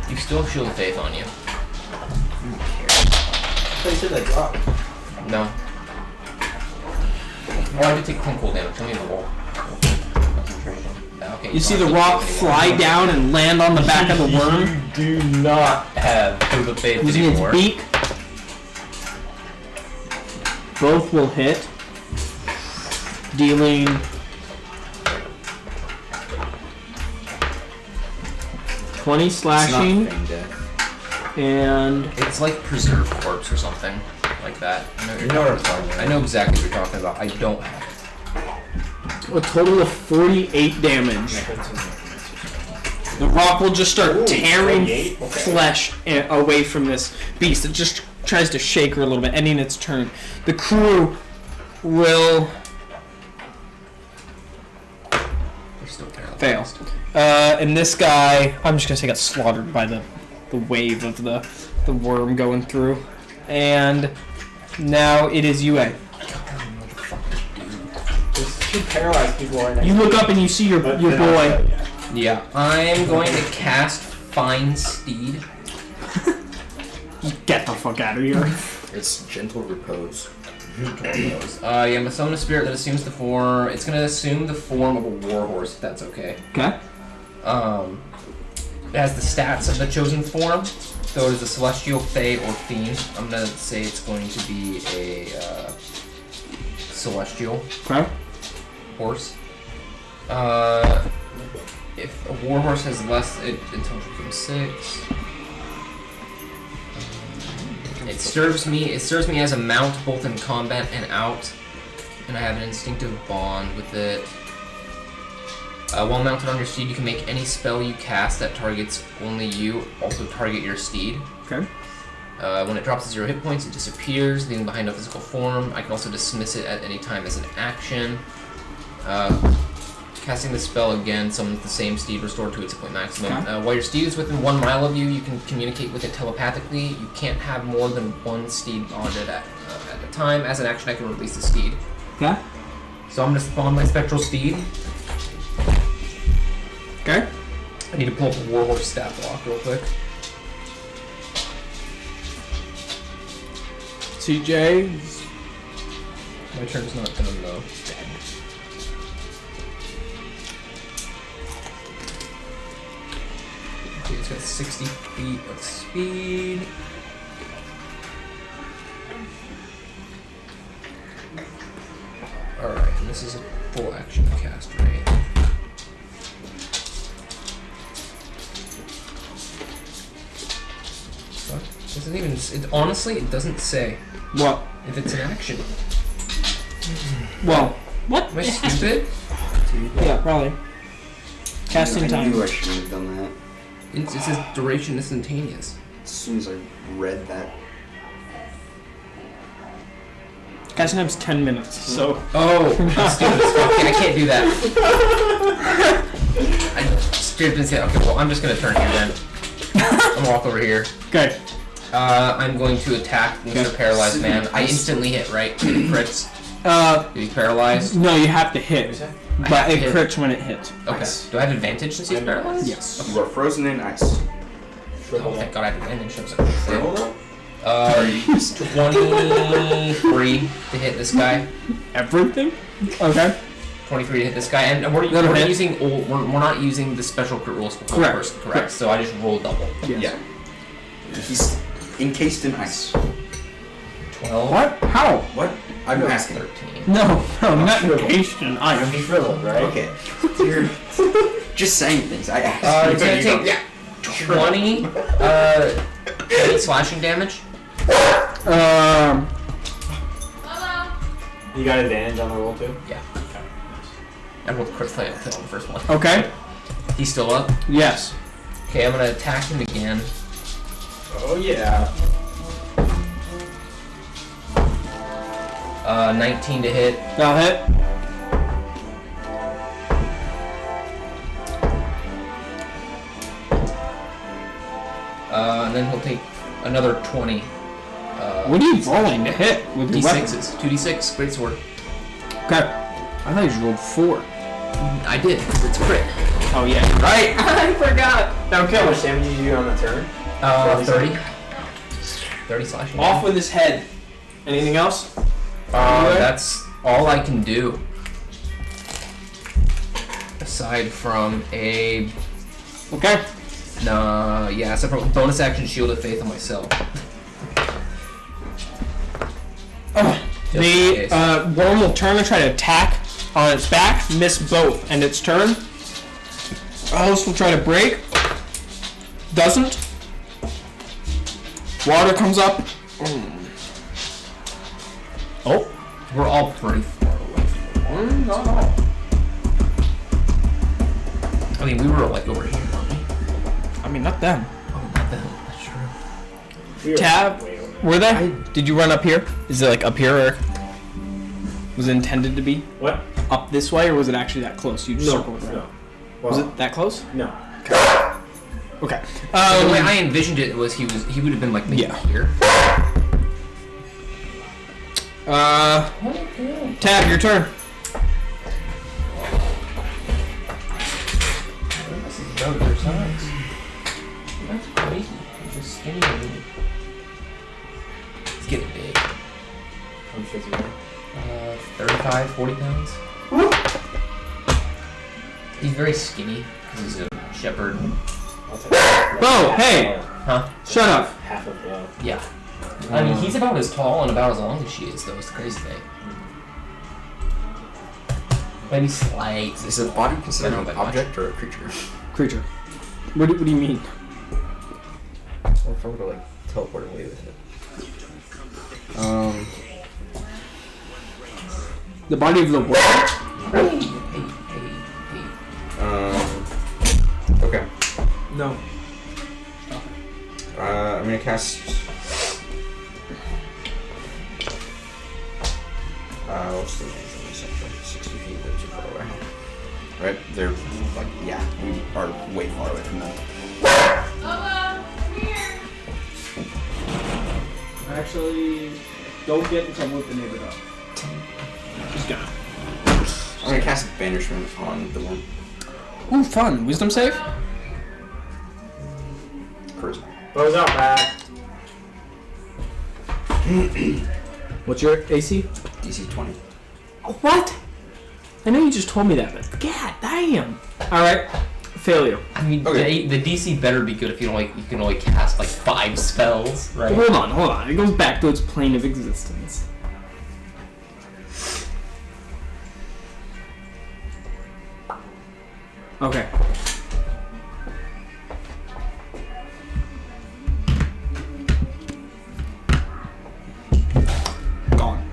You still have Shield of Faith on you. They said that drop. No. Oh, I did take 10 cool damage. Show me the wall. Okay. You see the rock fly down and land on the back of the worm. Do not have Shield of Faith Using its anymore. beak. Both will hit. Dealing 20 slashing It's not death. and It's like Preserve Corpse or something like that. I know, You know what I'm talking about. I know exactly what you're talking about. I don't have it. a total of 48 damage. The rock will just start tearing 48? Okay. flesh away from this beast. It just tries to shake her a little bit, ending its turn. The crew will They're still terrible. fail. And this guy, I'm just gonna say, got slaughtered by the wave of the worm going through. And now it is UA. There's 2 paralyzed people right next You look up and you see your But your they're not boy. dead yet. Yeah, I'm going to cast Fine Steed. Get the fuck out of here. It's gentle repose. Yeah, I'm gonna summon a spirit that assumes the form. It's gonna assume the form of a warhorse, if that's okay. Okay. It has the stats of the chosen form. So it is a celestial, fae, or fiend. I'm gonna say it's going to be a celestial Okay. horse. If a warhorse has less, it intelligence becomes 6. It serves me as a mount both in combat and out, and I have an instinctive bond with it. While mounted on your steed, you can make any spell you cast that targets only you also target your steed. Okay. When it drops to 0 hit points, it disappears, leaving behind a physical form. I can also dismiss it at any time as an action. Casting the spell again summons the same steed restored to its hit point maximum. Okay. While your steed is within 1 mile of you, you can communicate with it telepathically. You can't have more than 1 steed bonded at a time. As an action, I can release the steed. Okay. So I'm going to spawn my spectral steed. Okay. I need to pull up a warhorse stat block real quick. CJ. My turn's not done though. Okay, it's got 60 feet of speed. Alright, and this is a full action cast, right? What? Doesn't even. Honestly, it doesn't say What? if it's an action. Well. What? Am I stupid? Yeah, probably. Casting I time. knew I shouldn't have done that. It says duration instantaneous. As soon as I read that. Casting time's 10 minutes, so. Oh, I'm stupid as fuck. Okay, I can't do that. I stupid as hell. Okay, well, I'm just gonna turn here then. I'm gonna walk over here. Okay. I'm going to attack Mr. Paralyzed Man. I instantly hit, right? It crits. He's paralyzed. No, you have to hit. I But have to it hit. crits when it hits. Okay. Nice. Do I have advantage since he's paralyzed? Yes. You are frozen in ice. Oh, thank God I have advantage. I was like, Shrivel though? 23 to hit this guy. Everything? Okay. 23 to hit this guy, and we're That'll hit. we're not using the special crit rules for whole Correct. person, correct? Correct. So I just roll double. Yes. Yeah. He's encased in ice. 12. What? How? What? I'm asking. 13. No, not engaged in ice. Be shriveled, right? Okay. You're just saying things. I asked. It's gonna take 20 slashing damage. Hello? You got advantage on the roll too? Yeah. I rolled crit fail on the first one. Okay. He's still up. Yes. Okay, I'm gonna attack him again. Oh yeah. 19 to hit. That'll hit. And then he'll take another 20. What are you rolling to hit with your weapon? D6s. 2d6, great sword. Okay. I thought you just rolled 4. I did. It's crit. Oh yeah, right. I forgot. How much damage did you do on the turn? 30. 30 slashing. Off with his head. Anything else? That's all I can do. Aside from a... Okay. yeah, aside from bonus action Shield of Faith on myself. The worm will turn and try to attack on its back, miss both, and its turn. Host will try to break. Doesn't. Water comes up. Oh, we're all pretty far away. Not all. I mean, we were like over here, weren't we? I mean, not them. Oh, not them. That's true. Tab, were they? Did you run up here? Is it like up here, or was it intended to be What? up this way, or was it actually that close? You just circled around. No. Was Well, it that close? no. Okay. The way I envisioned it was he would have been like maybe Yeah. here. Tab, your turn. That's crazy. He's just skinny and it's getting big. How much does he weigh? 35, 40 pounds. He's very skinny because he's a shepherd. I'll take that. Bo, hey! Huh? Shut up. Half of blow. Yeah. I mean, he's about as tall and about as long as she is, though. It's the crazy thing. Maybe slight. Is a body considered Not an that much. object or a creature? Creature. What do you mean? Or if I were to like teleport away with it. The body of the world. Hey. Okay. No. I'm gonna cast. What's the range on this actually? 60 feet, they're too far away. Right? They're like, yeah, we are way far away from them. Actually, don't get in trouble with the neighbor dog. Just go. I'm gonna cast Banishment on the one. Ooh, fun. Wisdom save? Charisma. Blows out back. What's your AC? DC 20. What? I know you just told me that, but god damn. Alright. Failure. I mean, Okay. the DC better be good if you can only cast like 5 spells, right? Hold on. It goes back to its plane of existence. Okay. Gone.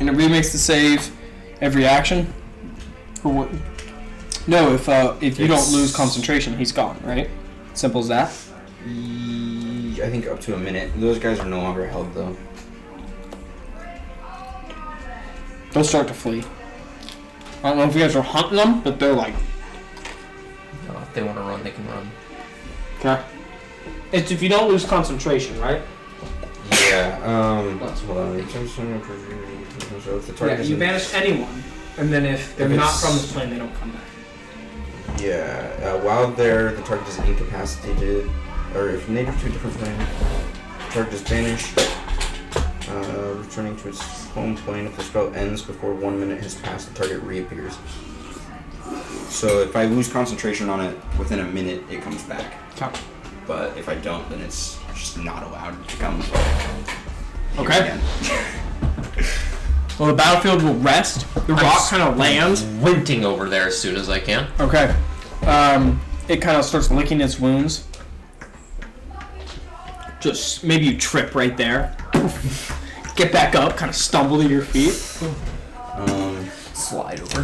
And it remakes the save every action? Or what? No, if you don't lose concentration, he's gone, right? Simple as that. I think up to a minute. Those guys are no longer held though. They'll start to flee. I don't know if you guys are hunting them, but they're like, If they want to run, they can run. okay. It's if you don't lose concentration, right? Yeah, hold on. So if the target Yeah, you isn't- banish anyone, and then if they're If not it's- from this plane, they don't come back. Yeah, while there, the target is incapacitated, or if native to a different plane, the target is banished, returning to its home plane. If the spell ends before 1 minute has passed, the target reappears. So if I lose concentration on it within a minute, it comes back. Okay. But if I don't, then it's just not allowed to come. Okay. Again. Well, the battlefield will rest. The rock kind of lands. Winting over there as soon as I can. Okay. It kind of starts licking its wounds. Just maybe you trip right there. Get back up, kind of stumble to your feet. Slide over.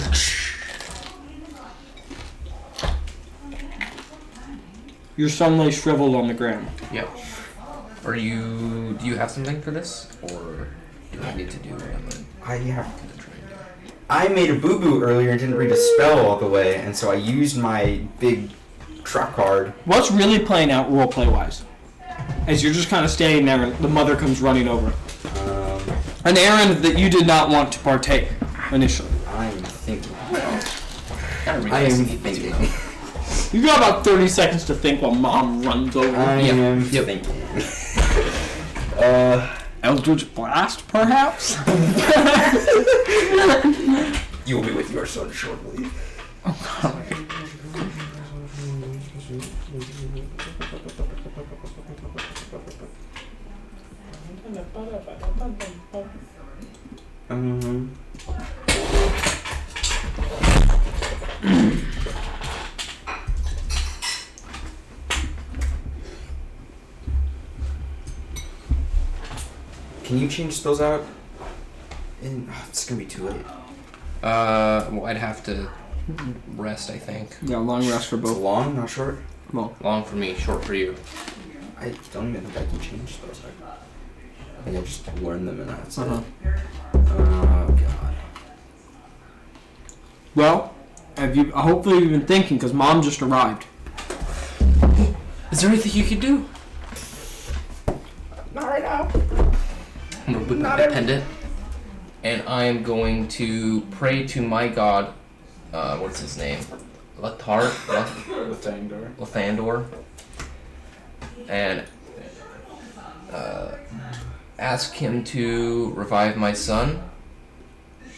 You're suddenly shriveled on the ground. Yep. Do you have something for this? Or I need to do it. I made a boo-boo earlier and didn't read a spell all the way, and so I used my big trap card. What's really playing out roleplay-wise? As you're just kind of standing there, and the mother comes running over. An errand that you did not want to partake initially. I'm thinking. I am thinking. You got about 30 seconds to think while Mom runs over. I am thinking. Eldritch Blast, perhaps? You will be with your son shortly. Can you change spells out? It's gonna be too late. Well, I'd have to rest, I think. Yeah, long rest for It's both. long, not short. Well, Long for me, short for you. I don't even think I can change spells out. I think I just learn them and that's it. Uh-huh. Oh god. well, hopefully you've been thinking, because Mom just arrived. Is there anything you could do? Not right now. I'm gonna whip out my pendant, and I am going to pray to my god. What's his name? Lathandor. And ask him to revive my son.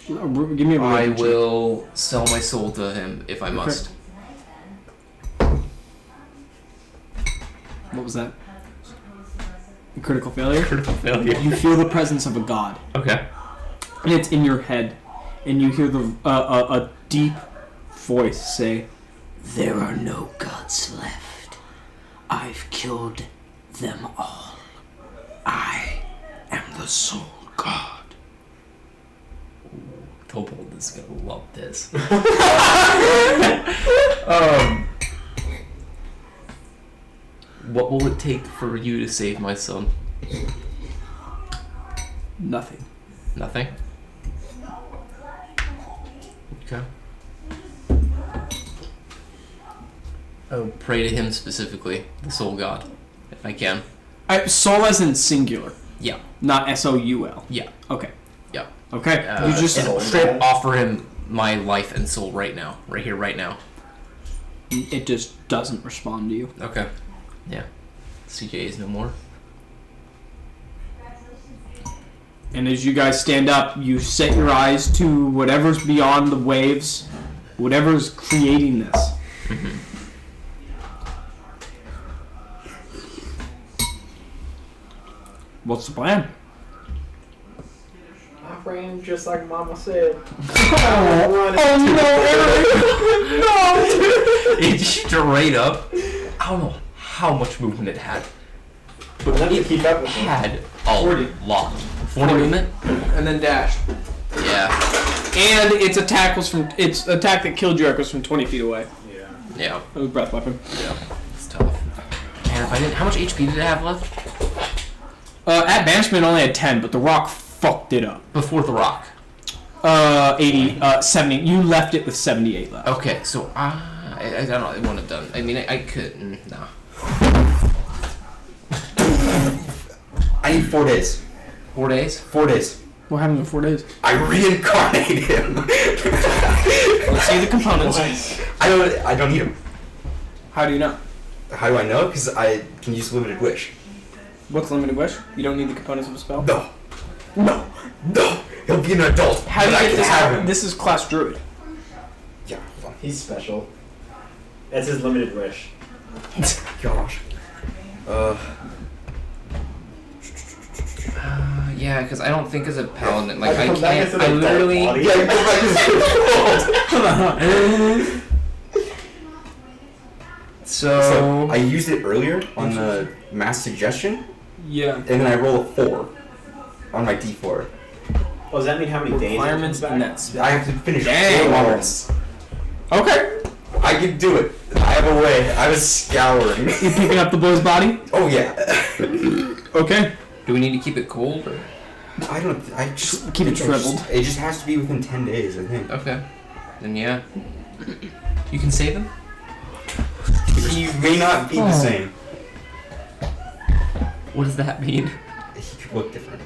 Give me a I religion check. will sell my soul to him if I must. What was that? A critical failure? Critical failure. You feel the presence of a god. Okay. And it's in your head. And you hear a deep voice say, "There are no gods left. I've killed them all. I am the sole god." Tobold is gonna love this. What will it take for you to save my son? Nothing. Nothing? Okay. I will pray to him specifically, the soul god, if I can. Soul as in singular, Yeah. not S-O-U-L. Yeah. Okay. Yeah. Okay. You You just straight offer him my life and soul right now. Right here, right now. it just doesn't respond to you. Okay. Yeah. CJ is no more. And as you guys stand up, you set your eyes to whatever's beyond the waves, whatever's creating this. Mm-hmm. What's the plan? My friend, just like Mama said. It's straight up. I don't know how much movement it had, but Enough to it keep up with me. had a 40. lot. 40 movement? And then dash. Yeah. And its attack that killed Jericho was from 20 feet away. Yeah. Yeah. It was a breath weapon. Yeah. It's tough. Man, if I didn't, how much HP did it have left? At banishment, it only had 10, but the rock fucked it up. Before the rock. 70. You left it with 78 left. Okay, so I don't know. I wouldn't have done. I mean, I could. Nah. I need 4 days. 4 days? 4 days. What happened in 4 days? I reincarnate him. Let's see the components. I don't need him. How do you know? How do I know? Because I can use limited wish. What's limited wish? You don't need the components of a spell? No. He'll be an adult. How do you but I get can this? have him. This is class druid. Yeah. Hold on. He's special. That's his limited wish. Gosh. Yeah, because I don't think as a paladin, like I come back can't. as an I adult literally. body. Yeah, go back to the So So I used it earlier on the mass suggestion, Yeah. and then I roll a 4 on my D4. Oh, does that mean how many days? Requirements it comes in back? that spell. I have to finish Dang. 4 levels. Okay. I can do it. I have a way. I was scouring. You picking up the boy's body? Oh yeah. Okay. do we need to keep it cold? Or? I don't. I just Keep it think I just- shriveled. It just has to be within 10 days, I think. Okay. Then yeah. You can save him? He may not be the same. What does that mean? He could look different.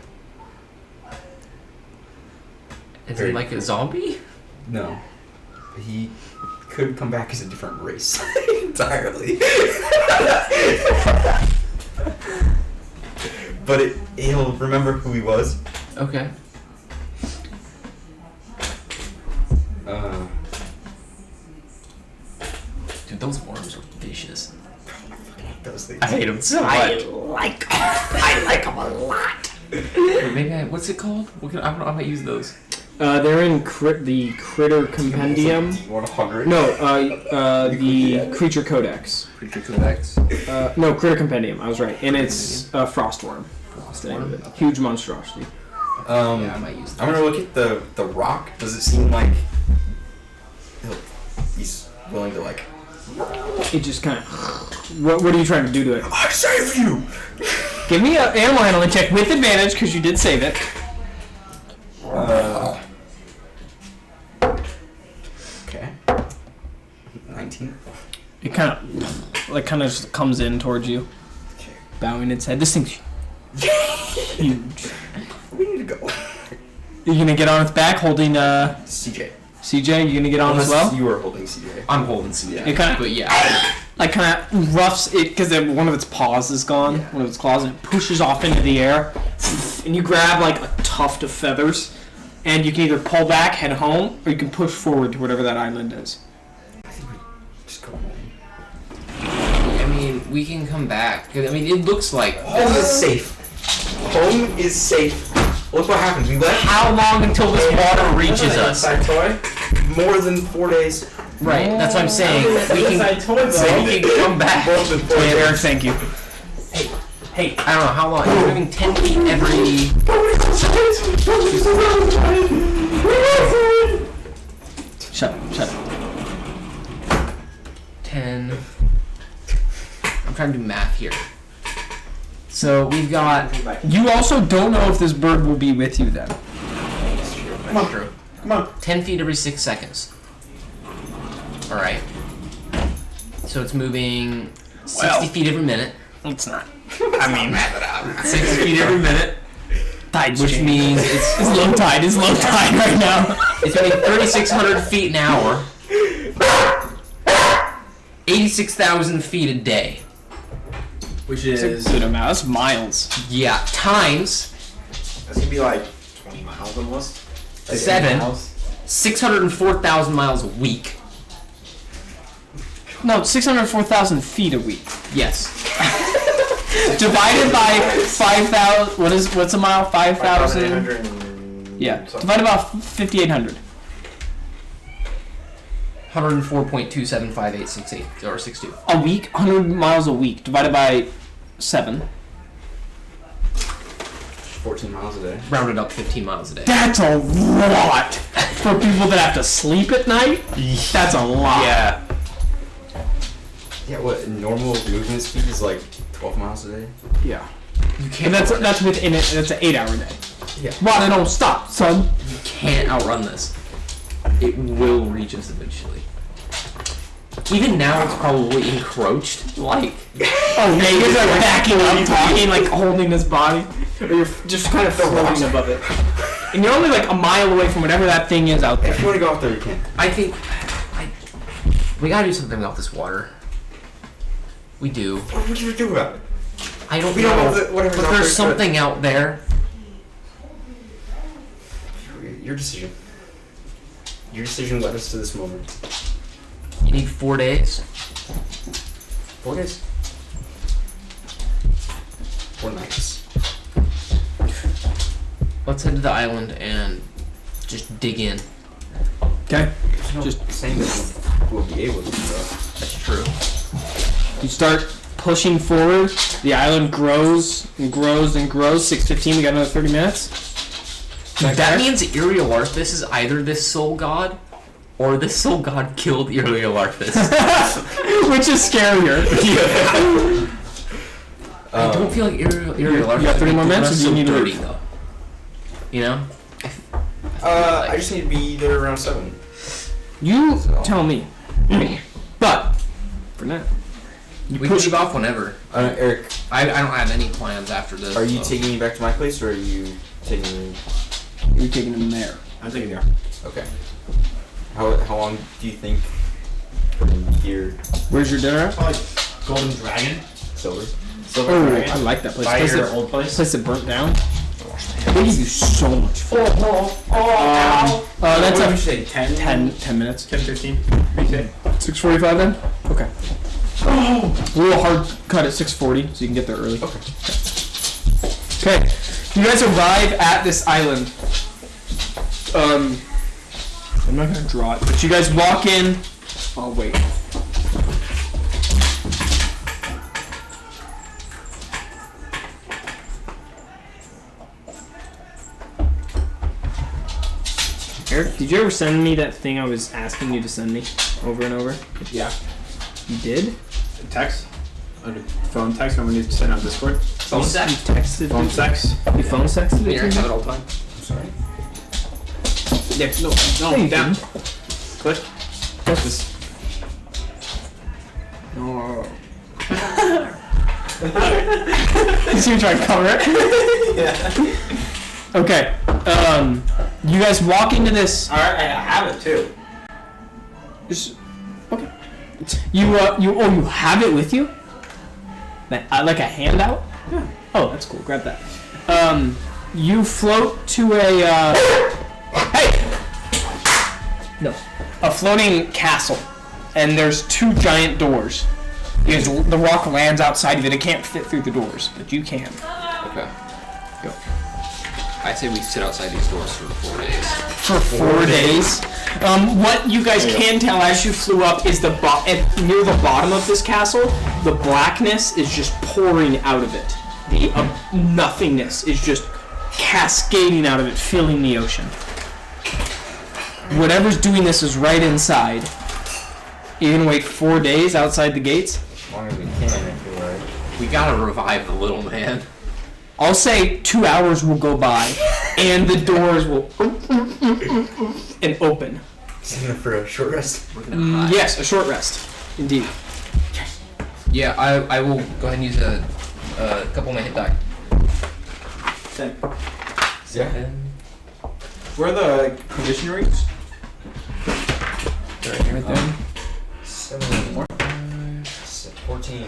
Is Very he like a cool. zombie? No. He could come back as a different race entirely. But he'll remember who he was. Okay. Dude, those worms are vicious. Those things. I hate them so I much. like them a lot. Wait, maybe what's it called? I might use those. They're in the Critter Compendium. 100. No, the Creature Codex. Creature Codex. No, Critter Compendium. I was right, and it's Frostworm. That's the name of it. Huge monstrosity. Yeah, I might use those. I'm gonna look at the rock. Does it seem like he's willing to like? It just kind of. What are you trying to do to it? I save you. Give me an animal handling check with advantage because you did save it. Okay. 19. It kind of just comes in towards you, bowing its head. This thing's huge. We need to go. You're gonna get on its back, holding CJ. CJ. You're gonna get on as well. You are holding CJ. I'm holding CJ. It kind of But yeah. like kind of roughs it because one of its paws is gone, one of its claws, and it pushes off into the air, and you grab like a tuft of feathers, and you can either pull back, head home, or you can push forward to whatever that island is. I think we just go home. I mean, we can come back. 'Cause, I mean, it looks like Home is safe. Home is safe. Look what happened. We left how long until this water reaches us? Inside toy. more than 4 days. Right. That's what I'm saying. We Inside can, toy though. we can come back. Eric, thank you. Hey, I don't know how long. You're moving 10 feet every. Shut up. 10. I'm trying to do math here. So we've got. You also don't know if this bird will be with you then. That's true. Come on. 10 feet every 6 seconds. Alright. So it's moving 60 feet every minute. It's not. I mean, 60 feet every minute. tide's Which changed. means it's It's low tide. It's low tide right now. it's moving 3,600 feet an hour. 86,000 feet a day. Which It's is a good amount. That's miles. Yeah, times that's gonna be like 20 miles almost. Like 7. 8 miles. 604,000 miles a week. No, 604,000 feet a week. Yes. Divided by 5,000. What's a mile? 5,000. 5,800 and Yeah. something. Divided by 5,800. 104.27586 or 62. A week, 100 miles a week. Divided by 7. 14 miles a day. Rounded up 15 miles a day. That's a lot for people that have to sleep at night. That's a lot. Yeah. Yeah, what normal movement speed is like 12 miles a day? Yeah. You And can't. that's within it. That's an 8-hour day. Yeah. Why they don't stop, son? You can't outrun this. It will reach us eventually. Even now, it's probably encroached. Like, Oh yeah, you guys are backing up, talking, like holding his body, or you're just kind of floating above it, and you're only like a mile away from whatever that thing is out there. If you want to go out there, you can. I think we gotta do something about this water. We do. What would you do about it? I don't We know. don't know that whatever's but out there's there is something out there. Your decision. Your decision led us to this moment. You need 4 days. 4 days. 4 nights. Let's head to the island and just dig in. Okay. There's no Just- saying that we'll be able to. That's true. You start pushing forward. The island grows and grows and grows. 6:15. We got another 30 minutes. That means Iriolarthus is either this soul god, or this soul god killed Iriolarthus. Which is scarier. I don't feel like Iriolarthus. you got 30 more minutes, or do you need to 30 leave? though. You know? I just need to be there around 7. You tell me. But for now, We can leave off whenever. Eric, I don't have any plans after this. are you so. taking me back to my place, or are you taking me? you're taking him there. I'm taking there. Okay. How long do you think from here? Where's your dinner at? Probably Golden Dragon. Silver. Silver Oh, Dragon. I like that place. By Place your that, old place. place that burnt down. They give you so much food. That's what a did you say? 10? 10 minutes. 10, 15? Okay. 6:45 then? Okay. A little hard cut at 6:40, so you can get there early. Okay. Okay. You guys arrive at this island. I'm not gonna draw it, but you guys walk in. Oh wait. Eric, did you ever send me that thing I was asking you to send me over and over? Yeah. You did? Text? Under phone text? I'm going to send on Discord. Phone sex? You texted Phone it? sex? You phone sexted it? Eric to have me? it all the time. I'm sorry. Yeah, no, No, you down. didn't. Click. What's this? No. You see me trying to cover it? Yeah. Okay. You guys walk into this. Alright, I have it too. Okay. You have it with you? Like a handout? Yeah. Oh, that's cool. Grab that. You float to a a floating castle, and there's 2 giant doors. Because the rock lands outside of it. It can't fit through the doors, but you can. Okay. Go. I say we sit outside these doors for 4 days. For 4 days. What you guys can tell as you flew up is near the bottom of this castle, the blackness is just pouring out of it. The nothingness is just cascading out of it, filling the ocean. Whatever's doing this is right inside. You're gonna wait 4 days outside the gates? As long as we can, I feel like. We gotta revive the little man. I'll say 2 hours will go by, and the doors will and open. For a short rest. Yes, a short rest, indeed. Yeah, I will go ahead and use a couple of my hit die. Yeah. Where are the condition rates? Right here. Right there. 7 more. 14.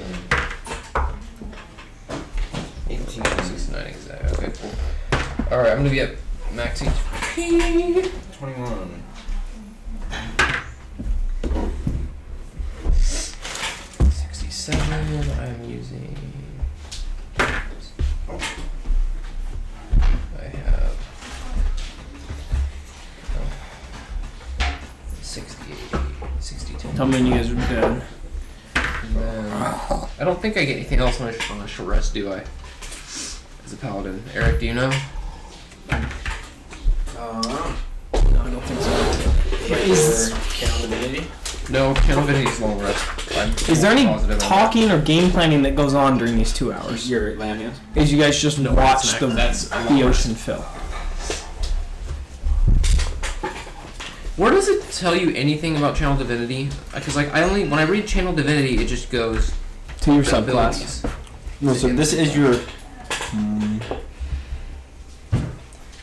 18. 69 exact. Okay, cool. Alright, I'm gonna be at max HP. 21. 67. I'm using. I have. 68. 62. Tell me when you guys are done. And then, I don't think I get anything else on a short rest, do I? As a paladin. Eric, do you know? No, I don't think so. Is No, Channel Divinity's long rest. there any positive on that. talking or game planning that goes on during these 2 hours? Your land, yes? Is you guys just watch that's the ocean fill? Where does it tell you anything about Channel Divinity? Because like when I read Channel Divinity, it just goes To your the subclass. abilities. No, so this is your.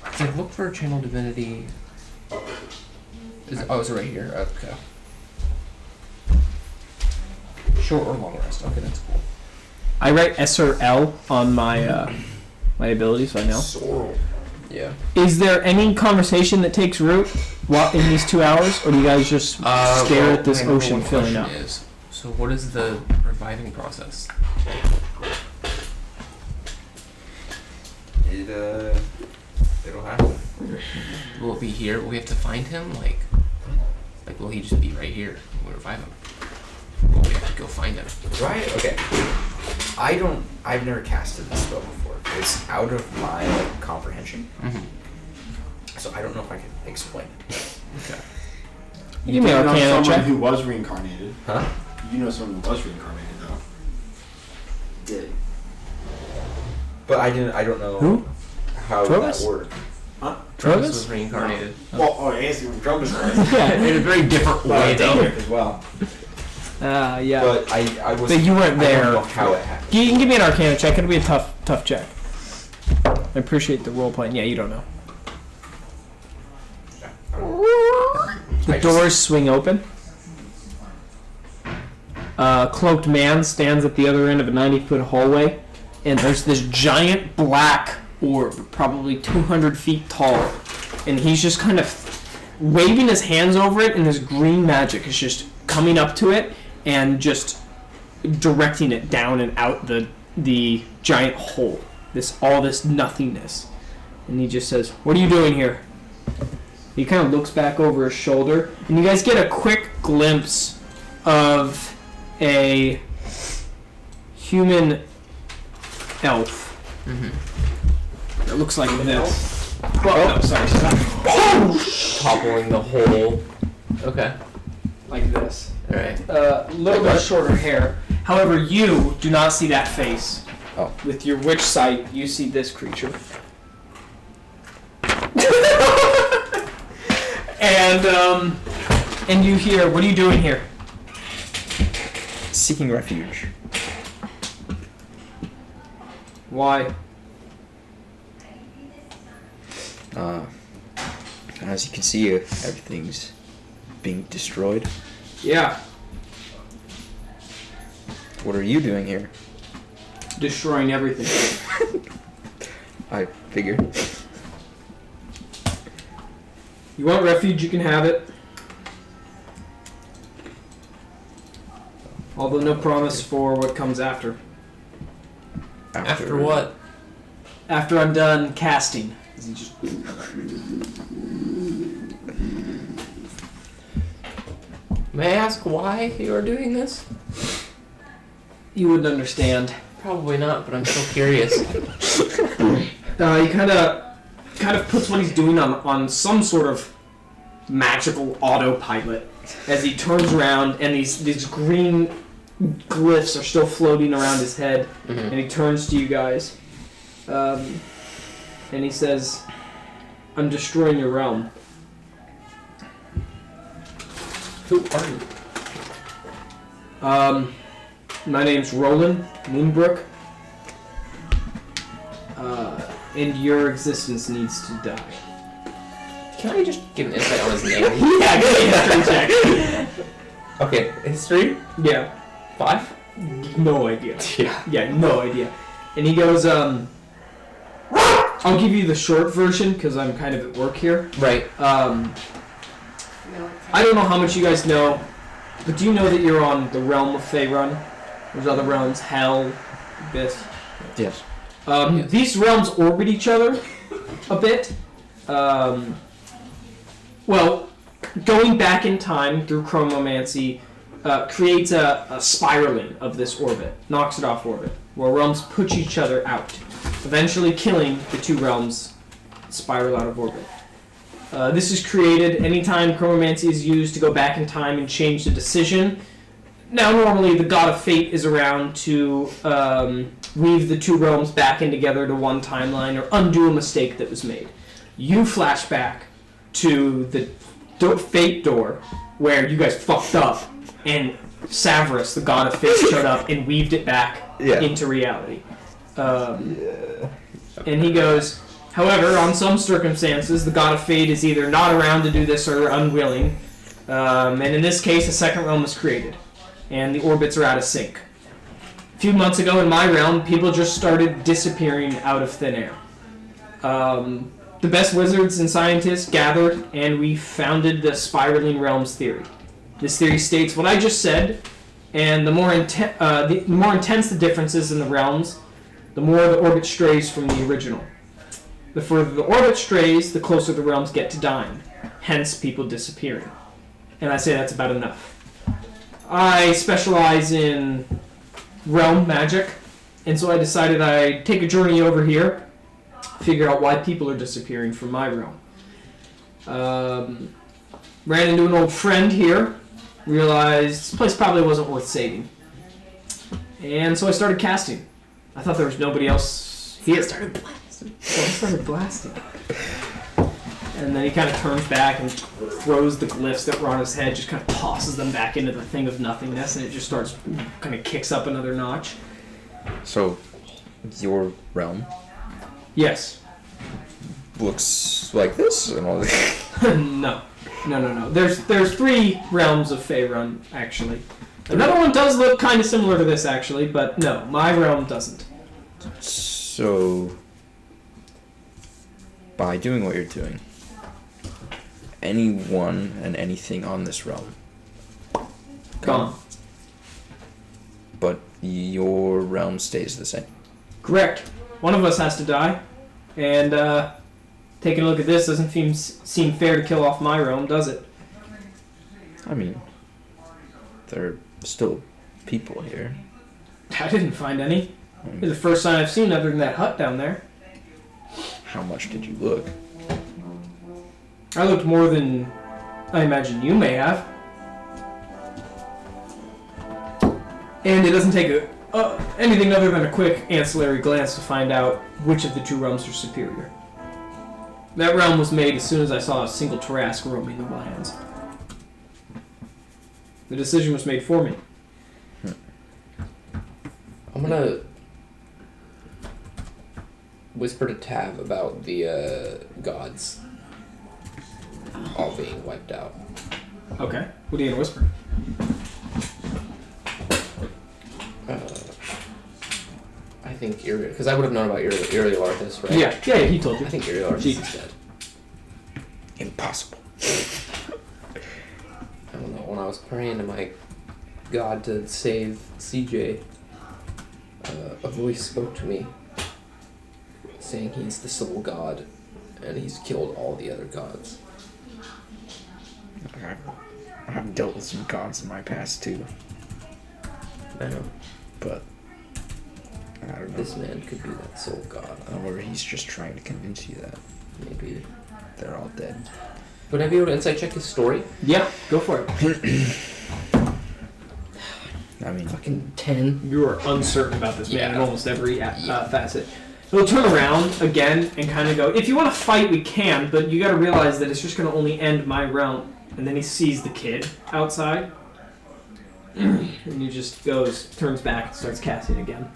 It's like look for Channel Divinity. Is it right here? Okay. Short or long rest. Okay, that's cool. I write S or L on my my abilities, so I know. Sorrel. Yeah. Is there any conversation that takes root in these 2 hours, or do you guys just stare at this ocean filling up? So what is the reviving process? It'll happen. Will it be here? Will we have to find him? Like will he just be right here? We'll revive him. Will we have to go find him? Right? Okay. I've never casted this spell before. It's out of my comprehension. Mm-hmm. So I don't know if I can explain it. Okay. Give me You an know Arcana someone check. who was reincarnated. Huh? You know someone who was reincarnated, though. Did. But I don't know Who? how Provis? that worked. Huh? Drogus was reincarnated. Well, oh, I guess even Drogus was. Yeah. In a very different way, though. Dangerous as well. Yeah. But I was. But you weren't I there. don't know how it happened. You can give me an Arcana check. It'll be a tough check. I appreciate the role playing. Yeah, you don't know. The doors swing open. A cloaked man stands at the other end of a 90-foot hallway, and there's this giant black orb, probably 200 feet tall, and he's just kind of waving his hands over it, and this green magic is just coming up to it and just directing it down and out the giant hole. All this nothingness. And he just says, "What are you doing here?" He kind of looks back over his shoulder, and you guys get a quick glimpse of a human elf. It looks like this. Well, no, sorry. Toppling the whole. Okay. Like this. Alright. A little bit shorter hair. However, you do not see that face. Oh. With your witch sight, you see this creature. And you hear, "What are you doing here?" Seeking refuge. Why? As you can see, everything's being destroyed. Yeah, What are you doing here? destroying everything. I figured. You want refuge, you can have it. Although no promise for what comes after. After what? After I'm done casting. He just... May I ask why you are doing this? You wouldn't understand. Probably not, but I'm still curious. He kind of puts what he's doing on some sort of magical autopilot as he turns around, and these green glyphs are still floating around his head, and he turns to you guys, and he says, "I'm destroying your realm." Who are you? My name's Roland Moonbrook, and your existence needs to die. Can I just give an insight on his name? Yeah, give me a history check. Okay, history? Yeah. 5? No idea. Yeah. Yeah, no idea. And he goes, I'll give you the short version because I'm kind of at work here. Right. I don't know how much you guys know, but do you know that you're on the realm of Faerun? There's other realms, Hell, Abyss. Yes. Yes. These realms orbit each other a bit. Well, going back in time through chromomancy creates a spiraling of this orbit, knocks it off orbit, where realms push each other out, eventually killing the two realms spiral out of orbit. This is created anytime chromomancy is used to go back in time and change the decision. Now, normally the god of fate is around to weave the two realms back in together to one timeline or undo a mistake that was made. You flash back to the fate door where you guys fucked up, and Savarus, the god of fate, showed up and weaved it back into reality. And he goes, however, on some circumstances, the god of fate is either not around to do this or unwilling. And in this case, a second realm was created, and the orbits are out of sync. A few months ago in my realm, people just started disappearing out of thin air. The best wizards and scientists gathered, and we founded the Spiraling Realms theory. This theory states what I just said, and the more intense the differences in the realms, the more the orbit strays from the original. The further the orbit strays, the closer the realms get to dying, hence people disappearing. And I say that's about enough. I specialize in realm magic, and so I decided I'd take a journey over here, figure out why people are disappearing from my realm. Ran into an old friend here, realized this place probably wasn't worth saving. And so I started casting. I thought there was nobody else here. So I started blasting. And then he kind of turns back and throws the glyphs that were on his head, just kind of tosses them back into the thing of nothingness, and it just starts, kind of kicks up another notch. So, your realm Yes. looks like this and all that. No. There's 3 realms of Faerun, actually. Another one does look kind of similar to this, actually, but no, my realm doesn't. So, by doing what you're doing, anyone and anything on this realm Gone. But your realm stays the same. Correct. One of us has to die, and taking a look at this doesn't seem fair to kill off my realm, does it? I mean, there are still people here. I didn't find any. It's the first sign I've seen other than that hut down there. How much did you look? I looked more than I imagine you may have. And it doesn't take anything other than a quick ancillary glance to find out which of the 2 realms are superior. That realm was made as soon as I saw a single Tarrasque roaming the lands. The decision was made for me. I'm gonna whisper to Tav about the gods all being wiped out. Okay. What are you gonna whisper? I think because I would have known about Iriolarthus, right? Yeah, he told you. I think Iriolarthus is dead. Impossible. I don't know. When I was praying to my God to save CJ, a voice spoke to me saying he's the sole god and he's killed all the other gods. I've dealt with some gods in my past too, I know. but I don't know. This man could be that sole god. Or he's just trying to convince you that Maybe. they're all dead. Would I be able to insight check his story? Yeah, go for it. I mean, Fucking 10. You are uncertain about this man in Yeah. almost every facet. He'll turn around again and kind of go, if you want to fight, we can, but you got to realize that it's just going to only end my realm. And then he sees the kid outside, and he just turns back and starts casting again.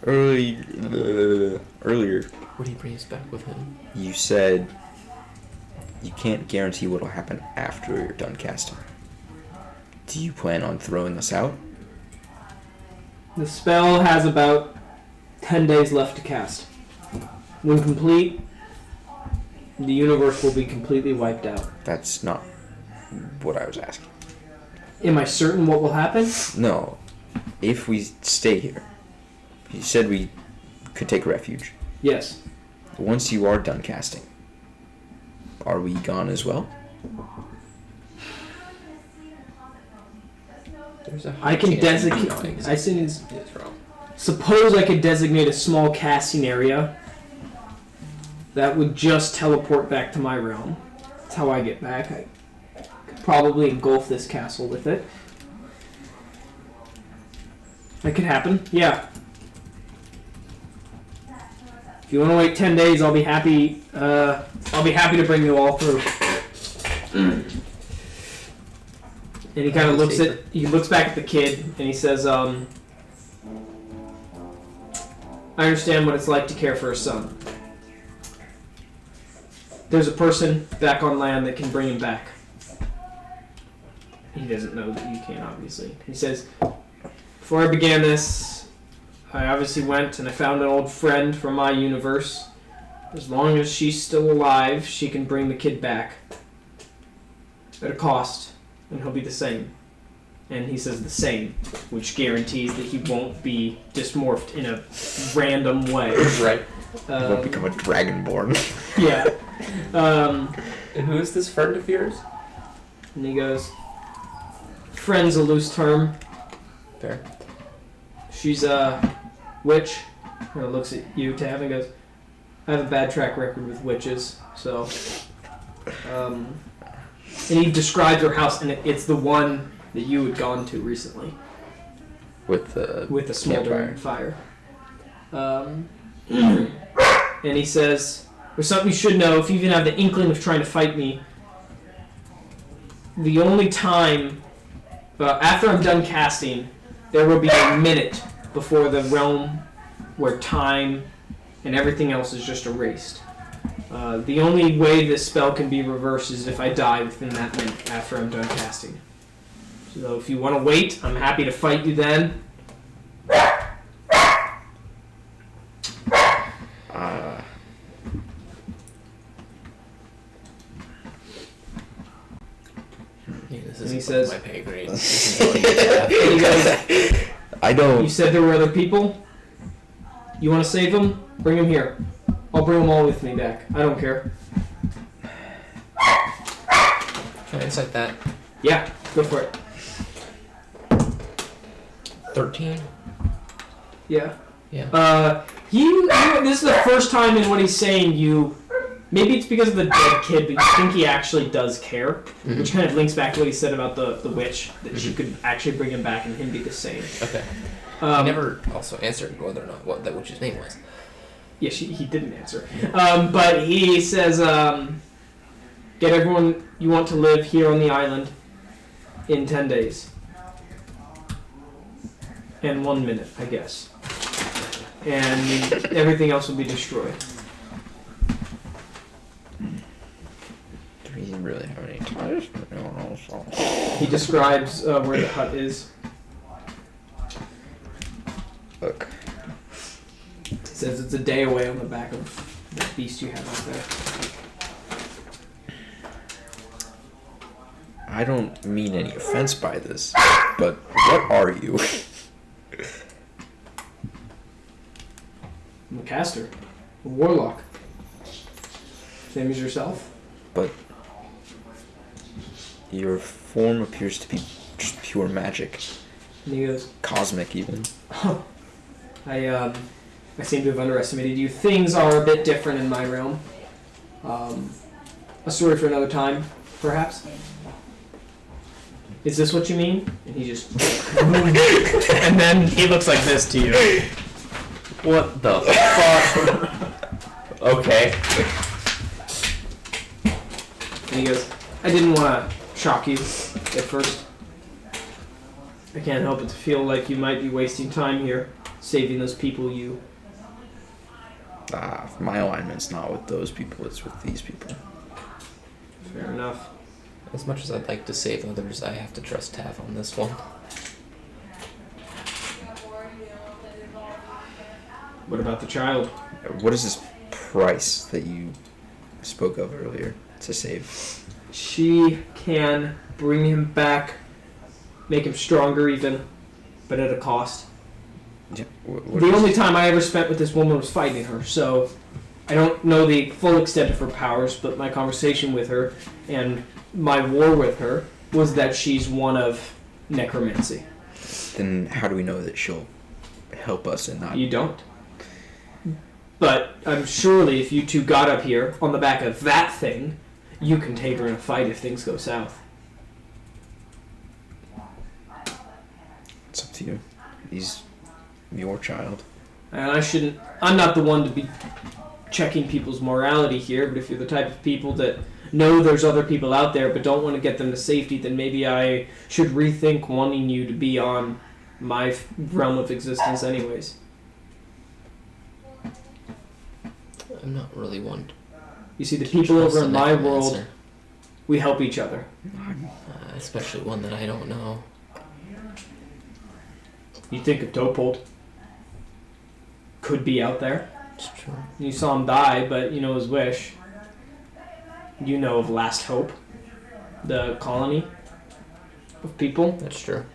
earlier, Would he bring us back with him? you said you can't guarantee what'll happen after you're done casting. Do you plan on throwing us out? The spell has about 10 days left to cast. When complete, the universe will be completely wiped out. That's not what I was asking. Am I certain what will happen? No. If we stay here, you said we could take refuge. Yes. Once you are done casting, are we gone as well? There's a I can designate. Suppose I could designate a small casting area that would just teleport back to my realm. That's how I get back. I could probably engulf this castle with it. That could happen. Yeah. If you want to wait 10 days, I'll be happy. I'll be happy to bring you all through. And he kind of looks back at the kid, and he says, I understand what it's like to care for a son. There's a person back on land that can bring him back. He doesn't know that you can, obviously. He says, before I began this, I obviously went and I found an old friend from my universe. As long as she's still alive, she can bring the kid back. At a cost. And he'll be the same. And he says the same, which guarantees that he won't be dysmorphed in a random way. Right. He won't become a dragonborn. Yeah. And who is this friend of yours? And he goes, friend's a loose term. Fair. She's a witch. And looks at you, Tav, and goes, I have a bad track record with witches, so... And he described her house, and it's the one that you had gone to recently. With the With the smoldering fire. And he says, "There's something you should know. If you even have the inkling of trying to fight me, the only time after I'm done casting, there will be a minute before the realm where time and everything else is just erased. The only way this spell can be reversed is if I die within that minute after I'm done casting. So if you want to wait, I'm happy to fight you then." This And he is says- my pay grade. And he goes, I "You don't. said there were other people? You want to save them? Bring them here. I'll bring them all with me back. I don't care." Can I insight that? Yeah, go for it. 13? Yeah. Yeah. You this is the first time in what he's saying you, maybe it's because of the dead kid, but you think he actually does care, which kind of links back to what he said about the witch, that she could actually bring him back and him be the same. Okay. He never also answered whether or not what that witch's name was. Yeah, he didn't answer. But he says, get everyone you want to live here on the island in 10 days. And 1 minute, I guess. And everything else will be destroyed. Do we really have any ties? No. He describes where the hut is. Look. He says it's a day away on the back of that beast you have out there. I don't mean any offense by this, but what are you? I'm a caster. A warlock. Same as yourself. But your form appears to be just pure magic. And he goes, Cosmic, even. "Oh, I seem to have underestimated you. Things are a bit different in my realm. A story for another time, perhaps. Is this what you mean?" And he just... And then he looks like this to you. What the fuck? Okay. And he goes, "I didn't want to shock you at first. I can't help but to feel like you might be wasting time here, saving those people you..." My alignment's not with those people, it's with these people. Fair enough. As much as I'd like to save others, I have to trust Tav on this one. What about the child? What is this price that you spoke of earlier to save? She can bring him back, make him stronger even, but at a cost. Yeah, The only time I ever spent with this woman was fighting her, so I don't know the full extent of her powers, but my conversation with her and my war with her was that she's one of necromancy. Then how do we know that she'll help us and not... You don't. But I'm surely if you two got up here on the back of that thing, you can take her in a fight if things go south. It's up to you. He's your child. And I'm not the one to be checking people's morality here, but if you're the type of people that know there's other people out there but don't want to get them to safety, then maybe I should rethink wanting you to be on my realm of existence anyways. I'm not really one. You see, the people Trust over a in my necromancer. world, we help each other. Especially one that I don't know. You think of Dopold could be out there. It's true. You saw him die, but you know his wish. You know of Last Hope, the colony of people. That's true.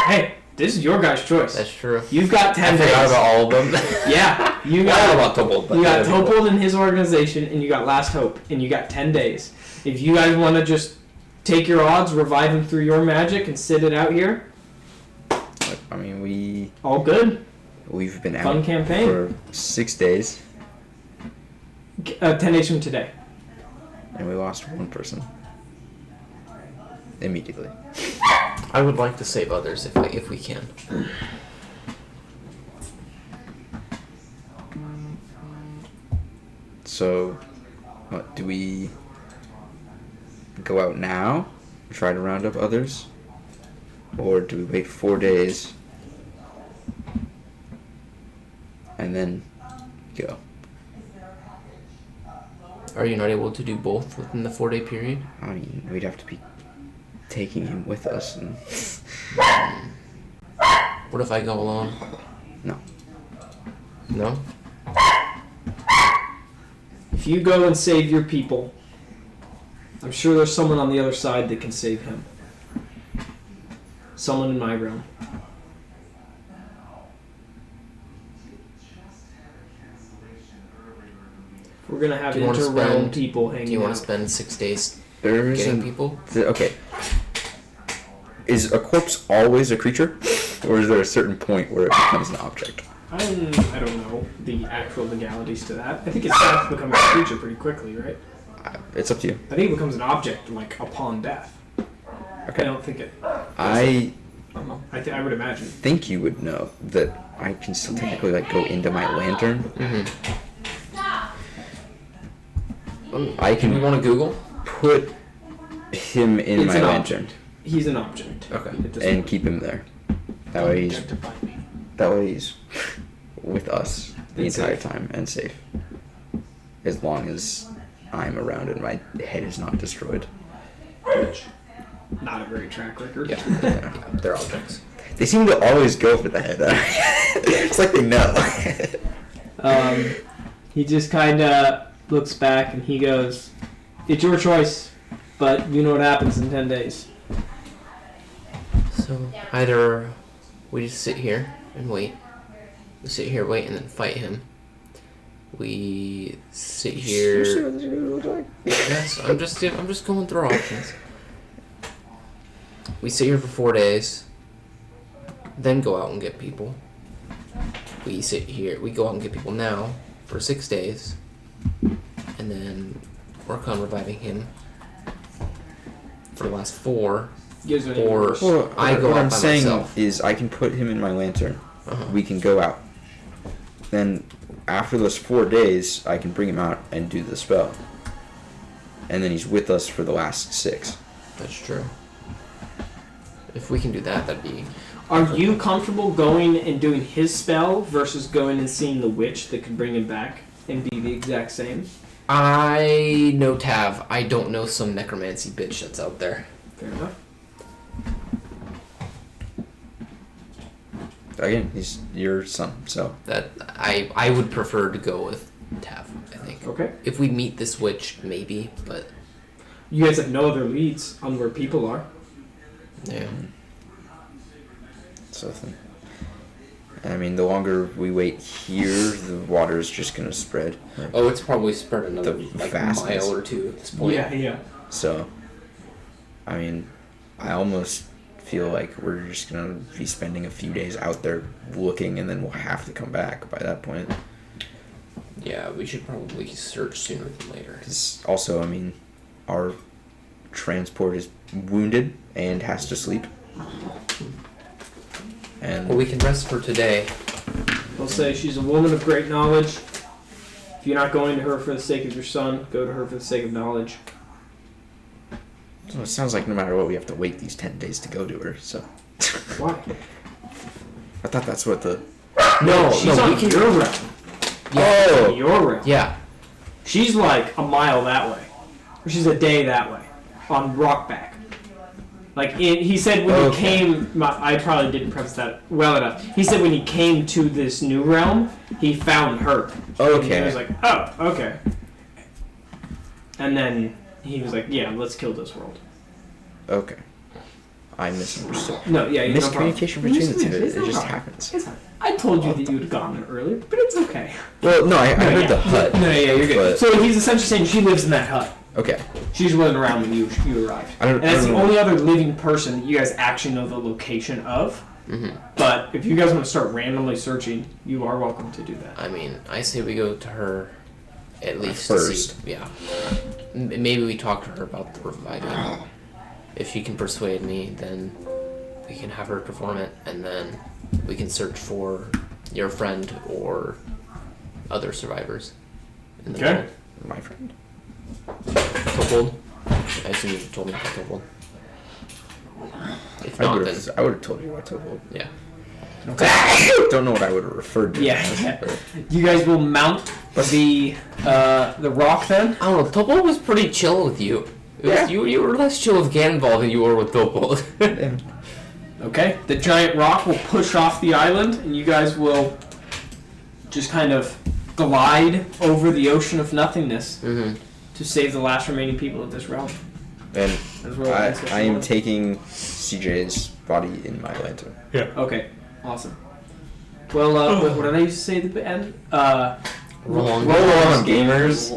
Hey, this is your guy's choice. That's true. You've got 10 I days. forgot about all of them. Yeah, you I got don't know about Tobold, but you got the other people. Topold and his organization, and you got Last Hope, and you got 10 days. If you guys want to just take your odds, revive him through your magic, and sit it out here, I mean, all good. we've been Fun out campaign. for 6 days, 10 days from today. and we lost one person. Immediately. I would like to save others if we can. So, what do we go out now, try to round up others, or do we wait 4 days and then go? Are you not able to do both within the 4-day period? I mean, we'd have to be taking him with us, and What if I go alone? no. No? If you go and save your people, I'm sure there's someone on the other side that can save him. Someone in my realm. We're gonna have Do you wanna inter-realm spend- people hanging Do you want out. to spend 6 days There getting isn't. people? Okay. Is a corpse always a creature, or is there a certain point where it becomes an object? I don't know the actual legalities to that. I think it starts becoming a creature pretty quickly, right? It's up to you. I think it becomes an object like upon death. I don't think it. I I don't know. I would imagine. think you would know that I can still technically like go into my lantern. I Do we can want to Google? put him in It's my an lantern object. He's an object. Okay. At this point. and keep him there. That way he's Objectify me. with us the And entire safe. time and safe. As long as I'm around and my head is not destroyed. Which, not a great track record. Yeah. They're objects. They seem to always go for the head. It's like they know. He just kind of looks back and he goes, "It's your choice, but you know what happens in 10 days." So either we just sit here and wait. We sit here, wait, and then fight him. We sit here. Yes, I'm just going through our options. We sit here for 4 days, then go out and get people. We sit here. We go out and get people now for 6 days, and then work on reviving him for the last 4. You guys are Or I go what out I'm by saying myself. is I can put him in my lantern. Uh-huh. We can go out. Then after those 4 days, I can bring him out and do the spell. And then he's with us for the last 6. That's true. If we can do that, that'd be. Are you comfortable going and doing his spell versus going and seeing the witch that could bring him back and be the exact same? I know Tav. I don't know some necromancy bitch that's out there. Fair enough. Again, he's your son, so. That I would prefer to go with Tav. I think. Okay. If we meet this witch, maybe, but You guys have no other leads on where people are. yeah. So I mean, the longer we wait here, the water is just gonna spread. Oh, it's probably spread another The like fastness. mile or two at this point. Yeah. So, I mean, I almost feel like we're just gonna be spending a few days out there looking, and then we'll have to come back by that point. Yeah, we should probably search sooner than later. Because also, I mean, our transport is wounded and has to sleep. And Well, we can rest for today. They'll say she's a woman of great knowledge. If you're not going to her for the sake of your son, go to her for the sake of knowledge. so it sounds like no matter what, we have to wait these 10 days to go to her. So Why? I thought that's what the. No, She's no, on we can. your realm. Oh! Your realm. Yeah, She's like a mile that way. Or she's a day that way. On Rockback. Like, he said when Okay. he came... I probably didn't preface that well enough. He said when he came to this new realm, he found her. And he Okay. was like, oh, okay. And then he was like, yeah, let's kill this world. Okay. I misunderstood. No, yeah, no problem. Miscommunication between the two. It's It no just problem. happens. It's fine. I told you that you would have gone there earlier, but it's okay. Well, no, I heard yeah. the hut. No, yeah, you're good. But- So he's essentially saying she lives in that hut. Okay. She just wasn't around when you arrived. And that's the only other living person that you guys actually know the location of. Mm-hmm. But if you guys want to start randomly searching, you are welcome to do that. I mean, I say we go to her at least First. to see. Yeah. Maybe we talk to her about the reviving. If she can persuade me, then we can have her perform it, and then we can search for your friend or other survivors in the Okay. world. my friend. Topold. I assume you told me about Topold. If I not, would then have told you about Topold. yeah. Don't know what I would have referred to. Yeah. You guys will mount the rock then. I don't know. Topold was pretty chill with you. You were less chill with Ganonball than you were with Topold. Yeah. Okay. The giant rock will push off the island, and you guys will just kind of glide over the ocean of nothingness Mm-hmm. to save the last remaining people of this realm. And As well as I am taking CJ's body in my lantern. Okay. Awesome. Well, what did I used to say at the end? Roll on. Roll on, gamers.